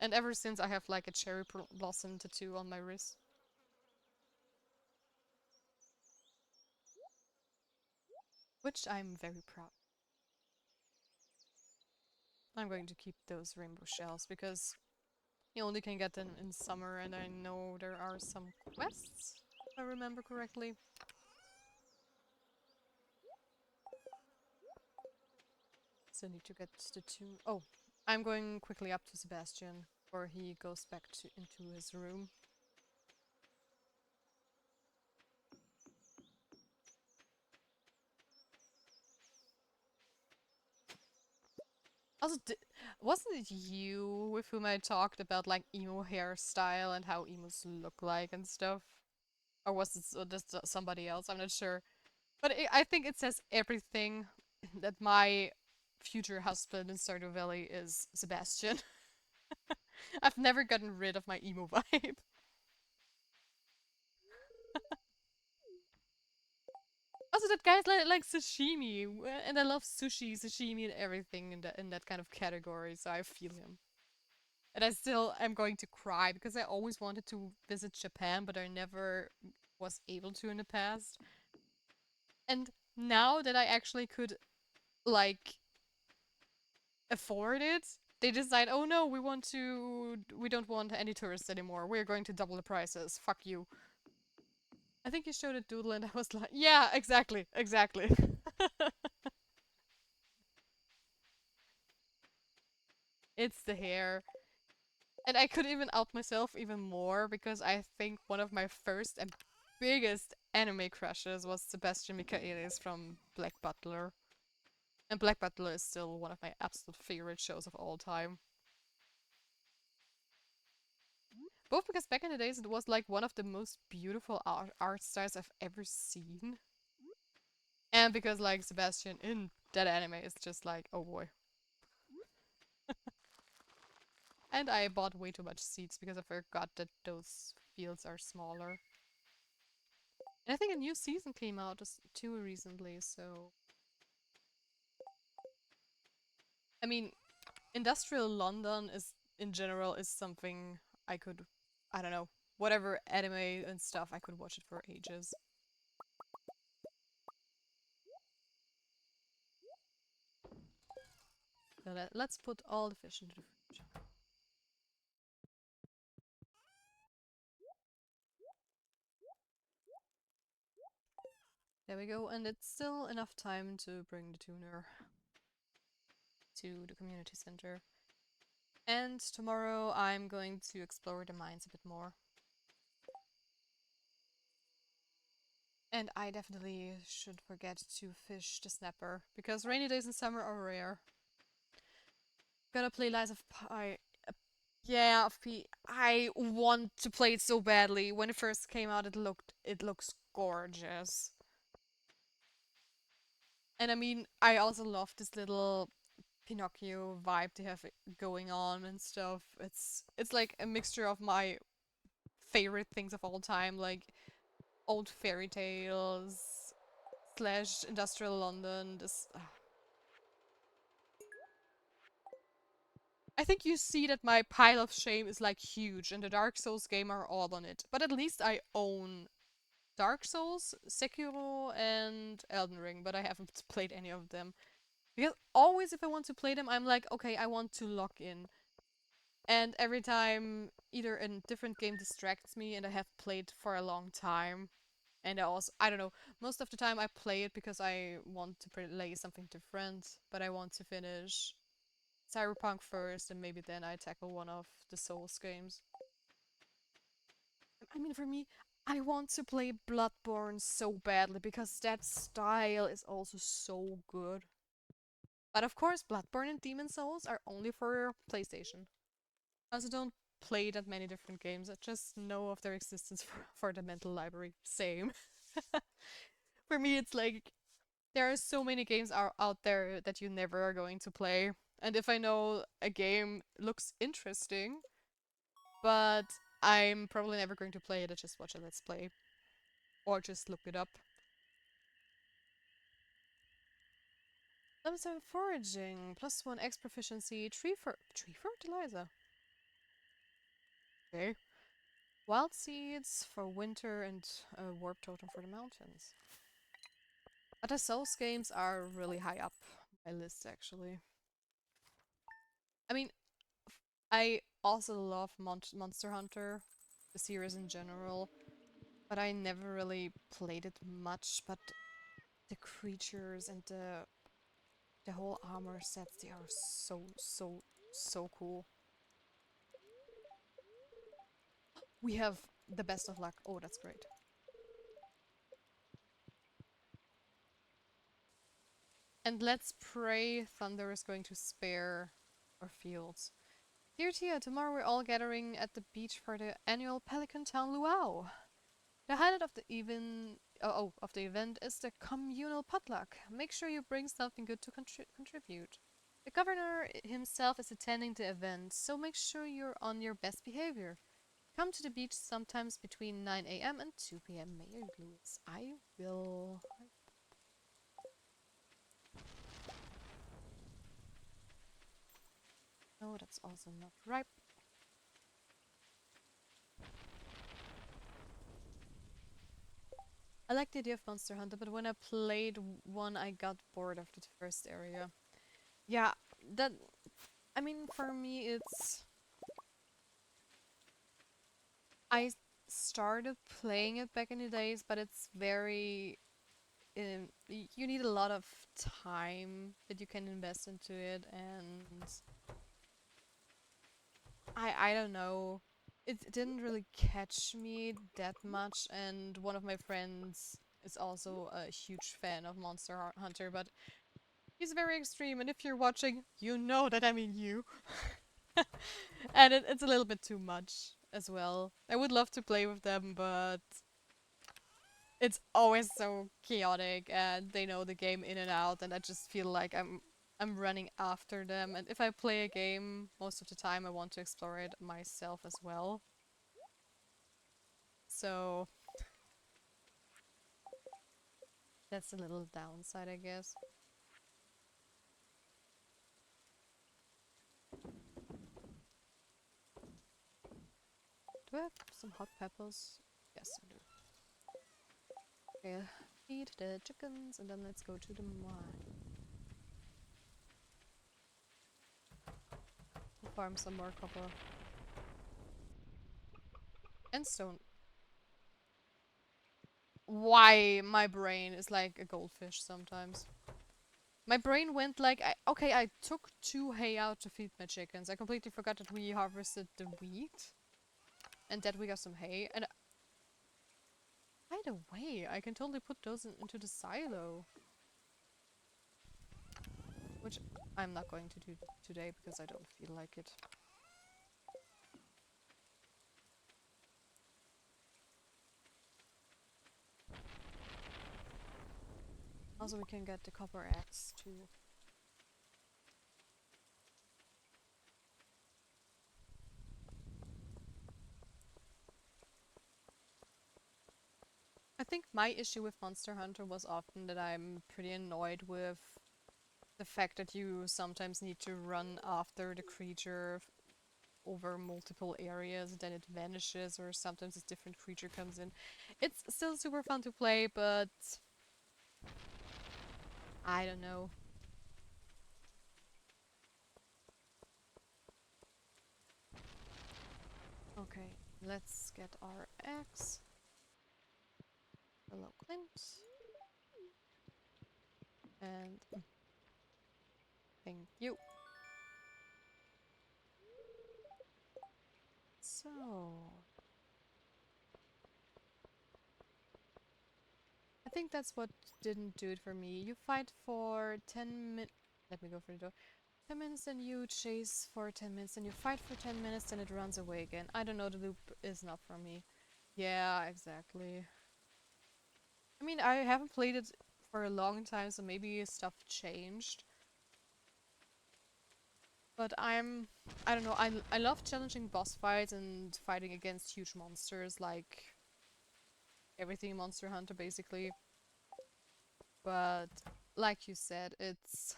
And ever since I have like a cherry blossom tattoo on my wrist. Which I'm very proud. I'm going to keep those rainbow shells because you only can get them in summer, and I know there are some quests, if I remember correctly. Still need to get the two. Oh, I'm going quickly up to Sebastian before he goes back into his room. Also, wasn't it you with whom I talked about like emo hairstyle and how emos look like and stuff? Or was it just somebody else? I'm not sure. But I think it says everything that my future husband in Stardew Valley is Sebastian. I've never gotten rid of my emo vibe. Also, that guy's like sashimi, and I love sushi, sashimi, and everything in that kind of category. So I feel him. And I still am going to cry because I always wanted to visit Japan, but I never was able to in the past. And now that I actually could, like, afford it, they decide, oh no, we don't want any tourists anymore. We're going to double the prices. Fuck you. I think you showed a doodle and I was like, yeah, exactly, exactly. It's the hair. And I could even out myself even more because I think one of my first and biggest anime crushes was Sebastian Michaelis from Black Butler. And Black Butler is still one of my absolute favorite shows of all time. Both because back in the days it was like one of the most beautiful art styles I've ever seen. And because like Sebastian in that anime is just like, oh boy. And I bought way too much seeds because I forgot that those fields are smaller. And I think a new season came out too recently, so I mean, industrial London is in general is something I could, I don't know, whatever anime and stuff, I could watch it for ages. So let's put all the fish into the fridge. There we go, and it's still enough time to bring the tuner to the community center. And tomorrow I'm going to explore the mines a bit more. And I definitely should forget to fish the snapper, because rainy days in summer are rare. Gotta play Lies of Pi. Yeah, of P. I want to play it so badly. When it first came out, it looks gorgeous. And I mean, I also love this little Pinocchio vibe they have going on and stuff. It's like a mixture of my favorite things of all time, like old fairy tales slash industrial London. This I think you see that my pile of shame is like huge, and the Dark Souls game are all on it. But at least I own Dark Souls, Sekiro, and Elden Ring, but I haven't played any of them. Because always if I want to play them, I'm like, okay, I want to log in. And every time either a different game distracts me and I have played for a long time. And I don't know, most of the time I play it because I want to play something different, but I want to finish Cyberpunk first and maybe then I tackle one of the Souls games. I mean, for me, I want to play Bloodborne so badly because that style is also so good. But of course, Bloodborne and Demon Souls are only for PlayStation. I also don't play that many different games. I just know of their existence for the mental library. Same. For me, it's like there are so many games out there that you never are going to play. And if I know a game looks interesting, but I'm probably never going to play it, I just watch a let's play or just look it up. Level 7 foraging, +1 X proficiency, tree fertilizer. Okay. Wild seeds for winter and a warp totem for the mountains. Other Souls games are really high up my list actually. I mean, I also love Monster Hunter, the series in general, but I never really played it much. But the creatures and the whole armor sets, they are so cool. We have the best of luck. Oh, that's great. And let's pray Thunder is going to spare our fields. Dear Tia, tomorrow we're all gathering at the beach for the annual Pelican Town Luau. The highlight of the event is the communal potluck. Make sure you bring something good to contribute. The governor himself is attending the event, so make sure you're on your best behavior. Come to the beach sometimes between 9 a.m. and 2 p.m. Mayor Lewis. I will. No, that's also not ripe. I like the idea of Monster Hunter, but when I played one, I got bored after the first area. Yeah, that. I mean, for me, it's. I started playing it back in the days, but it's very. You need a lot of time that you can invest into it, and I don't know. It didn't really catch me that much, and one of my friends is also a huge fan of Monster Hunter, but he's very extreme, and if you're watching, you know that I mean you. And it's a little bit too much as well. I would love to play with them, but it's always so chaotic, and they know the game in and out, and I just feel like I'm running after them. And if I play a game, most of the time I want to explore it myself as well. So that's a little downside, I guess. Do I have some hot peppers? Yes, I do. Okay, feed the chickens, and then let's go to the mine. We'll farm some more copper. And stone. Why my brain is like a goldfish sometimes. My brain went like, okay, I took 2 hay out to feed my chickens. I completely forgot that we harvested the wheat and that we got some hay. And by the way, I can totally put those into the silo, which I'm not going to do today because I don't feel like it. Also, we can get the copper axe too. I think my issue with Monster Hunter was often that I'm pretty annoyed with the fact that you sometimes need to run after the creature over multiple areas, then it vanishes, or sometimes a different creature comes in. It's still super fun to play, but I don't know. Okay, let's get our axe. Hello, Clint. And thank you. So, I think that's what didn't do it for me. You fight for 10 minutes. Let me go for the door. 10 minutes, then you chase for 10 minutes, then you fight for 10 minutes, then it runs away again. I don't know, the loop is not for me. Yeah, exactly. I mean, I haven't played it for a long time, so maybe stuff changed. But I don't know, I love challenging boss fights and fighting against huge monsters, like everything Monster Hunter basically. But like you said, it's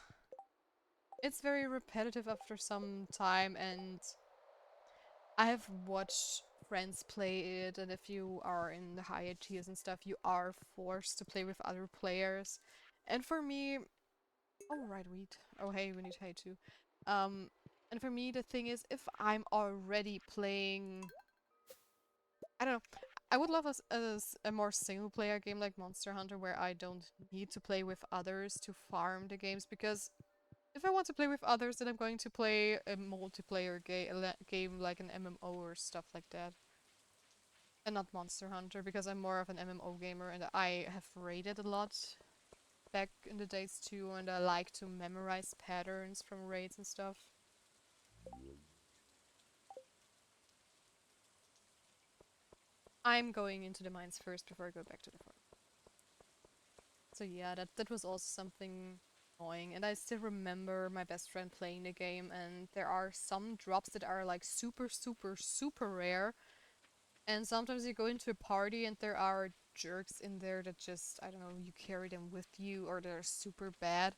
it's very repetitive after some time, and I have watched friends play it, and if you are in the higher tiers and stuff, you are forced to play with other players. And for me, oh right, wheat. Oh hey, we need hay too. Um, and for me, the thing is, if I'm already playing, I don't know, I would love a more single player game like Monster Hunter where I don't need to play with others to farm the games, because if I want to play with others, then I'm going to play a multiplayer game like an MMO or stuff like that. And not Monster Hunter, because I'm more of an MMO gamer and I have raided a lot back in the days too, and I like to memorize patterns from raids and stuff. I'm going into the mines first before I go back to the farm. So yeah, that was also something annoying. And I still remember my best friend playing the game, and there are some drops that are like super, super, super rare. And sometimes you go into a party and there are jerks in there that just, I don't know, you carry them with you or they're super bad.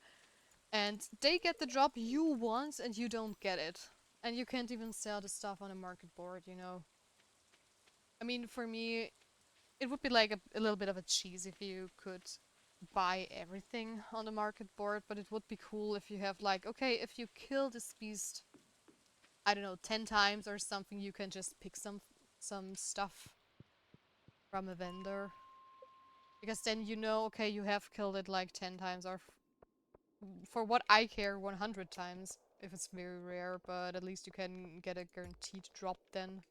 And they get the drop you want and you don't get it. And you can't even sell the stuff on a market board, you know. I mean, for me, it would be like a little bit of a cheese if you could buy everything on the market board, but it would be cool if you have like, okay, if you kill this beast, I don't know, 10 times or something, you can just pick some stuff from a vendor. Because then you know, okay, you have killed it like 10 times or for what I care, 100 times if it's very rare, but at least you can get a guaranteed drop then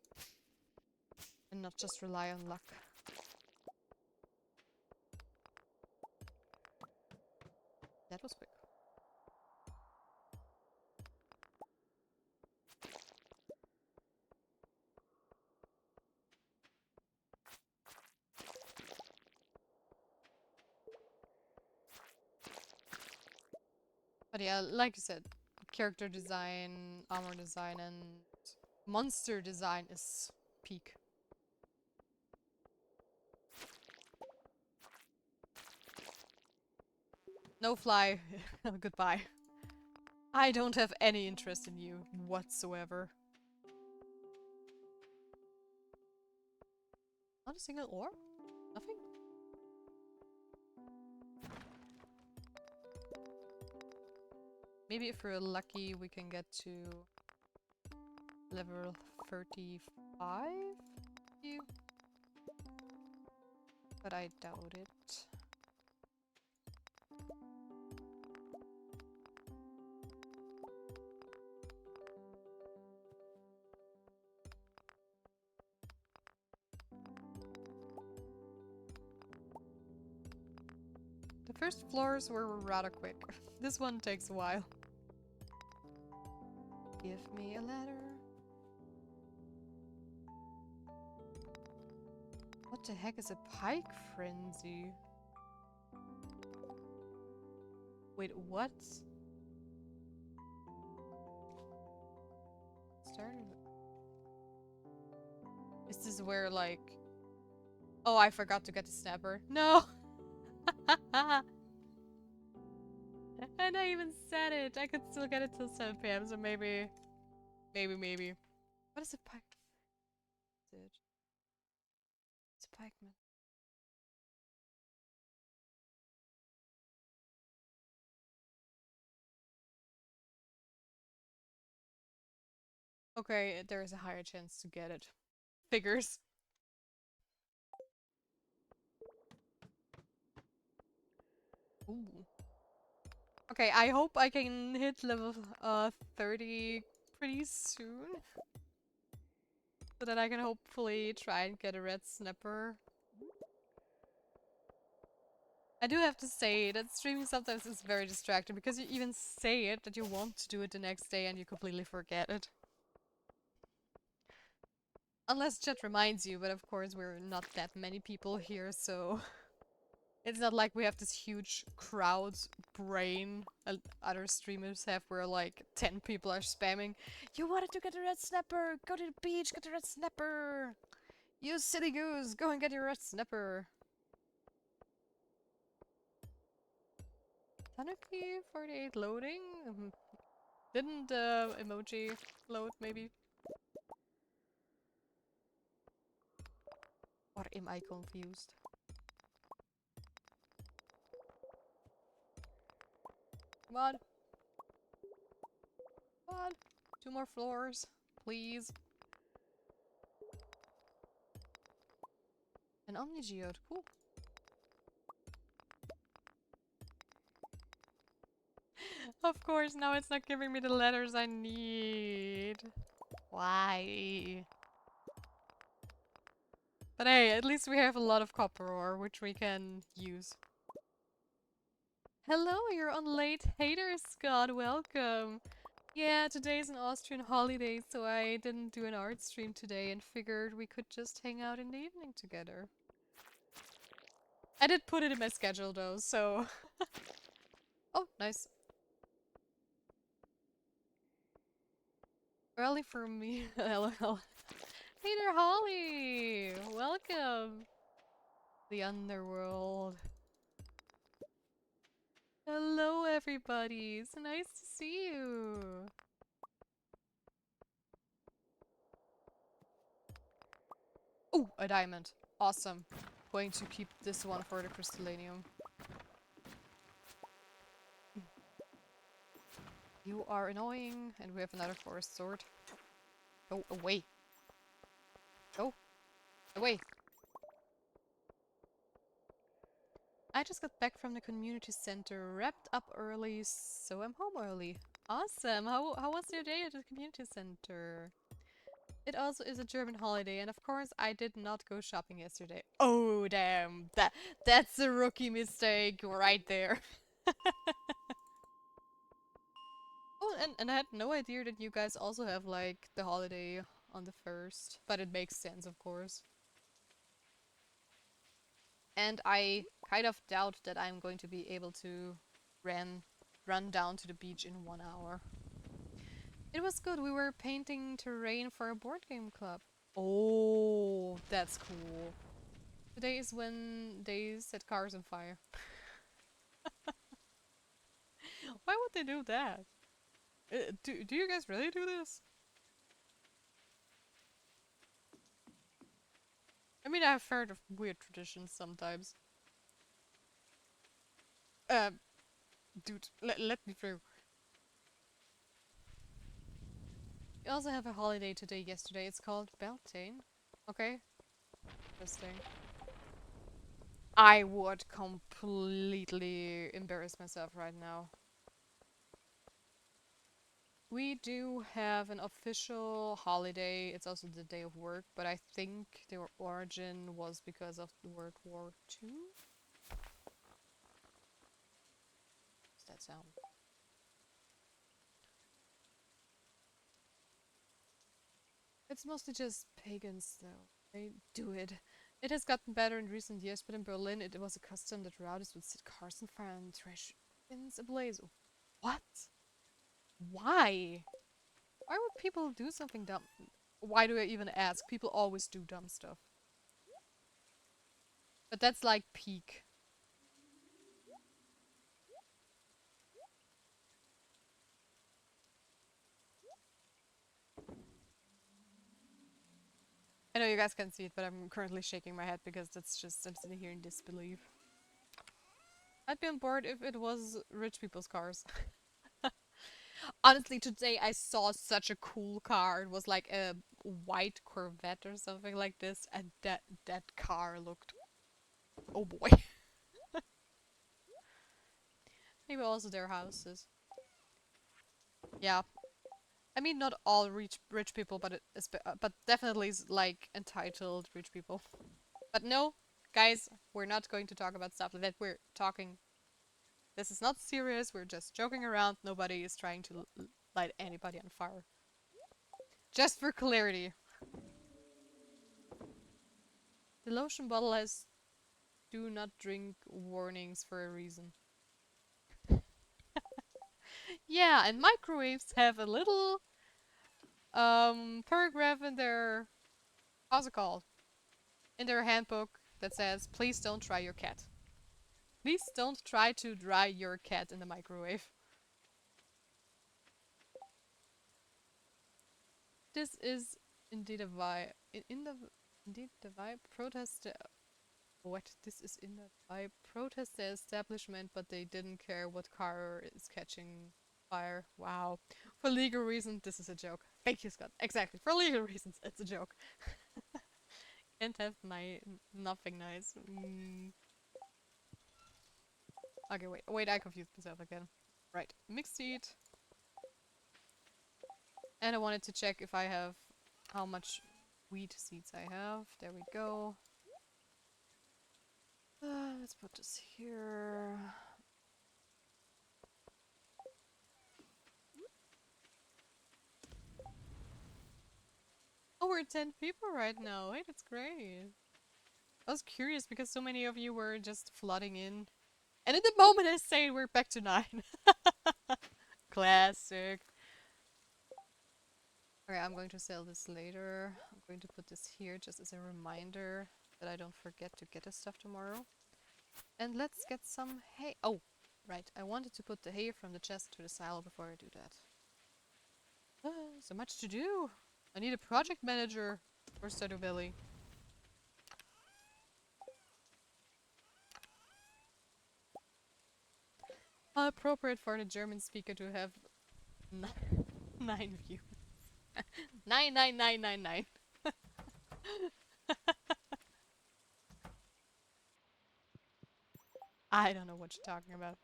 and not just rely on luck. That was quick. But yeah, like you said, character design, armor design, and monster design is peak. No fly. Goodbye. I don't have any interest in you whatsoever. Not a single ore? Nothing? Maybe if we're lucky we can get to level 35? But I doubt it. The first floors were rather quick. This one takes a while. Give me a letter. What the heck is a pike frenzy? Wait, what? Started. Is this where like... Oh, I forgot to get the snapper. No! And I even said it! I could still get it till 7 PM, so maybe... Maybe. What is a pike? Dude. It's a pikeman. Okay, there is a higher chance to get it. Figures. Ooh. Okay, I hope I can hit level 30 pretty soon. So that I can hopefully try and get a red snapper. I do have to say that streaming sometimes is very distracting because you even say it that you want to do it the next day and you completely forget it. Unless chat reminds you, but of course we're not that many people here, so... It's not like we have this huge crowd brain other streamers have where like 10 people are spamming. You wanted to get a red snapper! Go to the beach, get a red snapper! You silly goose, go and get your red snapper! Tanuki 48 loading? Didn't emoji load, maybe? Or am I confused? Come on. Come on. 2 more floors, please. An Omnigeode. Cool. Of course, now it's not giving me the letters I need. Why? But hey, at least we have a lot of copper ore, which we can use. Hello, you're on late hater, Scott. Welcome. Yeah, today's an Austrian holiday, so I didn't do an art stream today and figured we could just hang out in the evening together. I did put it in my schedule though, so... Oh, nice. Early for me. LOL. Hey there, Holly! Welcome! The underworld. Hello, everybody! It's nice to see you! Oh, a diamond. Awesome. Going to keep this one for the crystallanium. You are annoying, and we have another forest sword. Go away. Go away. I just got back from the community center, wrapped up early, so I'm home early. Awesome! How was your day at the community center? It also is a German holiday, and of course I did not go shopping yesterday. Oh damn! That's a rookie mistake right there. Oh, and I had no idea that you guys also have like the holiday on the 1st, but it makes sense, of course. And I kind of doubt that I'm going to be able to run down to the beach in 1 hour. It was good. We were painting terrain for a board game club. Oh, that's cool. Today is when they set cars on fire. Why would they do that? Do you guys really do this? I mean, I've heard of weird traditions sometimes. Dude, let me through. We also have a holiday today, yesterday. It's called Beltane. Okay, interesting. I would completely embarrass myself right now. We do have an official holiday. It's also the day of work, but I think their origin was because of World War II. What's that sound? It's mostly just pagans, though. They do it. It has gotten better in recent years, but in Berlin it was a custom that routers would set cars on fire and trash bins ablaze. What? Why? Why would people do something dumb? Why do I even ask? People always do dumb stuff. But that's like peak. I know you guys can't see it, but I'm currently shaking my head because that's just, I'm sitting here in disbelief. I'd be on board if it was rich people's cars. Honestly, today I saw such a cool car. It was like a white Corvette or something like this, and that car looked... Oh boy. Maybe also their houses. Yeah. I mean, not all rich people, but definitely like entitled rich people. But no, guys, we're not going to talk about stuff like that. We're talking... This is not serious. We're just joking around. Nobody is trying to light anybody on fire. Just for clarity. The lotion bottle has do not drink warnings for a reason. Yeah, and microwaves have a little paragraph in their... How's it called? In their handbook that says, please don't try your cat. Please don't try to dry your cat in the microwave. this is indeed a vibe. Indeed the vibe. Protest the what? This is in the vibe. Protest the establishment, but they didn't care what car is catching fire. Wow. For legal reasons, this is a joke. Thank you, Scott. Exactly. For legal reasons, it's a joke. Can't have nothing nice. Okay, wait, I confused myself again. Right, mixed seed. And I wanted to check if I have how much wheat seeds I have. There we go. Let's put this here. Oh, we're 10 people right now. Hey, that's great. I was curious because so many of you were just flooding in. And in the moment I say we're back to 9. Classic. Okay, I'm going to sell this later. I'm going to put this here just as a reminder that I don't forget to get this stuff tomorrow. And let's get some hay. Oh, right. I wanted to put the hay from the chest to the silo before I do that. So much to do. I need a project manager for Stardew Valley. How appropriate for the German speaker to have 9 views. 99999. I don't know what you're talking about.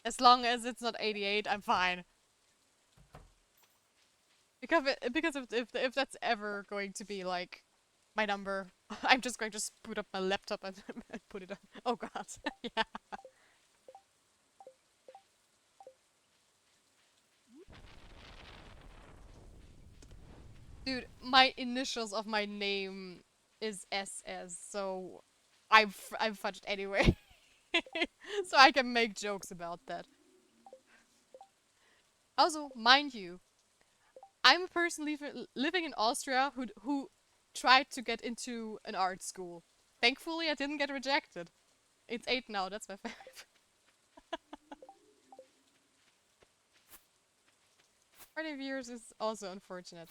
As long as it's not 88, I'm fine. Because if that's ever going to be like my number, I'm just going to boot up my laptop and, and put it on. Oh god, yeah. Dude, my initials of my name is SS, so I'm fudged anyway. So I can make jokes about that. Also, mind you, I'm a person living in Austria who tried to get into an art school. Thankfully, I didn't get rejected. It's 8 now, that's my 5. 40 years is also unfortunate.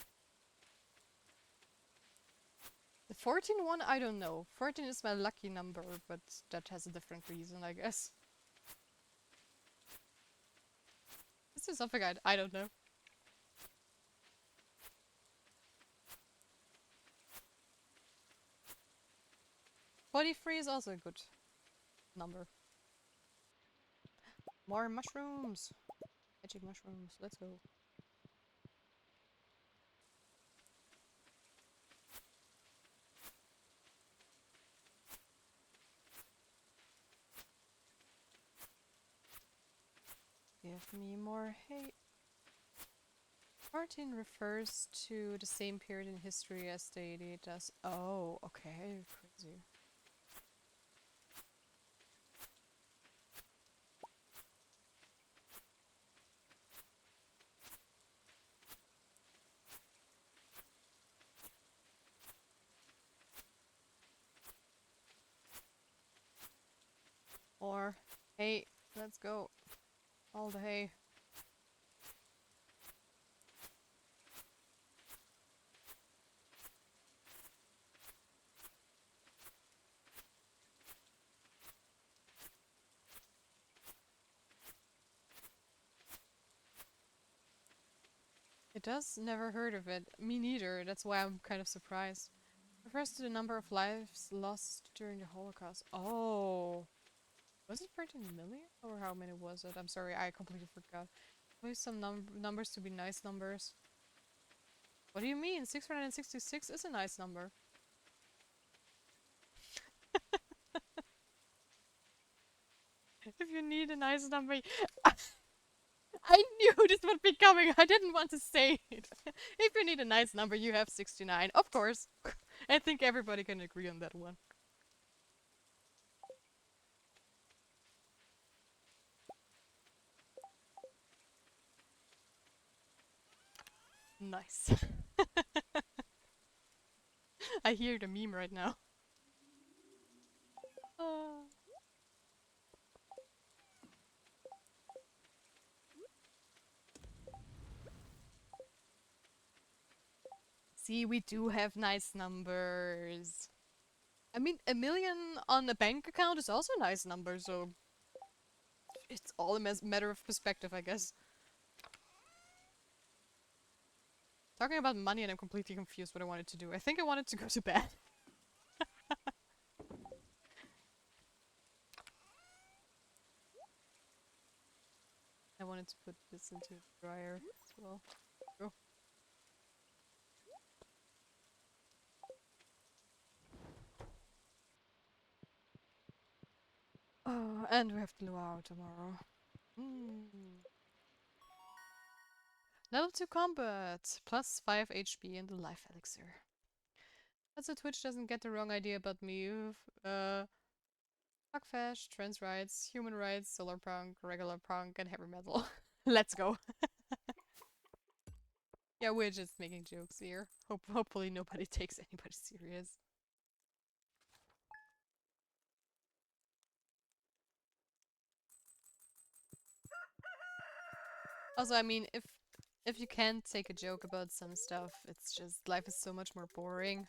The 14 one, I don't know. 14 is my lucky number, but that has a different reason, I guess. This is something I don't know. 43 is also a good number. More mushrooms! Magic mushrooms, let's go. Give me more hay. 14 refers to the same period in history as the 88 does. Oh, okay, crazy. Or, hey, let's go. All the hay. It does, never heard of it. Me neither, that's why I'm kind of surprised. Refers to the number of lives lost during the Holocaust. Oh. Was it 13 million? Or how many was it? I'm sorry, I completely forgot. Maybe some numbers to be nice numbers. What do you mean? 666 is a nice number. If you need a nice number... I knew this would be coming. I didn't want to say it. If you need a nice number, you have 69. Of course. I think everybody can agree on that one. Nice. I hear the meme right now. See, we do have nice numbers. I mean, 1 million on a bank account is also a nice number, so it's all a matter of perspective, I guess. Talking about money and I'm completely confused what I wanted to do. I think I wanted to go to bed. I wanted to put this into the dryer as well. Go. Oh, and we have to luau tomorrow. Mm. Level 2 combat, plus 5 HP in the life elixir. Also, Twitch doesn't get the wrong idea about me. Fuckfash, trans rights, human rights, solar punk, regular punk, and heavy metal. Let's go. Yeah, we're just making jokes here. Hopefully nobody takes anybody serious. Also, I mean, if you can't take a joke about some stuff, it's just life is so much more boring.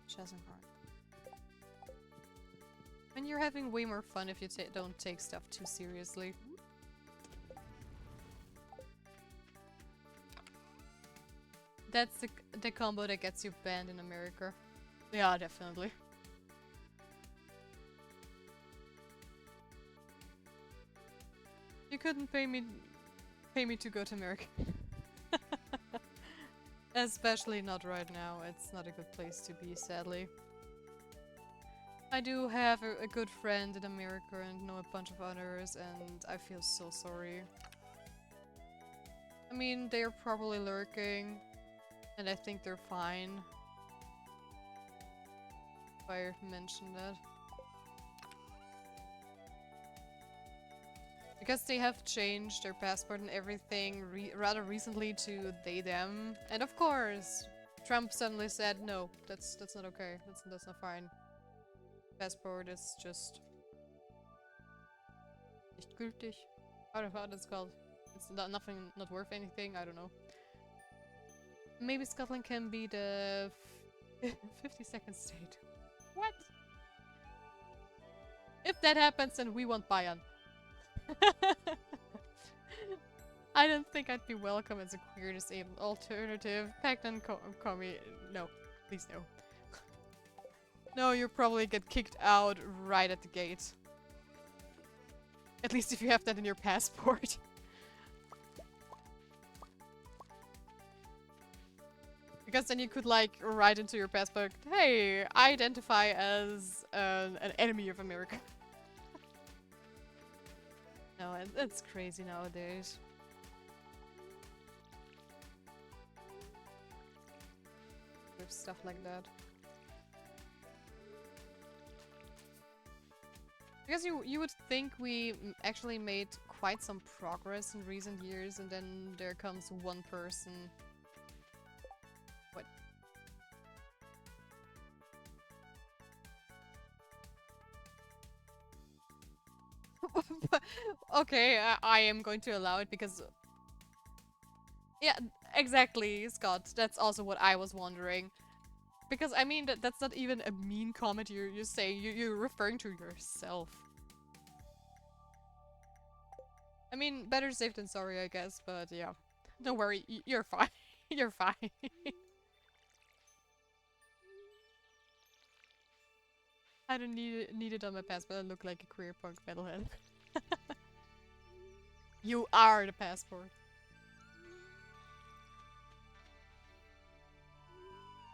Chasm hard. And you're having way more fun if you don't take stuff too seriously. That's the combo that gets you banned in America. Yeah, definitely. You couldn't pay me to go to America. Especially not right now. It's not a good place to be, sadly. I do have a good friend in America and know a bunch of others, and I feel so sorry. I mean, they're probably lurking, and I think they're fine. If I mentioned that. Because they have changed their passport and everything rather recently to they them. And of course, Trump suddenly said, no, that's not okay. That's not fine. Passport is just nicht gültig. I don't know how that's called. It's not worth anything. I don't know. Maybe Scotland can be the 52nd state. What? If that happens, then we want Bayern. I don't think I'd be welcome as a queer disabled alternative. Pagnan call me. No, please no. No, you'll probably get kicked out right at the gate. At least if you have that in your passport. Because then you could like write into your passport, hey, I identify as an enemy of America. No, it's crazy nowadays. There's stuff like that. Because you would think we actually made quite some progress in recent years, and then there comes one person. What? Okay, I am going to allow it because... Yeah, exactly, Scott. That's also what I was wondering. Because, I mean, that's not even a mean comment you're saying. You're referring to yourself. I mean, better safe than sorry, I guess, but yeah. Don't worry, you're fine. You're fine. I don't need it on my passport. I look like a queer punk metalhead. You are the passport.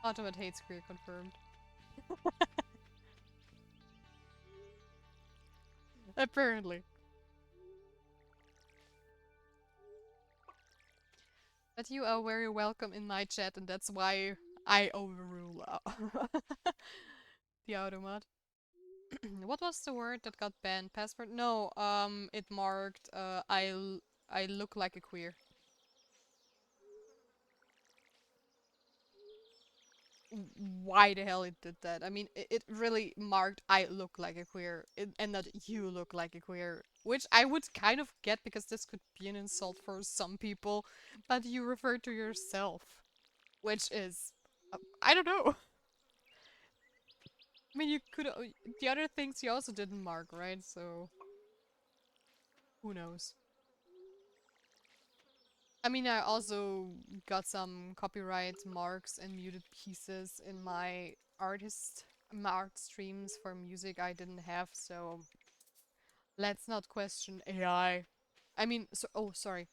Automat hates queer confirmed. Apparently. But you are very welcome in my chat, and that's why I overrule the automat. What was the word that got banned? Passport? No, it marked, I look like a queer. why the hell it did that. I mean, it really marked I look like a queer and not you look like a queer, which I would kind of get because this could be an insult for some people, but you refer to yourself, which is, I don't know. I mean, you could, the other things you also didn't mark, right? So, who knows? I mean, I also got some copyright marks and muted pieces in my art streams for music I didn't have, so let's not question AI. I mean, so oh, sorry.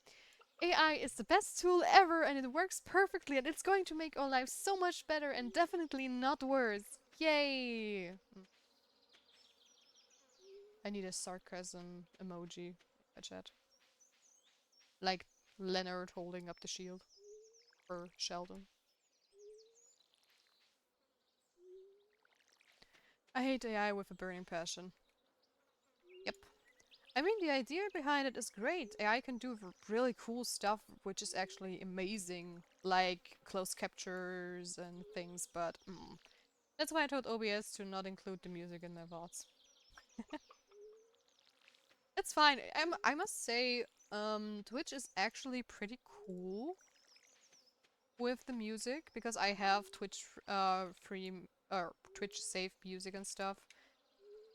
AI is the best tool ever and it works perfectly and it's going to make our lives so much better and definitely not worse. Yay! I need a sarcasm emoji in the chat. Like Leonard holding up the shield. Or Sheldon. I hate AI with a burning passion. Yep. I mean, the idea behind it is great. AI can do really cool stuff, which is actually amazing, like close captures and things, but that's why I told OBS to not include the music in my VODs. It's fine. I must say, Twitch is actually pretty cool with the music because I have Twitch free Twitch safe music and stuff.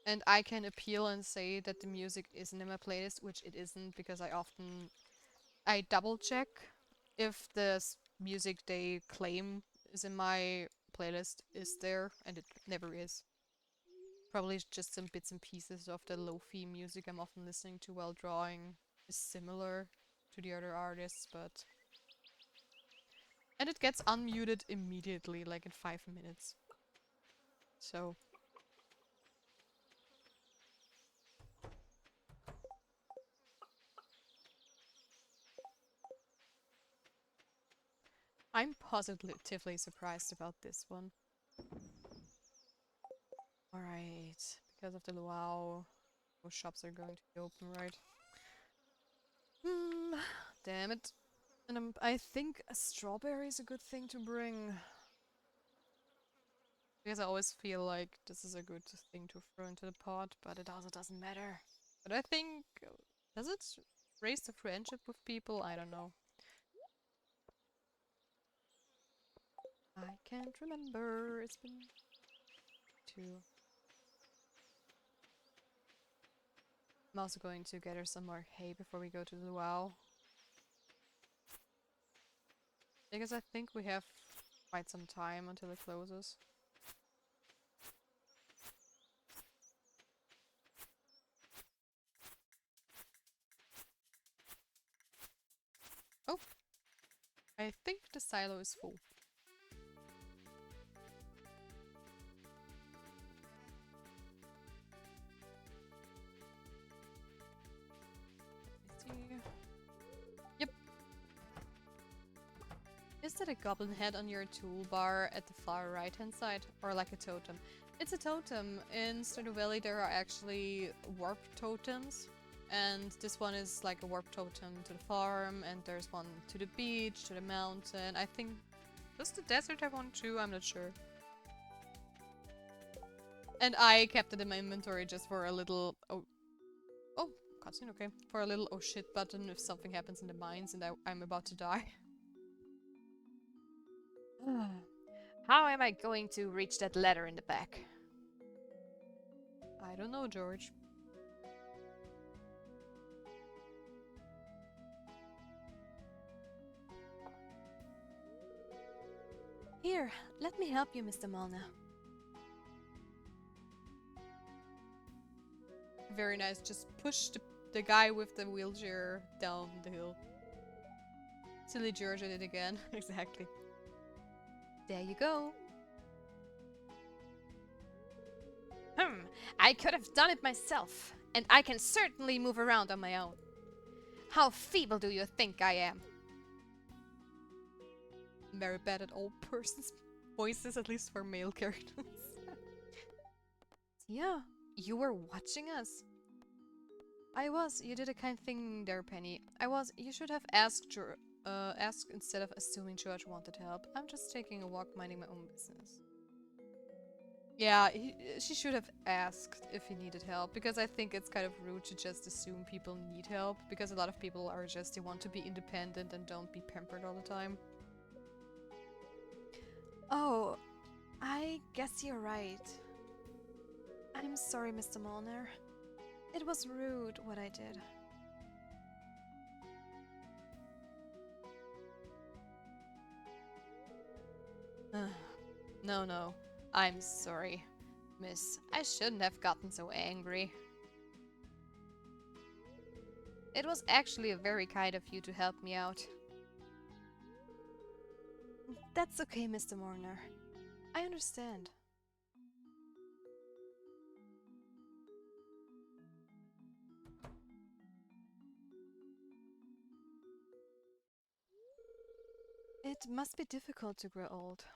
And I can appeal and say that the music isn't in my playlist, which it isn't because I double check if the music they claim is in my playlist is there, and it never is. Probably just some bits and pieces of the lo-fi music I'm often listening to while drawing is similar to the other artists, but... And it gets unmuted immediately, like in 5 minutes. So... I'm positively surprised about this one. Alright, because of the luau, those shops are going to be open, right? Damn it. And I think a strawberry is a good thing to bring. Because I always feel like this is a good thing to throw into the pot, but it also doesn't matter. But I think... Does it raise the friendship with people? I don't know. I can't remember. It's been... 2. I'm also going to gather some more hay before we go to the luau. Because I think we have quite some time until it closes. Oh! I think the silo is full. Let's see. Yep. Is that a goblin head on your toolbar at the far right hand side? Or like a totem? It's a totem. In Stardew Valley there are actually warp totems. And this one is like a warp totem to the farm, and there's one to the beach, to the mountain. I think... Does the desert have one too? I'm not sure. And I kept it in my inventory just for a little... Oh, cutscene, okay. For a little oh shit button if something happens in the mines and I'm about to die. How am I going to reach that ladder in the back? I don't know, George. Here, let me help you, Mr. Malna. Very nice. Just push the guy with the wheelchair down the hill. Silly George did it again. Exactly. There you go. I could have done it myself, and I can certainly move around on my own. How feeble do you think I am? I'm very bad at old person's voices, at least for male characters. Yeah, you were watching us. I was. You did a kind thing there, Penny. I was. You should have asked Ask instead of assuming George wanted help. I'm just taking a walk, minding my own business. Yeah, she should have asked if he needed help, because I think it's kind of rude to just assume people need help, because a lot of people are just, they want to be independent and don't be pampered all the time. Oh, I guess you're right. I'm sorry, Mr. Molnar. It was rude what I did. No, no. I'm sorry, miss. I shouldn't have gotten so angry. It was actually very kind of you to help me out. That's okay, Mr. Molnar. I understand. It must be difficult to grow old.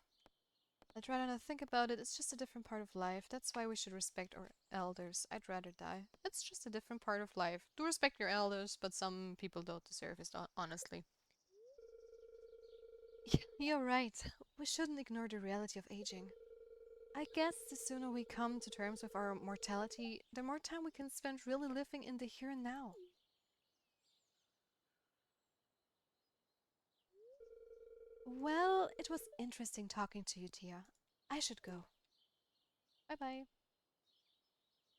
I'd rather not think about it, it's just a different part of life. That's why we should respect our elders. I'd rather die. It's just a different part of life. Do respect your elders, but some people don't deserve it, honestly. You're right. We shouldn't ignore the reality of aging. I guess the sooner we come to terms with our mortality, the more time we can spend really living in the here and now. Well, it was interesting talking to you, Tia. I should go. Bye bye.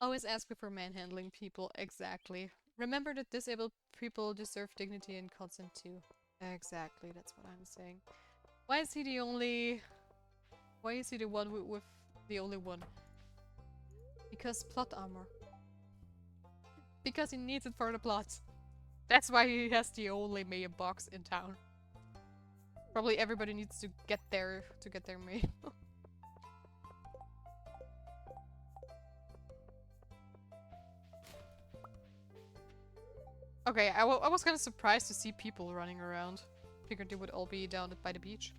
Always ask before manhandling people, exactly. Remember that disabled people deserve dignity and consent too. Exactly, that's what I'm saying. Why is he the only... Why is he the one with the only one? Because plot armor. Because he needs it for the plot. That's why he has the only mailbox in town. Probably everybody needs to get there to get their mail. Okay, I was kind of surprised to see people running around. Figured they would all be down by the beach.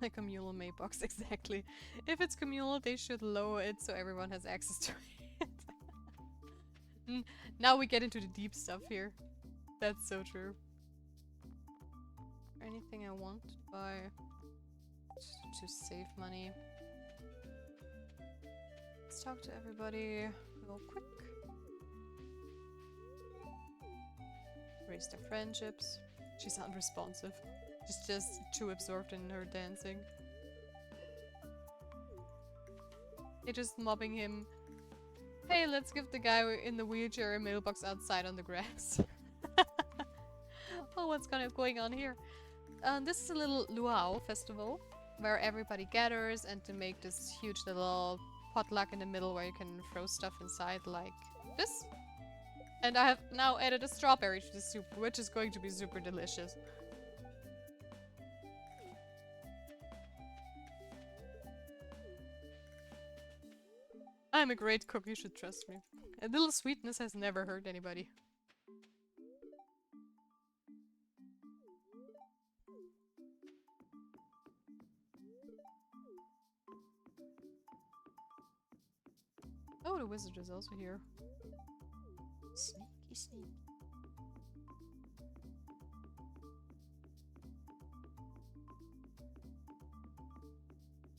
A communal mailbox, exactly. If it's communal, they should lower it so everyone has access to it. Now we get into the deep stuff here. That's so true. Anything I want to buy to save money. Let's talk to everybody real quick. Raise their friendships. She's unresponsive. She's just too absorbed in her dancing. They're just mobbing him. Hey, let's give the guy in the wheelchair a mailbox outside on the grass. Oh, what's kind of going on here? This is a little luau festival where everybody gathers and to make this huge little potluck in the middle where you can throw stuff inside like this. And I have now added a strawberry to the soup, which is going to be super delicious. I'm a great cook, you should trust me. A little sweetness has never hurt anybody. Oh, the wizard is also here. Sneaky, sneaky.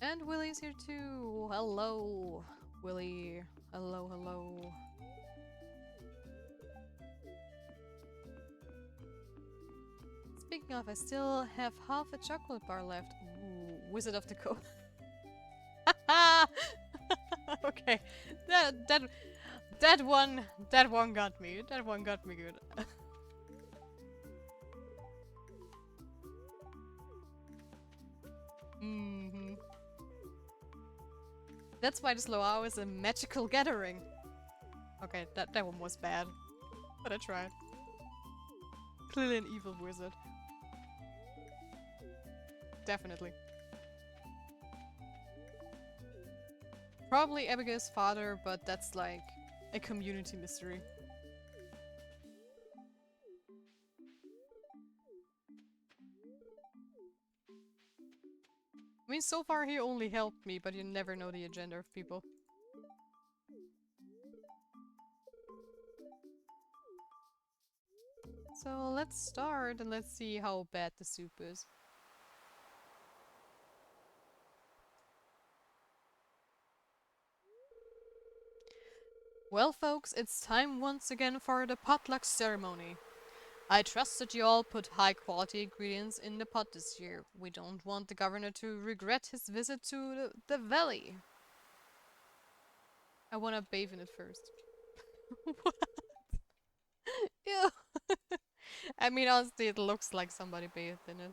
And Willie's here too. Hello, Willie. Hello, hello. Speaking of, I still have half a chocolate bar left. Ooh, Wizard of the Coast. Okay, that one got me. That one got me good. Mm-hmm. That's why this luau is a magical gathering. Okay, that one was bad, but I tried. Clearly an evil wizard. Definitely. Probably Abigail's father, but that's like a community mystery. I mean, so far he only helped me, but you never know the agenda of people. So let's start and let's see how bad the soup is. Well, folks, it's time once again for the potluck ceremony. I trust that you all put high quality ingredients in the pot this year. We don't want the governor to regret his visit to the valley. I wanna bathe in it first. What? Ew. I mean, honestly, it looks like somebody bathed in it.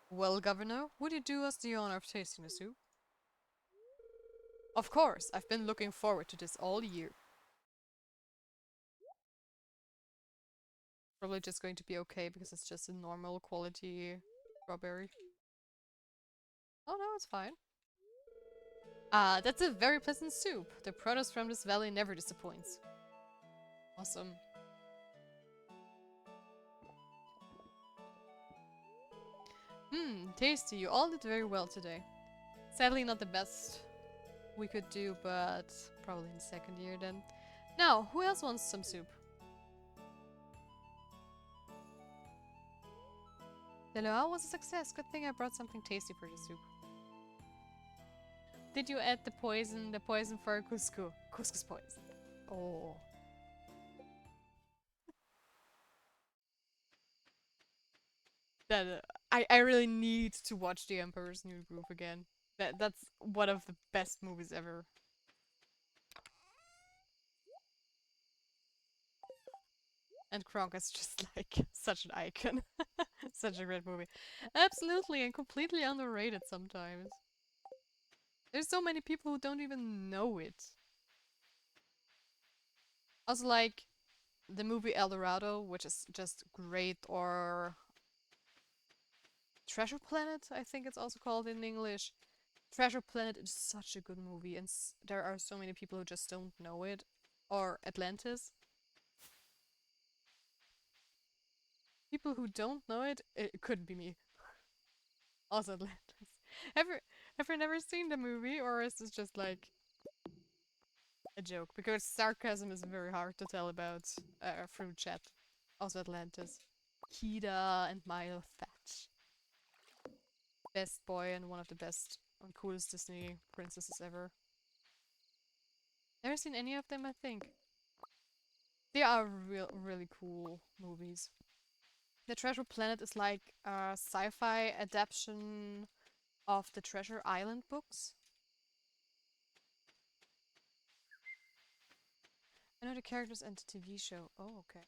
Well, Governor, would you do us the honor of tasting the soup? Of course, I've been looking forward to this all year. Probably just going to be okay because it's just a normal quality strawberry. Oh no, it's fine. Ah, that's a very pleasant soup. The produce from this valley never disappoints. Awesome. Tasty. You all did very well today. Sadly not the best we could do, but probably in the second year then. Now, who else wants some soup? The luau was a success. Good thing I brought something tasty for the soup. Did you add the poison for couscous? Couscous poison. Oh. That I really need to watch The Emperor's New Groove again. That's one of the best movies ever. And Kronk is just like such an icon. Such a great movie. Absolutely, and completely underrated sometimes. There's so many people who don't even know it. Also, like the movie El Dorado, which is just great, or Treasure Planet, I think it's also called in English. Treasure Planet is such a good movie, and there are so many people who just don't know it. Or Atlantis. People who don't know it, it couldn't be me. Also Atlantis. Ever, ever never seen the movie, or is this just like a joke? Because sarcasm is very hard to tell about through chat. Also Atlantis. Kida and Milo Thatch. Best boy and one of the best and coolest Disney princesses ever. Never seen any of them, I think. They are really cool movies. The Treasure Planet is like a sci-fi adaptation of the Treasure Island books. I know the characters and the TV show. Oh, okay.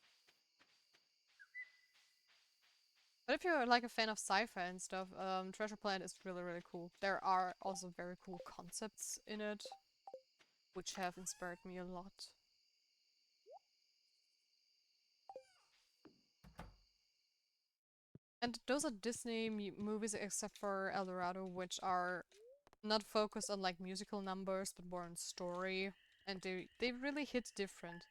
But if you're like a fan of sci-fi and stuff, Treasure Planet is really cool. There are also very cool concepts in it, which have inspired me a lot. And those are Disney movies except for El Dorado, which are not focused on like musical numbers, but more on story. And they really hit different.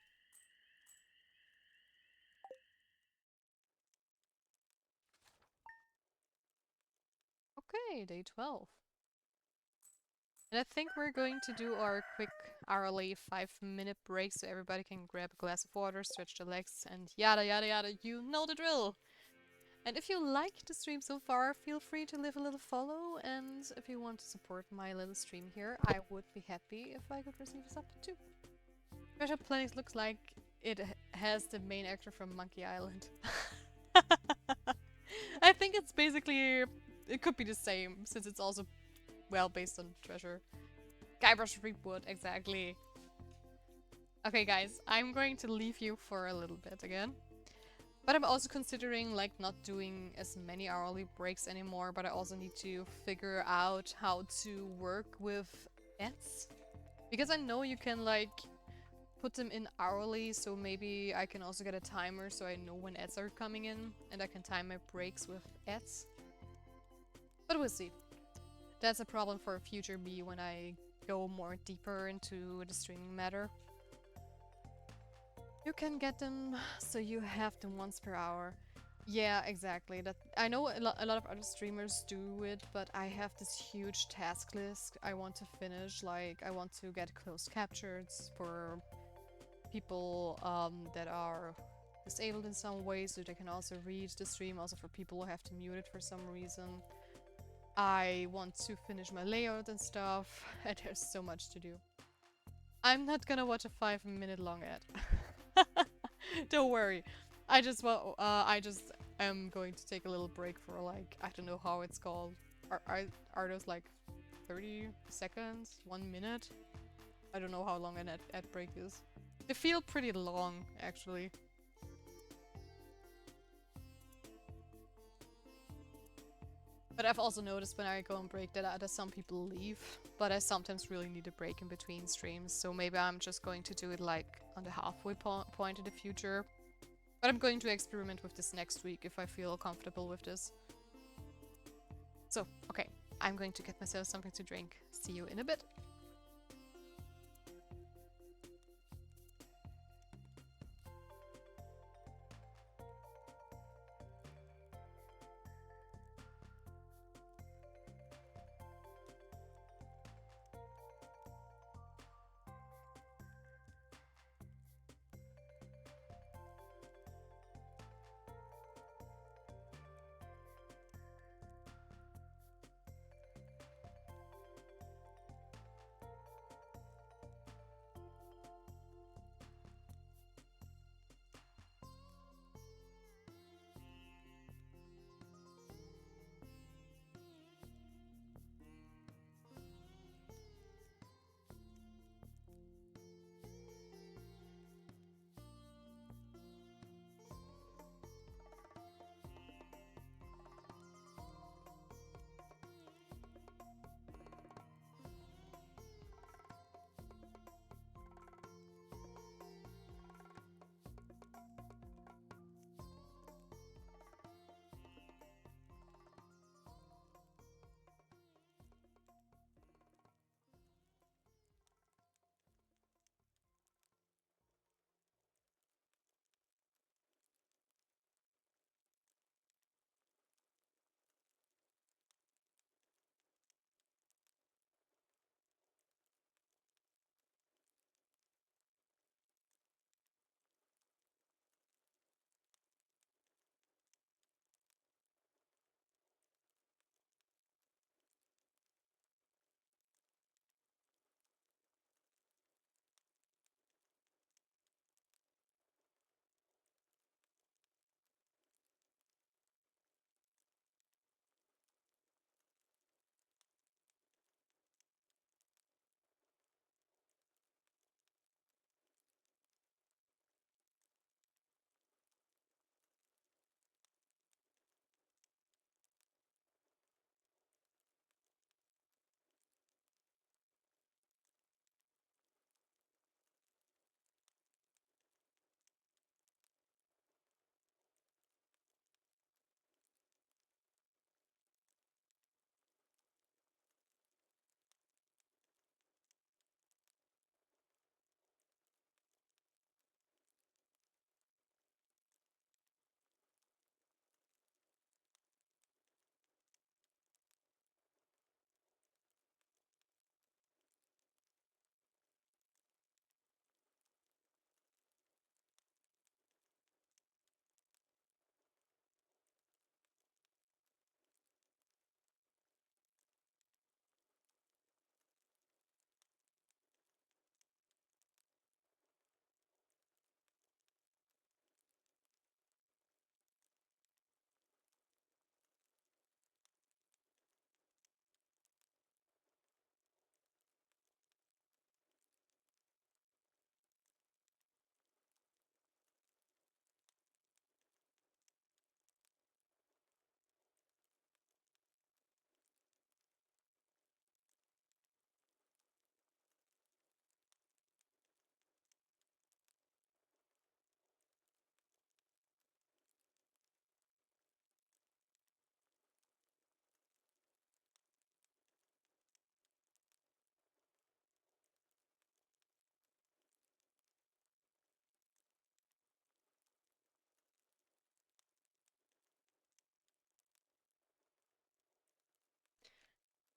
Okay, day 12. And I think we're going to do our quick hourly 5-minute break so everybody can grab a glass of water, stretch their legs, and yada yada yada, you know the drill! And if you like the stream so far, feel free to leave a little follow, and if you want to support my little stream here, I would be happy if I could receive a sub too. Treasure Planet looks like it has the main actor from Monkey Island. I think it's basically, it could be the same, since it's also, well, based on Treasure. Guybrush Threepwood, exactly. Okay guys, I'm going to leave you for a little bit again. But I'm also considering like not doing as many hourly breaks anymore, but I also need to figure out how to work with ads. Because I know you can like put them in hourly, so maybe I can also get a timer so I know when ads are coming in and I can time my breaks with ads. But we'll see. That's a problem for future me when I go more deeper into the streaming matter. You can get them, so you have them once per hour. Yeah, exactly. That I know a lot of other streamers do it, but I have this huge task list I want to finish. Like, I want to get closed captures for people that are disabled in some way so they can also read the stream, also for people who have to mute it for some reason. I want to finish my layout and stuff, and there's so much to do. I'm not gonna watch a 5-minute long ad. Don't worry. I just am going to take a little break for like, I don't know how it's called. Are those like 30 seconds? 1 minute? I don't know how long an ad break is. They feel pretty long, actually. But I've also noticed when I go on break that some people leave, but I sometimes really need a break in between streams, so maybe I'm just going to do it like on the halfway point in the future. But I'm going to experiment with this next week if I feel comfortable with this. So, okay, I'm going to get myself something to drink. See you in a bit.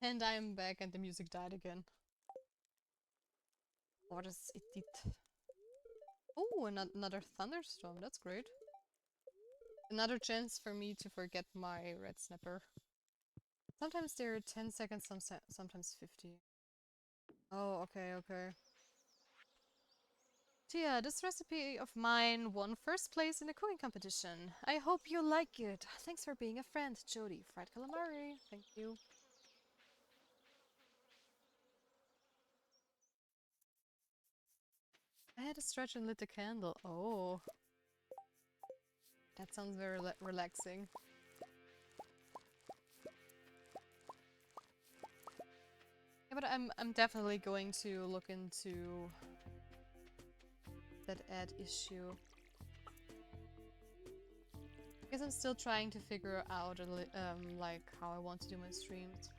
And I'm back and the music died again. What is it did? Oh, another thunderstorm. That's great. Another chance for me to forget my red snapper. Sometimes they're 10 seconds, sometimes 50. Oh, okay, okay. So yeah, this recipe of mine won first place in the cooking competition. I hope you like it. Thanks for being a friend, Jody. Fried calamari. Thank you. I had to stretch and lit the candle. Oh, that sounds very relaxing. Yeah, but I'm definitely going to look into that ad issue. Because I'm still trying to figure out like how I want to do my streams.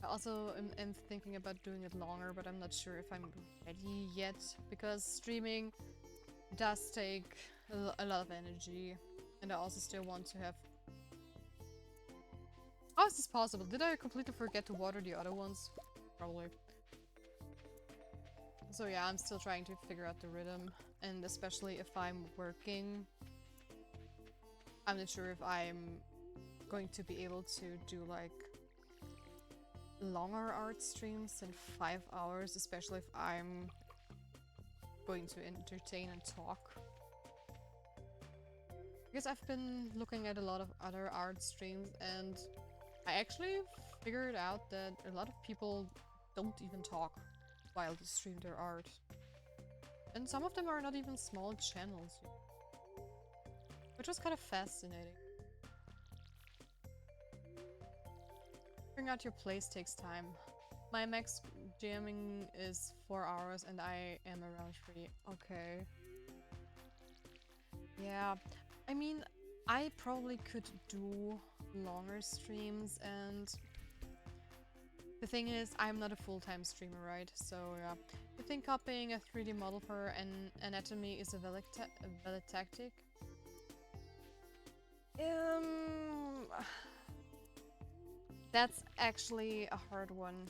I also am thinking about doing it longer, but I'm not sure if I'm ready yet because streaming does take a lot of energy, and I also still want to have. How is this possible? Did I completely forget to water the other ones? Probably. So yeah, I'm still trying to figure out the rhythm, and especially if I'm working, I'm not sure if I'm going to be able to do like longer art streams than 5 hours, especially if I'm going to entertain and talk. Because I've been looking at a lot of other art streams and I actually figured out that a lot of people don't even talk while they stream their art. And some of them are not even small channels, which was kind of fascinating. Figuring out your place takes time. My max jamming is 4 hours and I am around 3. Okay. Yeah, I mean, I probably could do longer streams, and the thing is, I'm not a full-time streamer, right? So yeah, I think copying a 3D model for an anatomy is a valid tactic. That's actually a hard one.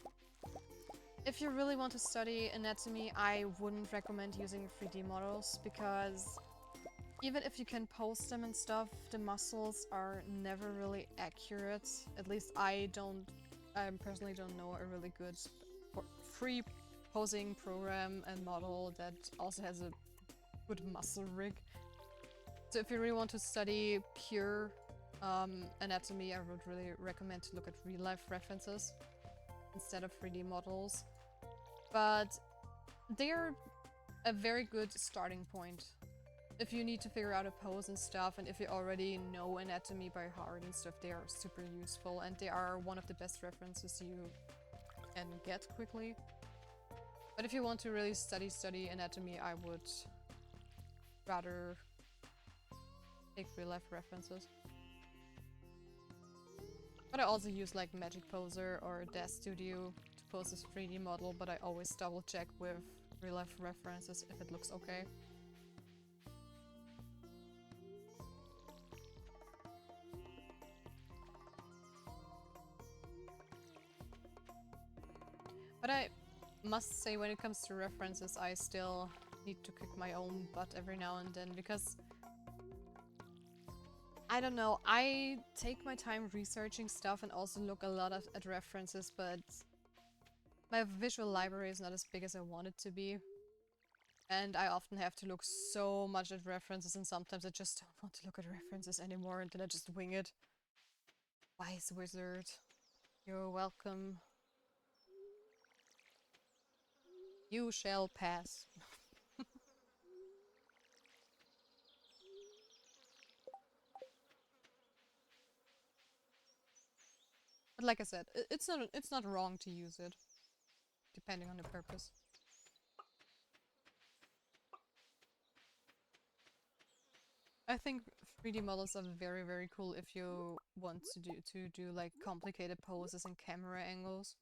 If you really want to study anatomy, I wouldn't recommend using 3D models because even if you can post them and stuff, the muscles are never really accurate. At least I personally don't know a really good free posing program and model that also has a good muscle rig. So if you really want to study pure anatomy, I would really recommend to look at real-life references instead of 3D models. But they're a very good starting point. If you need to figure out a pose and stuff, and if you already know anatomy by heart and stuff, they are super useful, and they are one of the best references you can get quickly. But if you want to really study anatomy, I would rather take real-life references. But I also use like Magic Poser or Death Studio to pose this 3D model, but I always double check with real-life references if it looks okay. But I must say, when it comes to references, I still need to kick my own butt every now and then, because I don't know, I take my time researching stuff and also look a lot at references, but my visual library is not as big as I want it to be. And I often have to look so much at references, and sometimes I just don't want to look at references anymore, and then I just wing it. Wise wizard, you're welcome. You shall pass. But like I said, it's not wrong to use it, depending on the purpose. I think 3D models are very, very cool if you want to do like complicated poses and camera angles.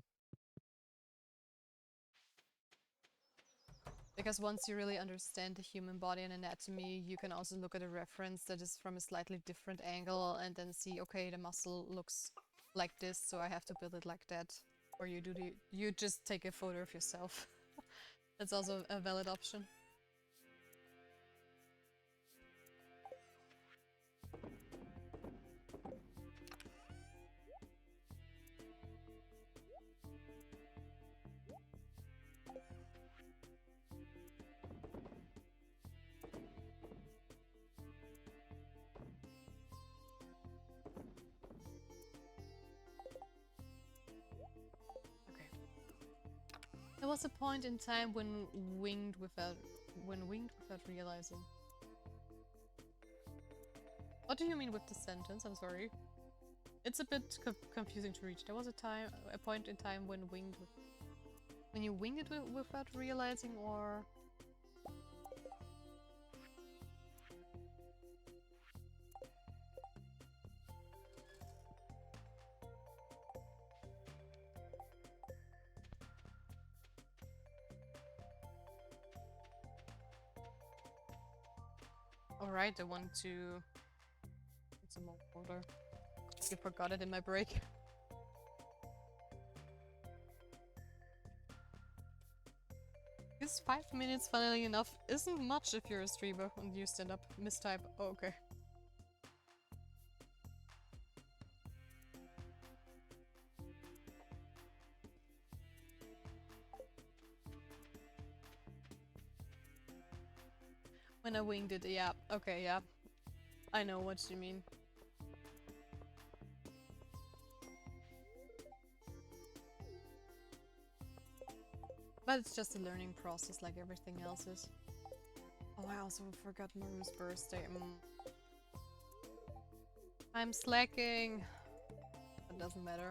Because once you really understand the human body and anatomy, you can also look at a reference that is from a slightly different angle and then see, okay, the muscle looks like this, so I have to build it like that. Or you just take a photo of yourself. That's also a valid option. There was a point in time when winged without realizing. What do you mean with the sentence? I'm sorry. It's a bit confusing to reach. There was a point in time when when you winged it without realizing, or alright, I want to get some more water. I forgot it in my break. This 5 minutes, funnily enough, isn't much if you're a streamer and you stand up. Mistype. Oh, okay. When I winged it, yeah. Okay, yeah. I know what you mean. But it's just a learning process like everything else is. Oh, I also forgot Maru's birthday. I'm slacking. It doesn't matter.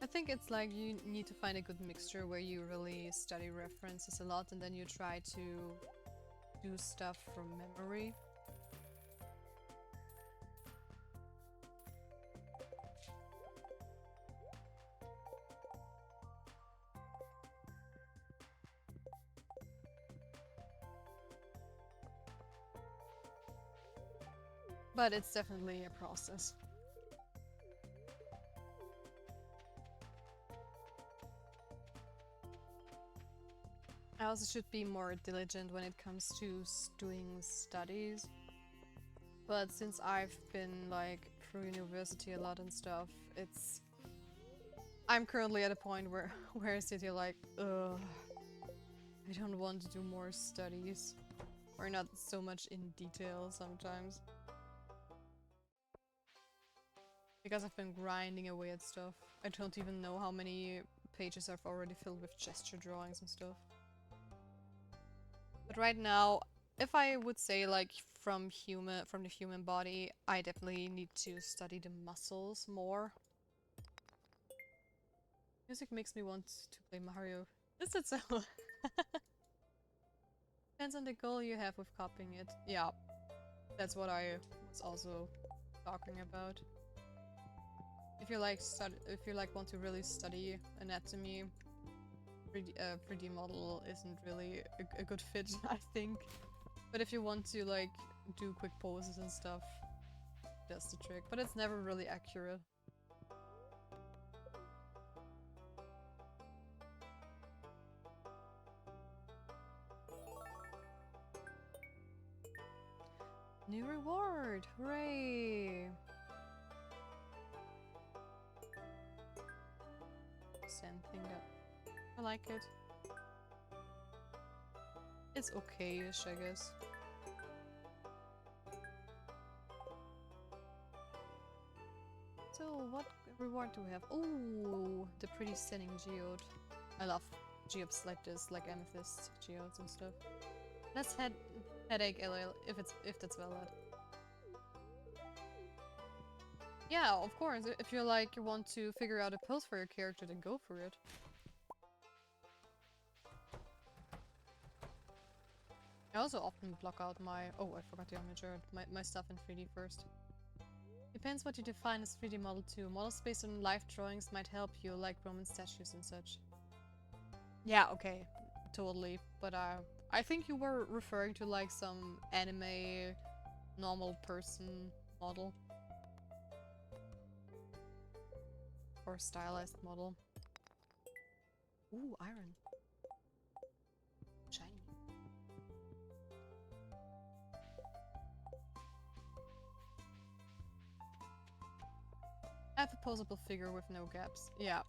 I think it's like you need to find a good mixture where you really study references a lot and then you try to do stuff from memory. But it's definitely a process. I also should be more diligent when it comes to doing studies. But since I've been like through university a lot and stuff, I'm currently at a point where I sit here like, ugh, I don't want to do more studies. Or not so much in detail sometimes. Because I've been grinding away at stuff. I don't even know how many pages I've already filled with gesture drawings and stuff. But right now, if I would say like from the human body, I definitely need to study the muscles more. Music makes me want to play Mario. Is it so? Depends on the goal you have with copying it. Yeah, that's what I was also talking about. If you like want to really study anatomy, 3D model isn't really a good fit, I think. But if you want to like do quick poses and stuff, that's the trick. But it's never really accurate. New reward! Hooray! Same thing that I like it. It's okay-ish, I guess. So, what reward do we have? Oh, the pretty stunning geode. I love geodes like this, like amethyst geodes and stuff. Let's headache LL if that's valid. Yeah, of course. If you like you want to figure out a pose for your character, then go for it. I also often block out my... Oh, I forgot the armature. My stuff in 3D first. Depends what you define as 3D model too. Models based on live drawings might help you, like Roman statues and such. Yeah, okay. Totally. But I think you were referring to like some anime normal person model. Or stylized model. Ooh, iron. Shiny. I have a posable figure with no gaps. Yeah.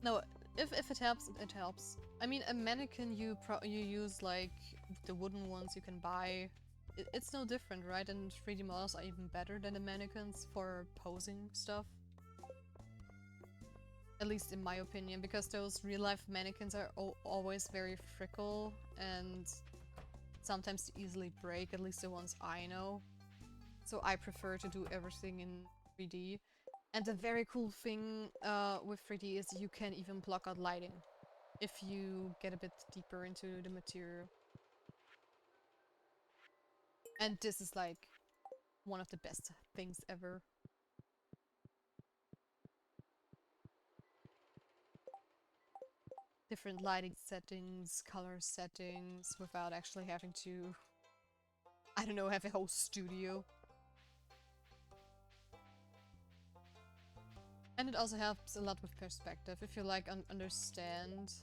No, If it helps, it helps. I mean, a mannequin you use like the wooden ones you can buy. It's no different, right? And 3D models are even better than the mannequins for posing stuff. At least in my opinion, because those real-life mannequins are always very fickle and sometimes easily break, at least the ones I know. So I prefer to do everything in 3D. And the very cool thing with 3D is you can even block out lighting if you get a bit deeper into the material. And this is like one of the best things ever. Different lighting settings, color settings, without actually having to, I don't know, have a whole studio. And it also helps a lot with perspective. If you like understand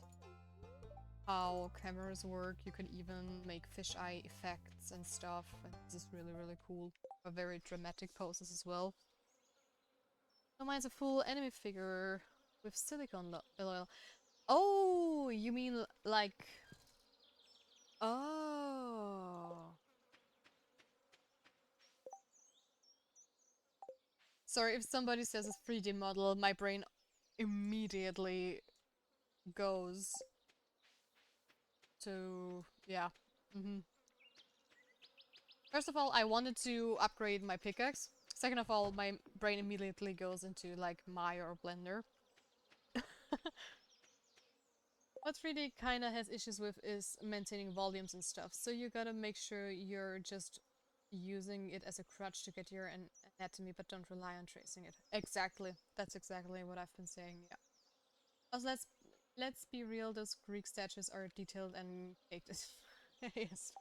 how cameras work, you can even make fisheye effects and stuff. And this is really, really cool. For very dramatic poses as well. So mine's a full anime figure with silicone oil. Oh, you mean like... Oh. Sorry, if somebody says a 3D model, my brain immediately goes to... Yeah. First of all, I wanted to upgrade my pickaxe. Second of all, my brain immediately goes into like Maya or Blender. What 3D kinda has issues with is maintaining volumes and stuff, so you gotta make sure you're just using it as a crutch to get your anatomy, but don't rely on tracing it. Exactly. That's exactly what I've been saying, yeah. Also, let's be real, those Greek statues are detailed and caked. Yes.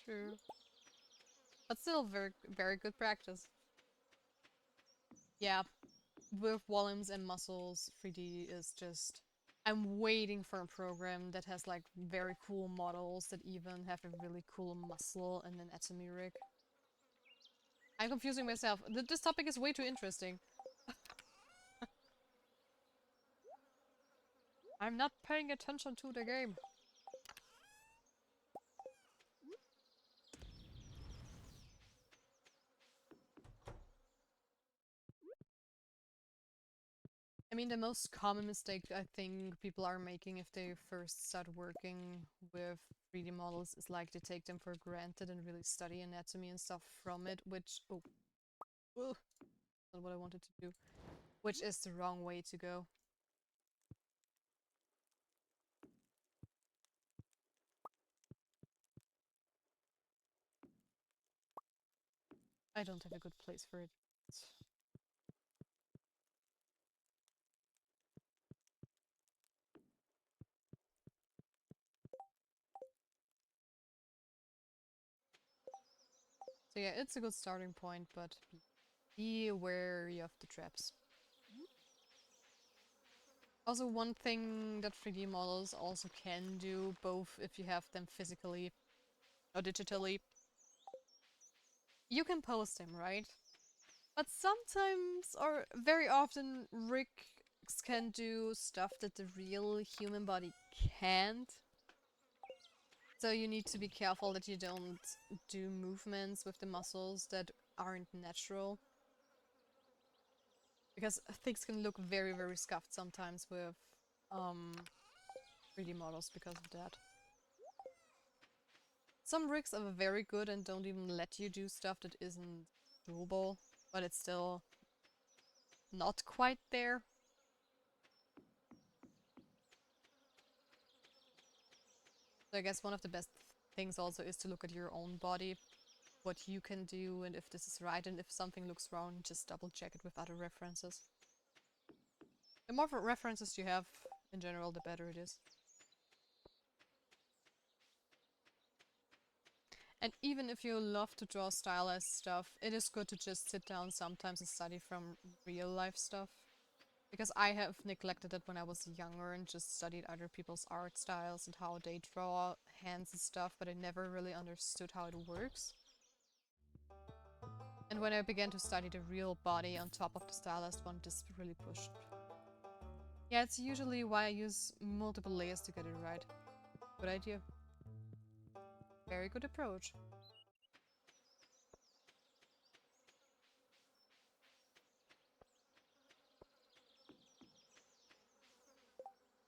True. But still very, very good practice. Yeah, with volumes and muscles, 3D is just... I'm waiting for a program that has like very cool models that even have a really cool muscle and anatomy rig. I'm confusing myself. This topic is way too interesting. I'm not paying attention to the game. I mean, the most common mistake I think people are making if they first start working with 3D models is like they take them for granted and really study anatomy and stuff from it, which... Oh, ugh, not what I wanted to do. Which is the wrong way to go. I don't have a good place for it. So yeah, it's a good starting point, but be wary of the traps. Also, one thing that 3D models also can do, both if you have them physically or digitally, you can post them, right? But sometimes, or very often, rigs can do stuff that the real human body can't. So you need to be careful that you don't do movements with the muscles that aren't natural. Because things can look very, very scuffed sometimes with 3D models because of that. Some rigs are very good and don't even let you do stuff that isn't doable, but it's still not quite there. So I guess one of the best things also is to look at your own body, what you can do, and if this is right, and if something looks wrong, just double check it with other references. The more references you have, in general, the better it is. And even if you love to draw stylized stuff, it is good to just sit down sometimes and study from real life stuff. Because I have neglected it when I was younger and just studied other people's art styles and how they draw hands and stuff, but I never really understood how it works. And when I began to study the real body on top of the stylized one, this really pushed Yeah, it's usually why I use multiple layers to get it right. Good idea. Very good approach.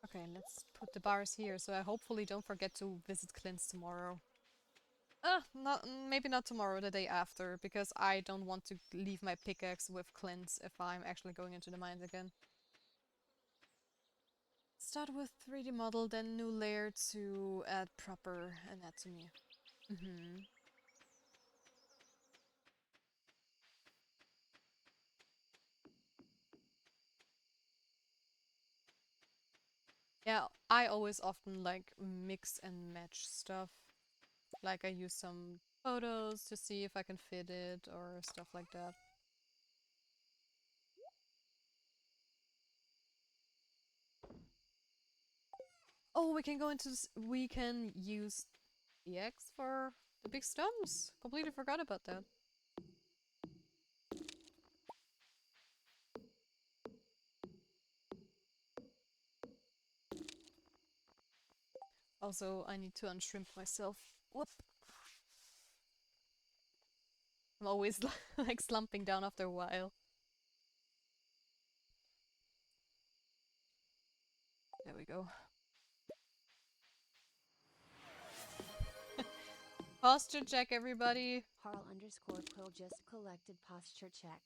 Okay, let's put the bars here, so I hopefully don't forget to visit Clint's tomorrow. Not maybe not tomorrow, the day after, because I don't want to leave my pickaxe with Clint's if I'm actually going into the mines again. Start with 3D model, then new layer to add proper anatomy. Yeah, I always often like mix and match stuff. Like I use some photos to see if I can fit it or stuff like that. Oh, we can go into we can use the X for the big stumps. Completely forgot about that. Also, I need to unshrimp myself. Whoop. I'm always like slumping down after a while. There we go. Posture check, everybody. Harl_Quill just collected posture check.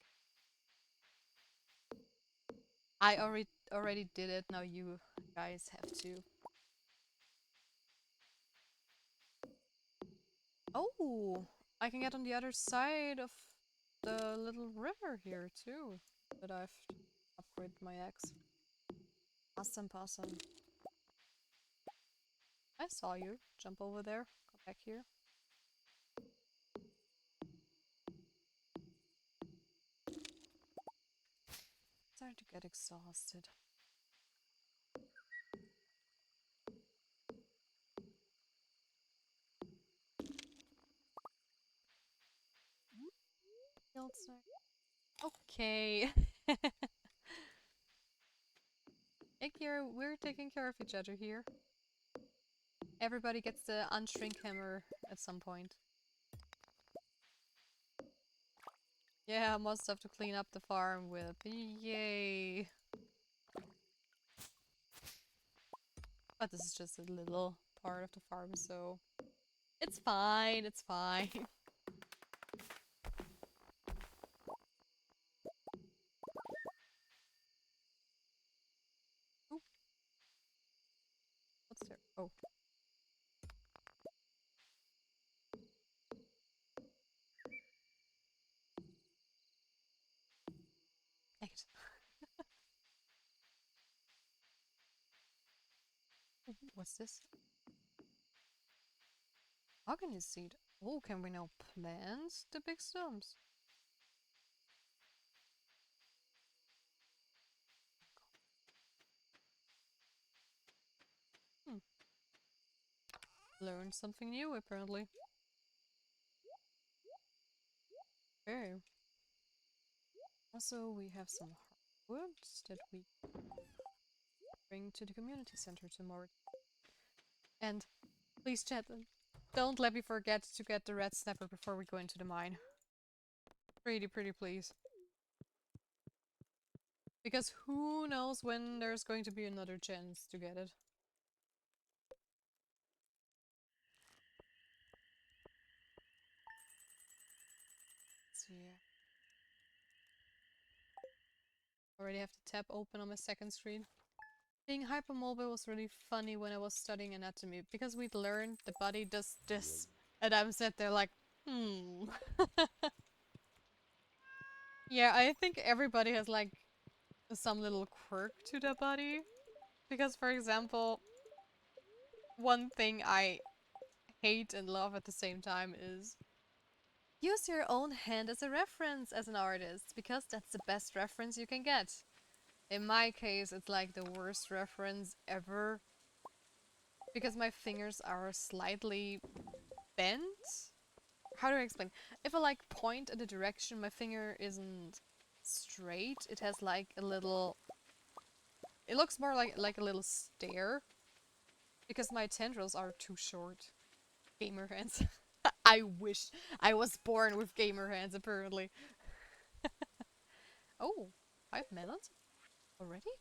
I already did it. Now you guys have to. Oh, I can get on the other side of the little river here too. That I've upgraded my axe. Awesome, awesome. I saw you. Jump over there. Come back here. Starting to get exhausted. Okay. Akira, we're taking care of each other here. Everybody gets the unshrink hammer at some point. Yeah, more stuff to clean up the farm with. Yay! But this is just a little part of the farm, so it's fine, it's fine. Ooh, what's there? Oh. Egg. What's this? Mahogany seed. Oh, can we now plant the big stumps? Hmm. Learned something new, apparently. Okay. Also, we have some hardwoods that we bring to the community center tomorrow. And please, chat, don't let me forget to get the red snapper before we go into the mine. Pretty please. Because who knows when there's going to be another chance to get it. So yeah. Already have the tab open on my second screen. Being hypermobile was really funny when I was studying anatomy, because we'd learned the body does this. And I'm sat there like, Yeah, I think everybody has like some little quirk to their body. Because for example, one thing I hate and love at the same time is use your own hand as a reference as an artist, because that's the best reference you can get. In my case, it's like the worst reference ever, because my fingers are slightly bent. How do I explain? If I like point in the direction, my finger isn't straight. It has like a little It looks more like a little stair because my tendrils are too short. Gamer hands. I wish I was born with gamer hands, apparently. Oh, 5 melons already?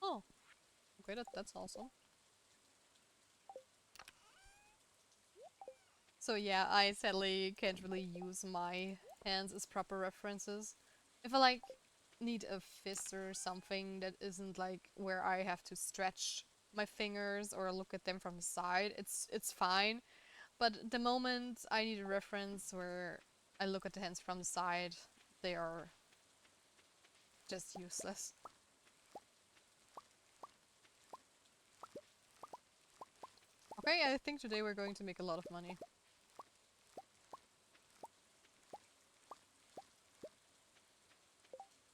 Oh, okay, that's awesome. So yeah, I sadly can't really use my hands as proper references. If I like need a fist or something that isn't like where I have to stretch my fingers or look at them from the side, it's fine. But the moment I need a reference where I look at the hands from the side, they are just useless. Okay, I think today we're going to make a lot of money.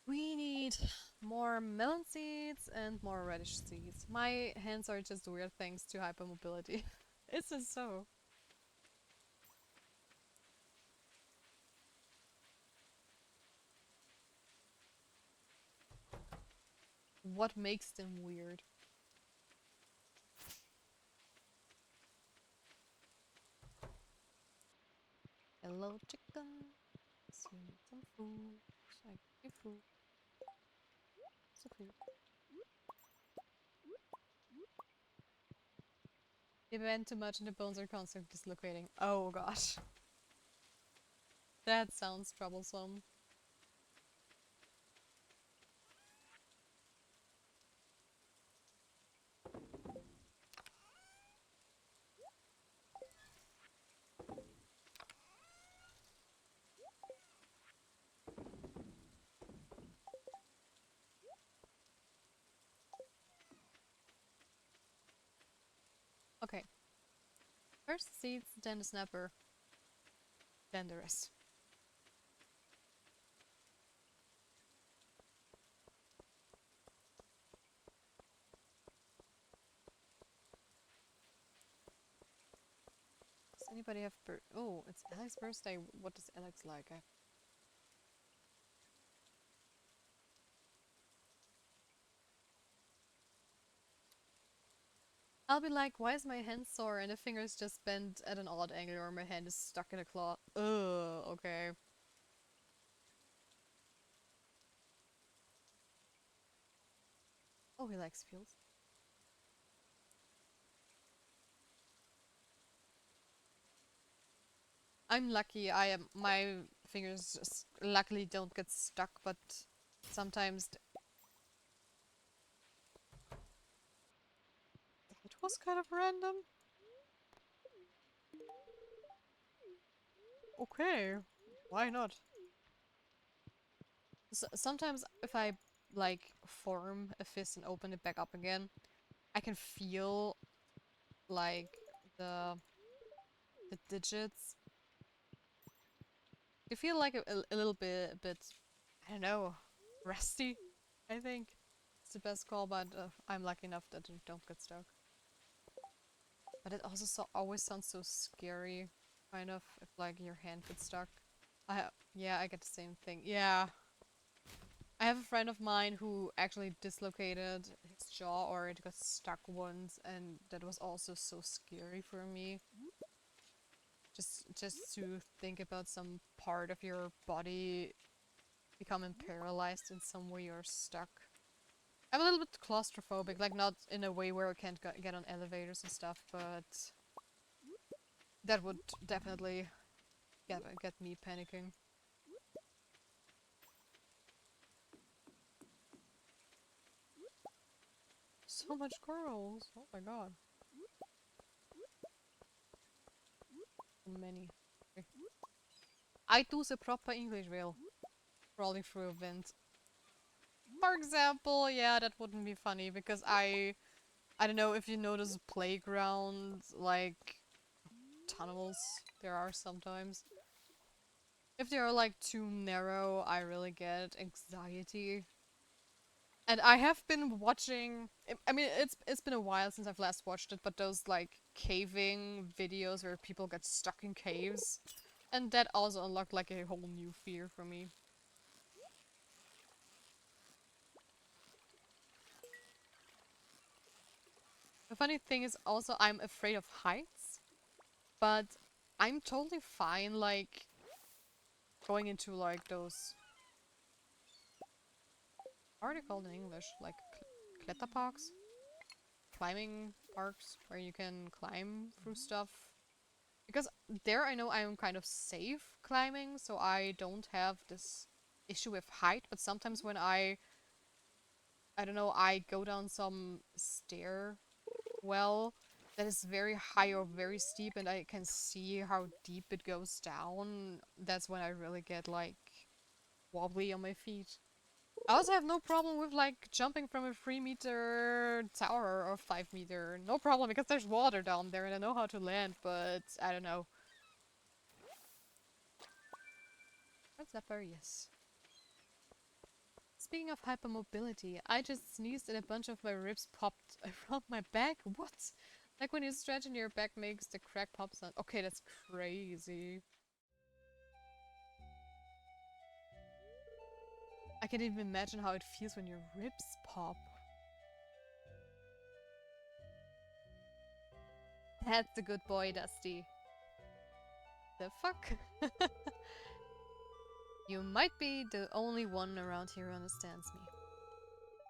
We need more melon seeds and more radish seeds. My hands are just weird thanks to hypermobility. It's just so. What makes them weird? Hello, chicken. You need some food. I give you food. So food. You bend too much and the bones are constantly dislocating. Oh gosh. That sounds troublesome. Okay. First the seeds, then the snapper, then the rest. Does anybody have oh, it's Alex's birthday. What does Alex like? I'll be like, why is my hand sore and the fingers just bent at an odd angle or my hand is stuck in a claw? Ugh, okay. Oh, he likes fields. I'm lucky. I am my fingers just luckily don't get stuck, but sometimes it was kind of random. Okay, why not? Sometimes if I like form a fist and open it back up again, I can feel like the the digits. You feel like a little bit, I don't know, rusty. I think it's the best call, but I'm lucky enough that it don't get stuck. But it also always sounds so scary, kind of, if like your hand gets stuck. Yeah, I get the same thing. Yeah. I have a friend of mine who actually dislocated his jaw or it got stuck once and that was also so scary for me. Just to think about some part of your body becoming paralyzed in some way or stuck. I'm a little bit claustrophobic, like not in a way where I can't get on elevators and stuff, but that would definitely get me panicking. So much girls! Oh my god. Many. Okay. I do the proper English whale. Crawling through a vent. For example, yeah, that wouldn't be funny because I don't know if you notice playground like tunnels there are sometimes. If they are like too narrow, I really get anxiety. And I have been watching. I mean, it's been a while since I've last watched it, but those like caving videos where people get stuck in caves, and that also unlocked like a whole new fear for me. funny thing is also I'm afraid of heights, but I'm totally fine, like, going into, like, those... What are they called in English? Like, kletterparks? Climbing parks where you can climb through stuff. Because there I know I'm kind of safe climbing, so I don't have this issue with height, but sometimes when I don't know, I go down some stair well that is very high or very steep and I can see how deep it goes down, that's when I really get like wobbly on my feet. I also have no problem with like jumping from a 3-meter tower or 5-meter. No problem because there's water down there and I know how to land, but I don't know. What's that for? Yes. Speaking of hypermobility, I just sneezed and a bunch of my ribs popped around my back. What? Like when you stretch and your back makes the crack pop sound. Okay, that's crazy. I can't even imagine how it feels when your ribs pop. That's a good boy, Dusty. The fuck? You might be the only one around here who understands me.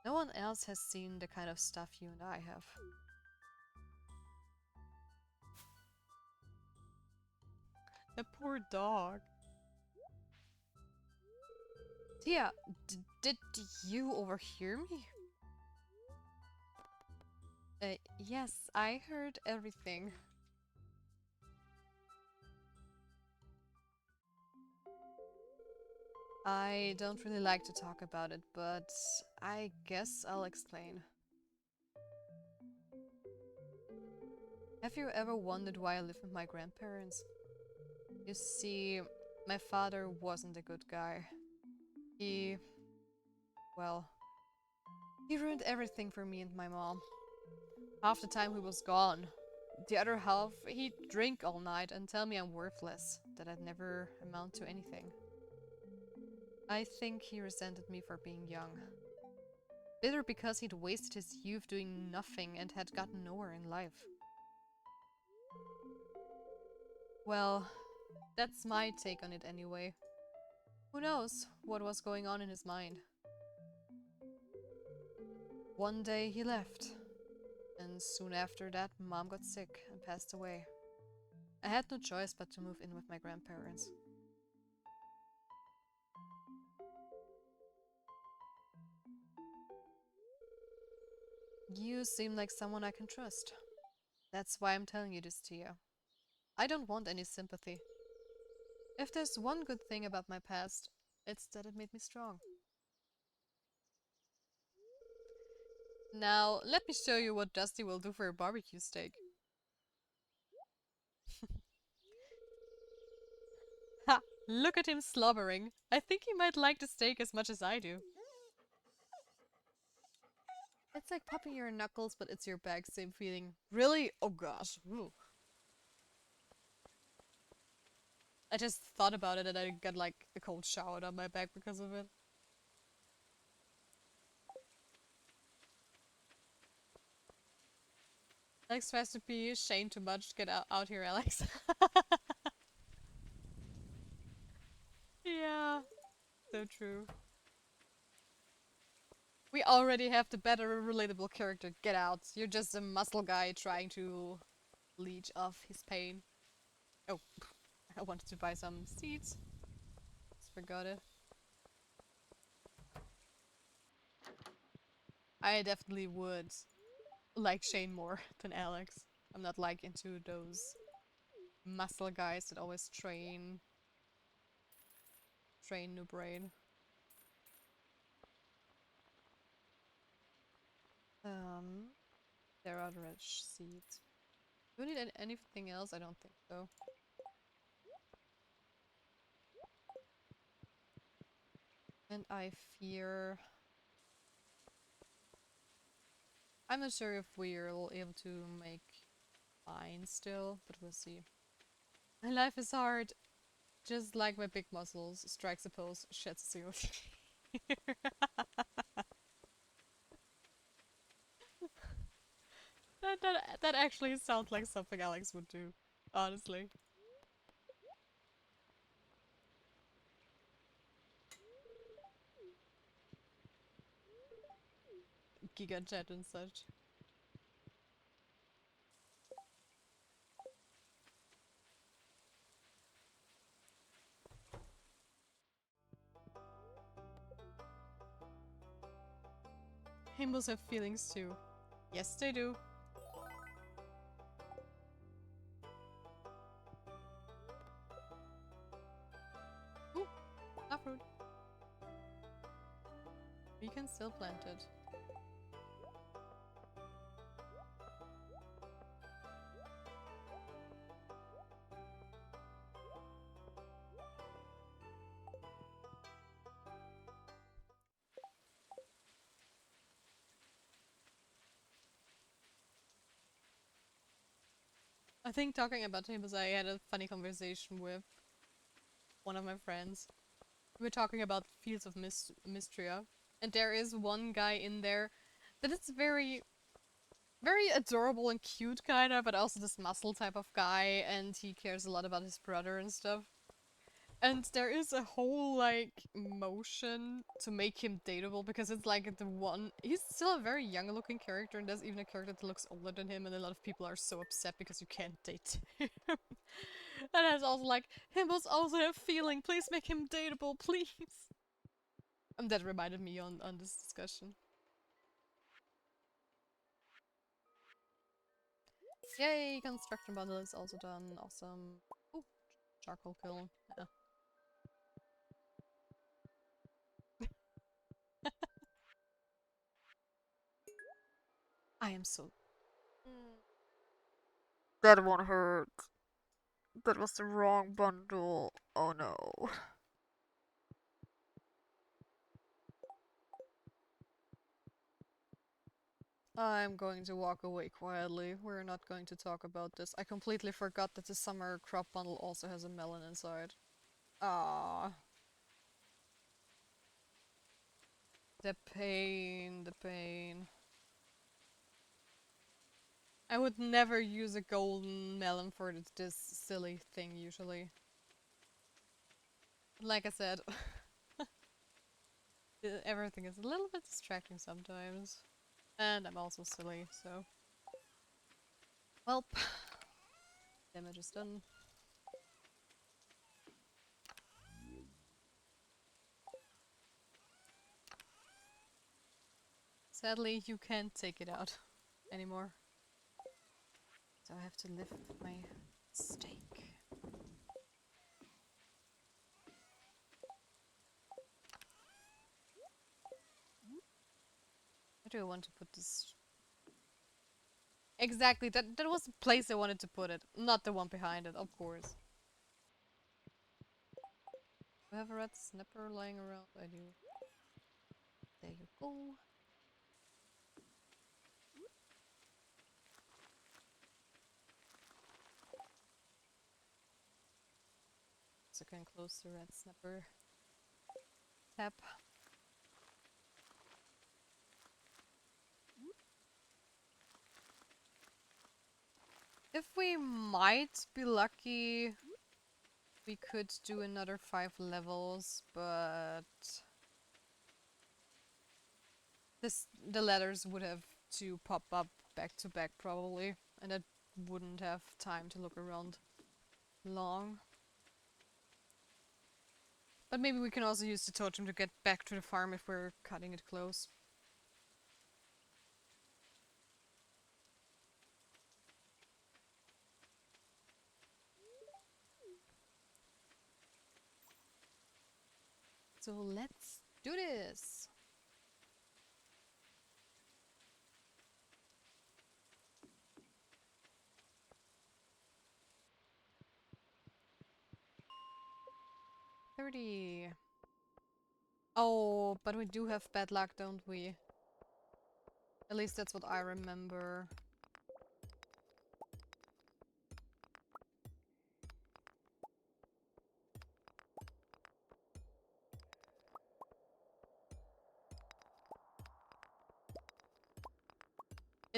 No one else has seen the kind of stuff you and I have. The poor dog. Tia, did you overhear me? Yes, I heard everything. I don't really like to talk about it, but I guess I'll explain. Have you ever wondered why I live with my grandparents? You see, my father wasn't a good guy. He... well, he ruined everything for me and my mom. Half the time he was gone. The other half, he'd drink all night and tell me I'm worthless, that I'd never amount to anything. I think he resented me for being young. Bitter because he'd wasted his youth doing nothing and had gotten nowhere in life. Well, that's my take on it anyway. Who knows what was going on in his mind? One day he left, and soon after that Mom got sick and passed away. I had no choice but to move in with my grandparents. You seem like someone I can trust. That's why I'm telling you this to you. I don't want any sympathy. If there's one good thing about my past, it's that it made me strong. Now, let me show you what Dusty will do for a barbecue steak. Ha! Look at him slobbering. I think he might like the steak as much as I do. It's like popping your knuckles, but it's your back, same feeling. Really? Oh gosh. Ooh. I just thought about it and I got like a cold shower on my back because of it. Alex tries to be Shane too much. Get out here, Alex. Yeah, so true. We already have the better relatable character. Get out. You're just a muscle guy trying to leech off his pain. Oh, I wanted to buy some seeds. Just forgot it. I definitely would like Shane more than Alex. I'm not like into those muscle guys that always train new brain. There are red seeds. Do we need anything else? I don't think so. And I fear... I'm not sure if we're able to make mine still, but we'll see. My life is hard. Just like my big muscles. Strikes a pose, sheds a CO. That actually sounds like something Alex would do, honestly. Giga chat and such. Himbos have feelings too. Yes, they do. Ooh, not rude. We can still plant it. I think talking about Himbos, I had a funny conversation with one of my friends. We were talking about Fields of Mystria, and there is one guy in there that is very adorable and cute kinda, but also this muscle type of guy, and he cares a lot about his brother and stuff. And there is a whole, like, motion to make him dateable, because it's like the one... He's still a very young looking character, and there's even a character that looks older than him, and a lot of people are so upset because you can't date him. And it's also like, Himbos also have feeling, please make him dateable, please! And that reminded me on this discussion. Yay, construction bundle is also done, awesome. Oh, charcoal kiln. Yeah. I am so... That one hurt. That was the wrong bundle. Oh no. I'm going to walk away quietly. We're not going to talk about this. I completely forgot that the summer crop bundle also has a melon inside. Ah, the pain, the pain. I would never use a golden melon for this silly thing usually. Like I said, everything is a little bit distracting sometimes. And I'm also silly, so... Well, damage is done. Sadly, you can't take it out anymore. So I have to lift my steak. Where do I want to put this? Exactly, that was the place I wanted to put it, not the one behind it, of course. Do I have a red snapper lying around? I do. There you go. So I can close the red snapper tab. If we might be lucky, we could do another 5 levels, but the letters would have to pop up back to back probably, and I wouldn't have time to look around long. But maybe we can also use the totem to get back to the farm if we're cutting it close. So let's do this! $30. Oh, but we do have bad luck, don't we? At least that's what I remember.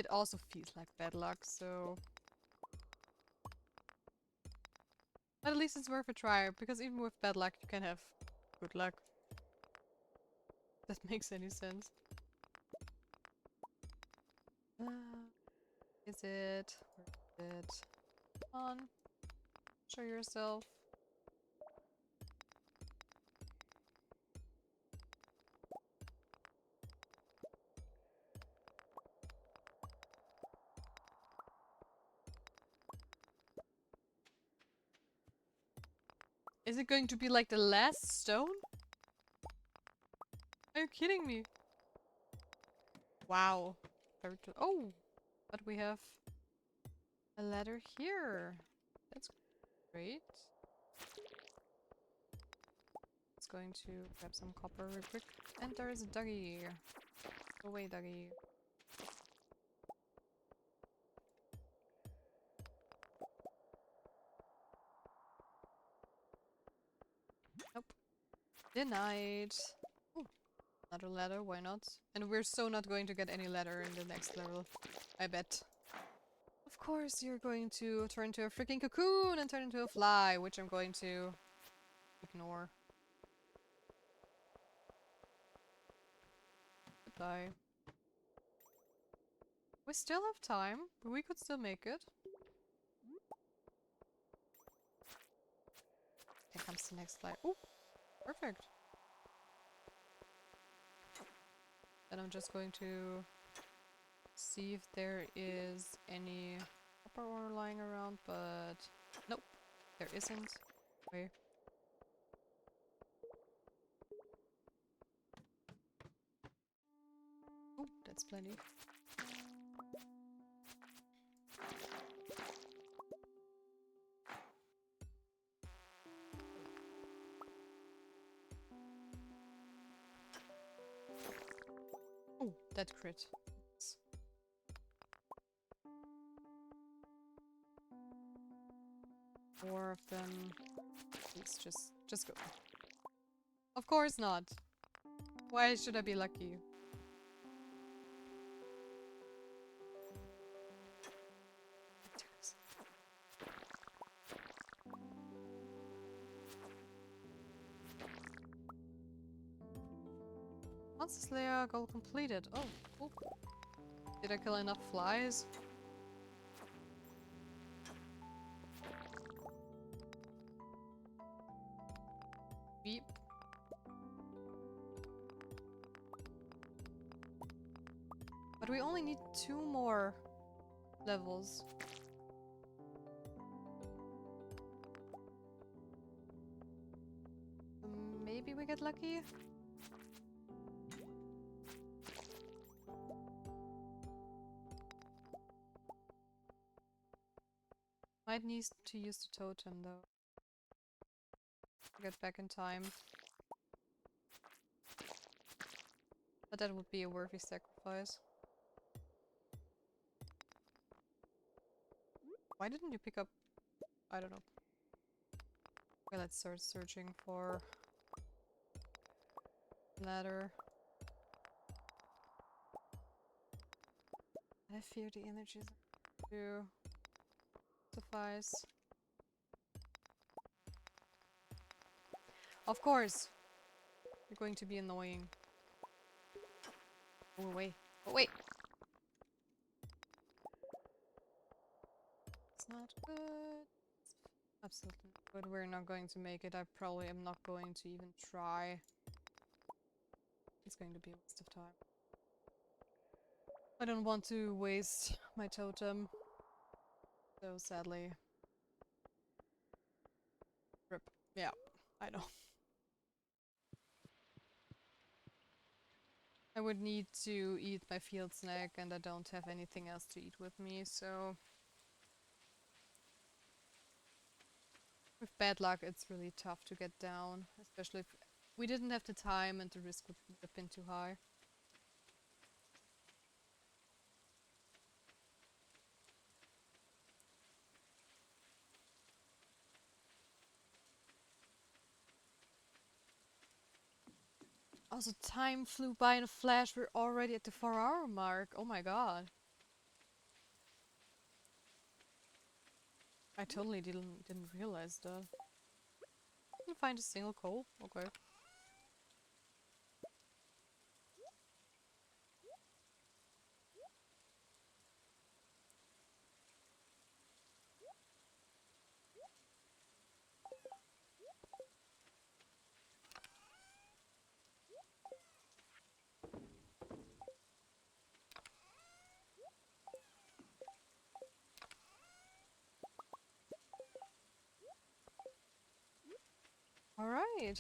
It also feels like bad luck, so... But at least it's worth a try, because even with bad luck you can have good luck. If that makes any sense. Is it? Where is it? Come on. Show yourself. Is it going to be like the last stone? Are you kidding me? Wow. Oh! But we have a ladder here. That's great. It's going to grab some copper real quick. And there is a doggy. Go away, doggy. Nope. Denied. Ooh, another ladder, why not? And we're so not going to get any ladder in the next level. I bet. Of course you're going to turn into a freaking cocoon and turn into a fly, which I'm going to ignore. Goodbye. We still have time. We could still make it. Here comes the next fly. Oh, perfect. Then I'm just going to see if there is any copper ore lying around, but nope, there isn't. Okay. Oh, that's plenty. Oh, that crit. Four of them. Please, just go. Of course not. Why should I be lucky? Monster Slayer goal completed. Oh, cool. Did I kill enough flies? Beep. But we only need 2 more levels. Maybe we get lucky? Might need to use the totem though. To get back in time. But that would be a worthy sacrifice. Why didn't you pick up... I don't know. Okay, let's start searching for... ladder. I fear the energies to suffice. Of course! You're going to be annoying. Go away. Go away! It's not good. Absolutely not good. We're not going to make it. I probably am not going to even try. It's going to be a waste of time. I don't want to waste my totem. So sadly. Rip. Yeah, I know. I would need to eat my field snack and I don't have anything else to eat with me, so... With bad luck it's really tough to get down, especially if we didn't have the time and the risk would have been too high. Also, time flew by in a flash. We're already at the 4-hour mark. Oh my god. I totally didn't realize that. Didn't find a single coal. Okay. All right.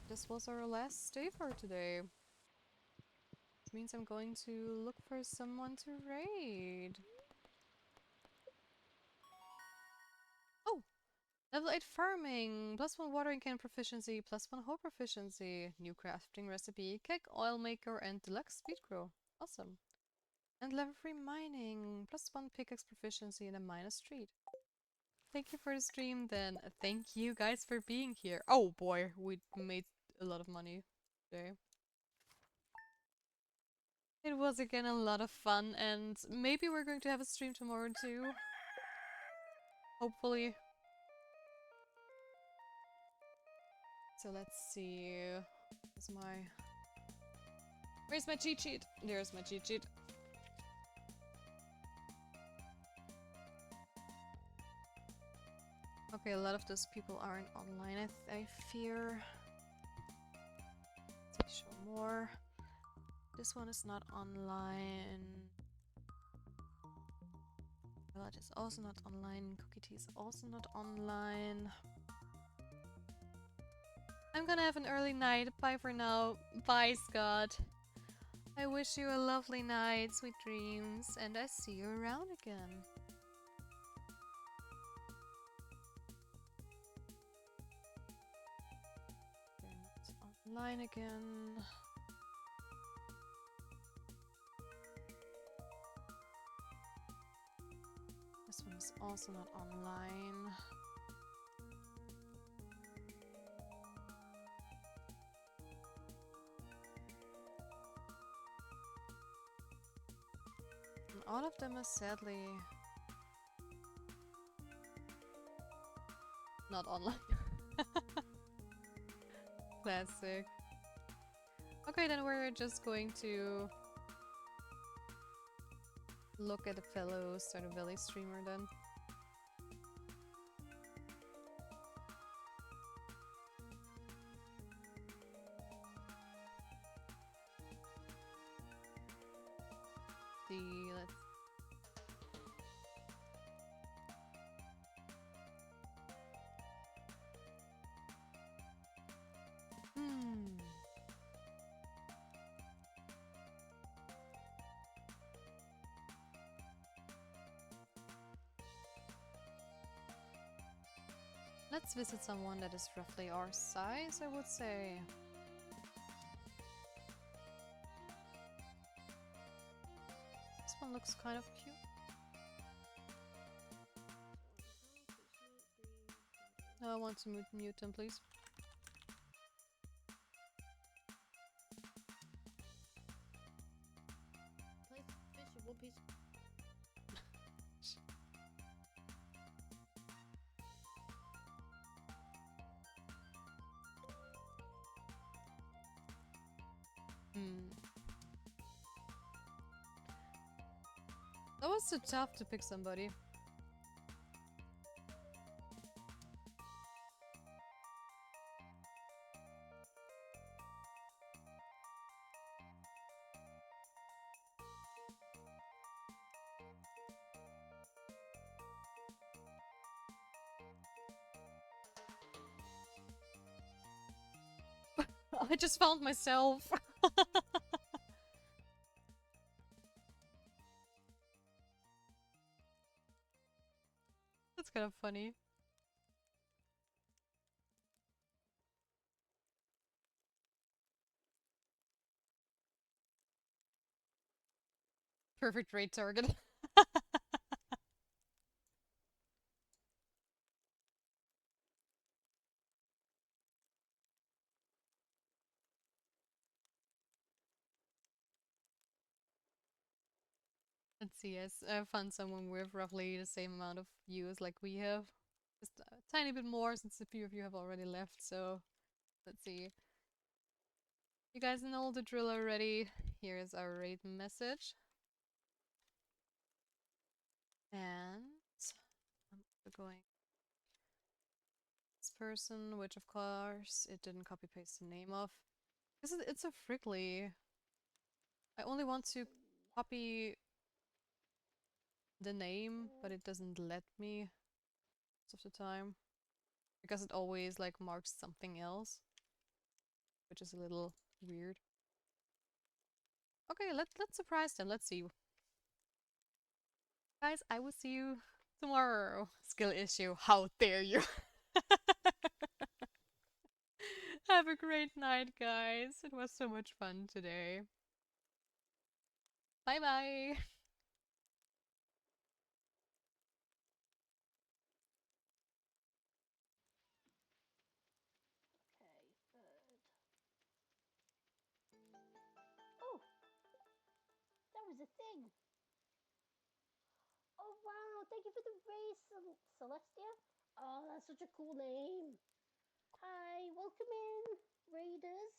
This was our last day for today. Which means I'm going to look for someone to raid. Oh! Level 8 farming! +1 watering can proficiency, +1 hoe proficiency. New crafting recipe, cake, oil maker, and deluxe speed grow. Awesome. And level 3 mining, +1 pickaxe proficiency and a minus street. Thank you for the stream then. Thank you guys for being here. Oh boy, we made a lot of money today. It was again a lot of fun, and maybe we're going to have a stream tomorrow too. Hopefully. So let's see. Where's my cheat sheet? There's my cheat sheet. Okay, a lot of those people aren't online, I fear. Let's show more. This one is not online. Village is also not online. Cookie Tea is also not online. I'm gonna have an early night. Bye for now. Bye, Scott. I wish you a lovely night, sweet dreams, and I see you around again. It's online again. This one is also not online. And all of them are sadly not online. Classic. Okay, then we're just going to look at a fellow Stardew Valley streamer then. See, let's... Let's visit someone that is roughly our size, I would say. This one looks kind of cute. No, I want to mute him, please. That was so tough to pick somebody. I just found myself. That's kind of funny. Perfect raid target. Let's Let's see, yes, I found someone with roughly the same amount of views like we have. Just a tiny bit more since a few of you have already left, so let's see. You guys know the drill already. Here is our raid message. And I'm also going this person, which of course it didn't copy paste the name of. Because it's a Frickley. I only want to copy the name, but it doesn't let me most of the time. Because it always like marks something else, which is a little weird. Okay, let's surprise them. Let's see. Guys, I will see you tomorrow. Skill issue. How dare you? Have a great night, guys. It was so much fun today. Bye bye. Okay, bird. Oh, that was a thing. Oh wow, thank you for the race, Celestia. Oh, that's such a cool name. Hi, welcome in, raiders.